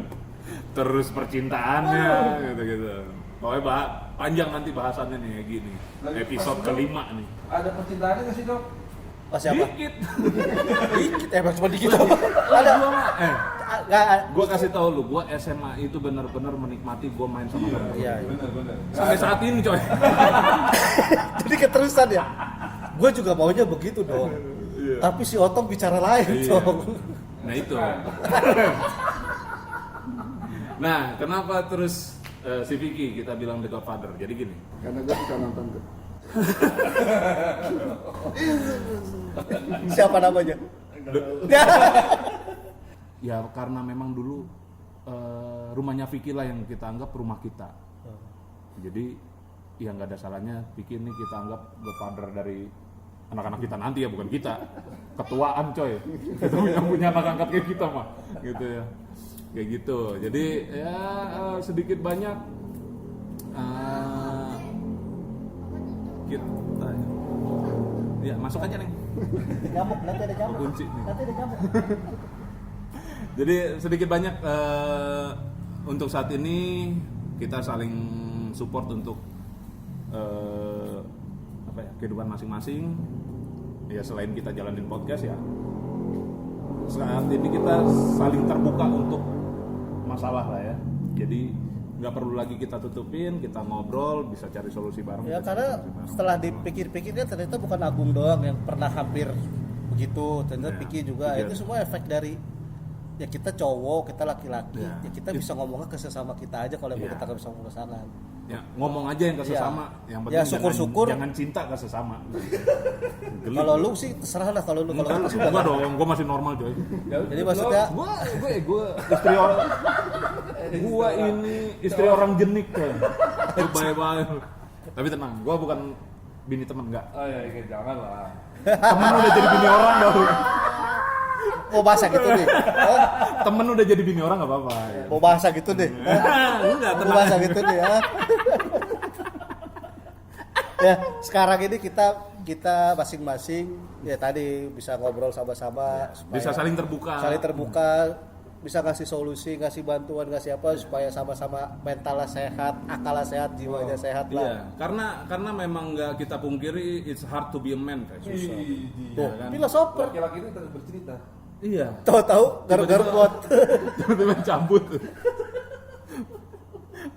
terus percintaannya gitu-gitu. Pokoknya panjang nanti bahasannya nih kayak gini. Episode kelima nih. Ada percintaannya nggak sih dok? Pas siapa? Dikit. Dikit, emang cuma dikit. Ada. Nggak, Gua kasih tau lu, gua SMA itu bener-bener menikmati gua main sama kamu. iya. Bener. Sampai saat ini coy. Jadi keterusan ya. Gue juga maunya begitu dong. Tapi si Otong bicara lain Iya. dong. Nah itu. Nah, kenapa terus si Vicky kita bilang The Godfather? Jadi gini. Karena gue suka nonton tuh. Siapa namanya? Ya karena memang dulu rumahnya Vicky lah yang kita anggap rumah kita. Jadi ya nggak ada salahnya Vicky ini kita anggap Godfather dari anak-anak kita nanti ya, bukan kita. Ketuaan coy. Kita yang punya anak angkat kayak kita mah. Gitu ya. Kayak gitu. Jadi ya sedikit banyak kita ya masuk aja nih. Nyamuk, nanti ada nyamuk. Kunci nih. Nanti ada nyamuk. Jadi sedikit banyak untuk saat ini kita saling support untuk apa ya, kehidupan masing-masing. Ya selain kita jalanin podcast ya, saat ini kita saling terbuka untuk masalah lah ya. Jadi nggak perlu lagi kita tutupin, kita ngobrol, bisa cari solusi bareng. Ya bisa karena cari solusi bareng. setelah dipikir-pikir kan ternyata bukan Agung doang yang pernah hampir begitu, ternyata Ya, Vicky juga. iya. Itu semua efek dari ya kita cowok, kita laki-laki, Ya. ya kita bisa ngomongnya ke sesama kita aja kalau emang Ya. kita nggak bisa ngomong pasangan. Ya, ngomong aja yang ke Iya. sesama. Yang penting Ya, syukur-syukur. jangan cinta ke sesama. Geli. Kalau lu sih terserah lah, kalau lu kalau Enggak, kita sudah gua dong, gua masih normal coy. Jadi maksudnya Gua istri orang, gua ini istri orang jenik coy. Bye-bye. Tapi tenang, gua bukan bini temen, enggak. Oh ya, jangan lah. Temen udah jadi bini orang enggak. mau bahasa gitu nih. Hah? Temen udah jadi bini orang enggak apa-apa. Mau bahasa gitu deh. Enggak, Mau tenang. bahasa gitu deh ya. Ya, sekarang ini kita masing-masing ya tadi bisa ngobrol sama-sama supaya Bisa saling terbuka. saling terbuka, bisa ngasih solusi, ngasih bantuan, ngasih apa supaya sama-sama mentalnya sehat, akalnya sehat, jiwanya sehat Iya, lah. karena memang nggak kita pungkiri it's hard to be a man, kayak susah. Tuh, kan? filosofer. Laki-laki itu terus bercerita. Iya. Tahu-tahu garuk-garuk buat Tiba-tiba cabut.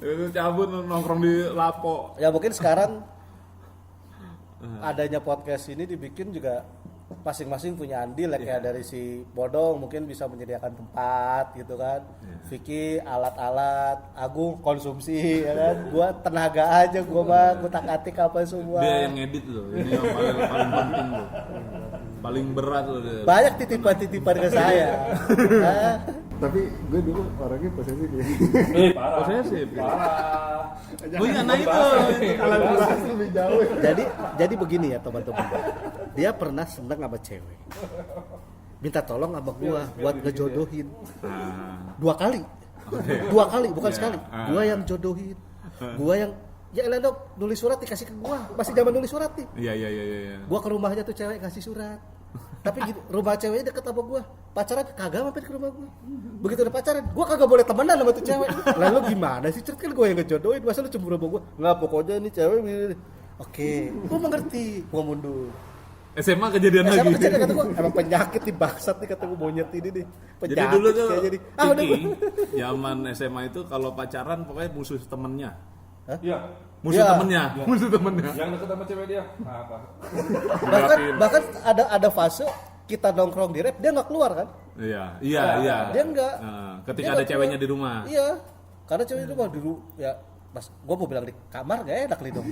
Tiba-tiba cabut nongkrong di lapo. ya mungkin sekarang adanya podcast ini dibikin juga masing-masing punya andil ya, kayak dari si Bodong mungkin bisa menyediakan tempat gitu kan. Vicky alat-alat, Agung konsumsi ya kan. Gua tenaga aja gua mah kutak-atik apa semua. Dia yang ngedit loh. Ini yang paling penting loh. Paling berat loh dia. Banyak titipan-titipan ke saya. Hah? Tapi gue dulu orangnya posesif ya. Parah. Posesif. Parah. Oh iya, nah itu. Kalau bahas lebih jauh. Jadi begini ya teman-teman. Dia pernah seneng sama cewek. Minta tolong sama gua buat ngejodohin. Nah, 2 kali. Oke. 2 kali, bukan Iya. sekali. Gua yang jodohin. Gua yang ya elah dok, nulis surat dikasih ke gua. Masih zaman nulis surat nih. Iya. Gua ke rumahnya tuh cewek kasih surat. Tapi gitu, rumah ceweknya deket sama gua. Pacaran kagak mampir ke rumah gua. Begitu udah pacaran, gua kagak boleh temenan sama tuh cewek. Lalu gimana sih? Kan gua yang ngejodohin, masa lu cemburu sama gua? Enggak, pokoknya ini cewek begini. Oke, gua mengerti. Gua mundur. SMA kejadian SMA lagi. kecil kata gua, emang penyakit nih bangsat nih kata gua monyet ini nih. Penyakit Jadi dulu tuh kayak jadi. Udah Vicky, zaman SMA itu kalau pacaran pokoknya musuh temennya. Iya. Musuh Iya. temennya. Musuh temennya. Yang deket sama cewek dia. Apa? bahkan ada fase kita nongkrong di rap dia nggak keluar kan? Iya. Dia enggak. Ketika Dia ada nggak ceweknya keluar. di rumah. Iya. Karena cewek di rumah dulu ya pas gua mau bilang di kamar gak enak nih dong.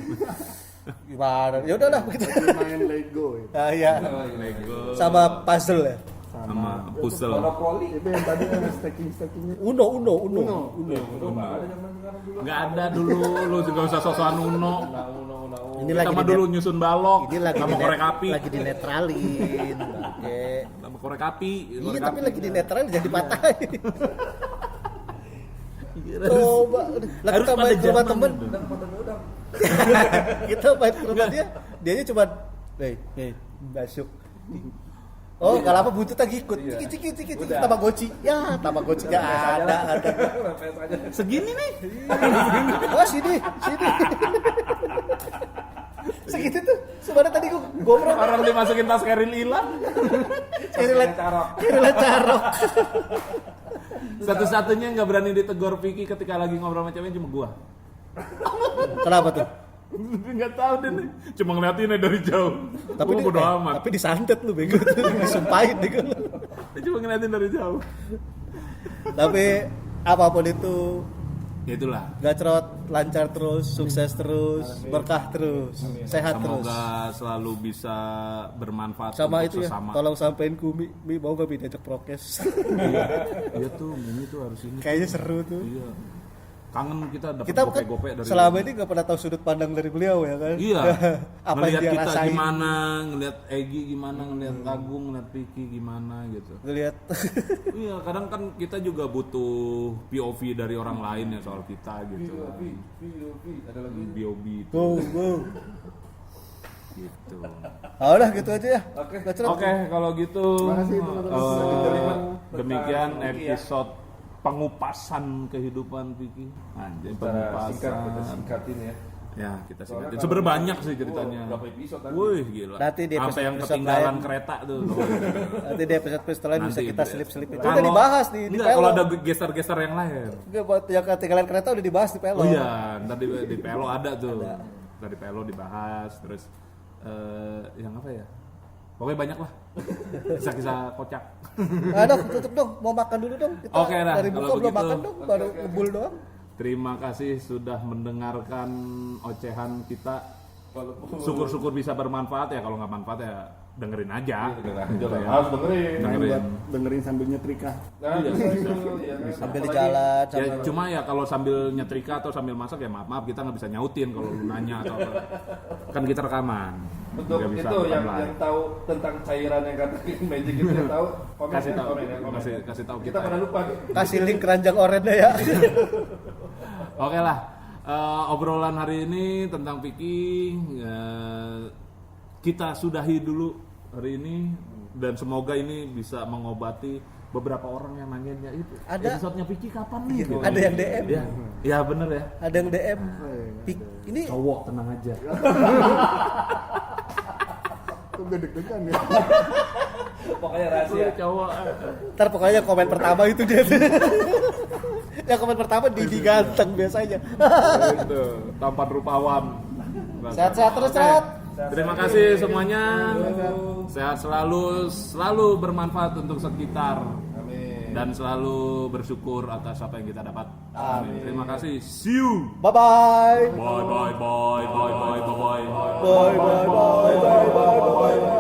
Gimana? Ya udahlah begitu. Main Lego ya. Ah iya. Lego Sama puzzle ya. sama puzzle. Monopoli. Itu yang tadi ada stacking-stackingnya. Uno. Udah nggak ada zaman sekarang dulu. Nggak ada dulu, lu juga usah sosokan Uno. Ini Kita mah dulu nyusun balok, ini lagi sama korek api. lagi dinetralin. Oke. Sama korek api. Iya tapi lagi dinetralin jadi dipatahin. Coba lah Harus kita pada main ke rumah zaman temen. itu. Kita main ke rumah dianya cuma nih masuk. Oh, kalau apa buntut lagi ikut. Ciki Tamagotchi. Ya, Tamagotchi-nya ada. Segini nih. Oh, sini. Segitu tuh. Sebenarnya tadi gua gombrong. Orang dimasukin tas keril hilang. Kirilan carok. Satu-satunya yang nggak berani ditegur Vicky ketika lagi ngobrol sama cewek cuma gua. Kenapa tuh? Nggak tahu deh nih. Cuma ngeliatinnya dari jauh. Tapi Gua bodo amat. Tapi disantet lu bego tuh. Disumpahin deh gua. Dia cuma ngeliatin dari jauh. Tapi apapun itu Ya itulah. gacrot lancar terus, sukses terus, berkah terus, sehat terus. Semoga selalu bisa bermanfaat Sama untuk itu ya, sesama. tolong sampein ke Mi mau gak diajak prokes? Iya tuh, ini tuh harus ini. Kayaknya seru tuh. Iya. Kangen kita dapat Kita kan gope-gope dari selama ini gak pernah tahu sudut pandang dari beliau ya kan? Iya. Apa yang ngelihat dia kita rasain? gimana, ngelihat Egi gimana, ngelihat Agung, ngelihat Vicky gimana gitu. Ngeliat Iya, kadang kan kita juga butuh POV dari orang lain ya soal kita gitu. Ada lagi. POV itu go. gitu. Ah, udah gitu aja ya. Oke. Gacrot. Oke, kalau gitu Makasih, teman-teman. demikian Tentang Vicky ya. episode pengupasan kehidupan Vicky. Anjir, Secara singkat kita pengupasan. singkatin ya. Ya, kita Soalnya singkatin. kan- Sebenarnya banyak sih ceritanya. Berapa episode tadi? Wih, gila. Nanti di Sampai yang episode ketinggalan lain. kereta tuh. Nanti di episode setelah bisa Nanti kita ya. selip-selip itu. Kalau- Udah dibahas di Enggak, Pelo. kalau ada geser-geser yang lain. Enggak, buat yang ketinggalan kereta udah dibahas di Pelo. Oh iya, ntar di Pelo ada tuh. Dari Pelo dibahas, terus yang apa ya? Pokoknya banyak lah. Kisah-kisah kocak. Nah, dong, tutup dong. Mau makan dulu dong. Kita Oke, dah. dari Kalau buka belum begitu. makan dong, baru ngebul doang. Terima kasih sudah mendengarkan ocehan kita. Syukur-syukur bisa bermanfaat ya. Kalau nggak manfaat ya dengerin aja. Gitu ya. Harus dengerin. Main Dengerin. buat dengerin sambil nyetrika. Nah, Iya. iya. Sambil di jalan, Ya, sambil cuma ya kalau sambil nyetrika atau sambil masak ya maaf kita nggak bisa nyautin kalau lu nanya atau apa. Kan kita rekaman. Untuk Nggak bisa itu yang rekam live. yang tahu tentang cairan yang kata magic itu yang tahu komen Kasih tahu. komen ya, komen. Kasih tahu Kita kita. pernah lupa. kasih link keranjang orennya ya. Oke lah, obrolan hari ini tentang Vicky kita sudahi dulu hari ini dan semoga ini bisa mengobati beberapa orang yang nanyain ya itu Ada. episode-nya Vicky kapan nih? Gitu. Ada yang DM. Ya, ya bener ya. Ada yang DM. Ini Cowok tenang aja. Tuh deg-degan ya. Pokoknya rahasia. Cowok. ntar pokoknya komen pertama itu dia. Yang komen pertama di ganteng biasanya. Itu tampan rupawan. Sehat-sehat terus, Oke. Rat. Terima kasih semuanya. Sehat selalu bermanfaat untuk sekitar. Amin. Dan selalu bersyukur atas apa yang kita dapat. Amin. Terima kasih. See you. Bye bye. Bye bye bye bye bye bye bye. Bye bye bye bye bye bye.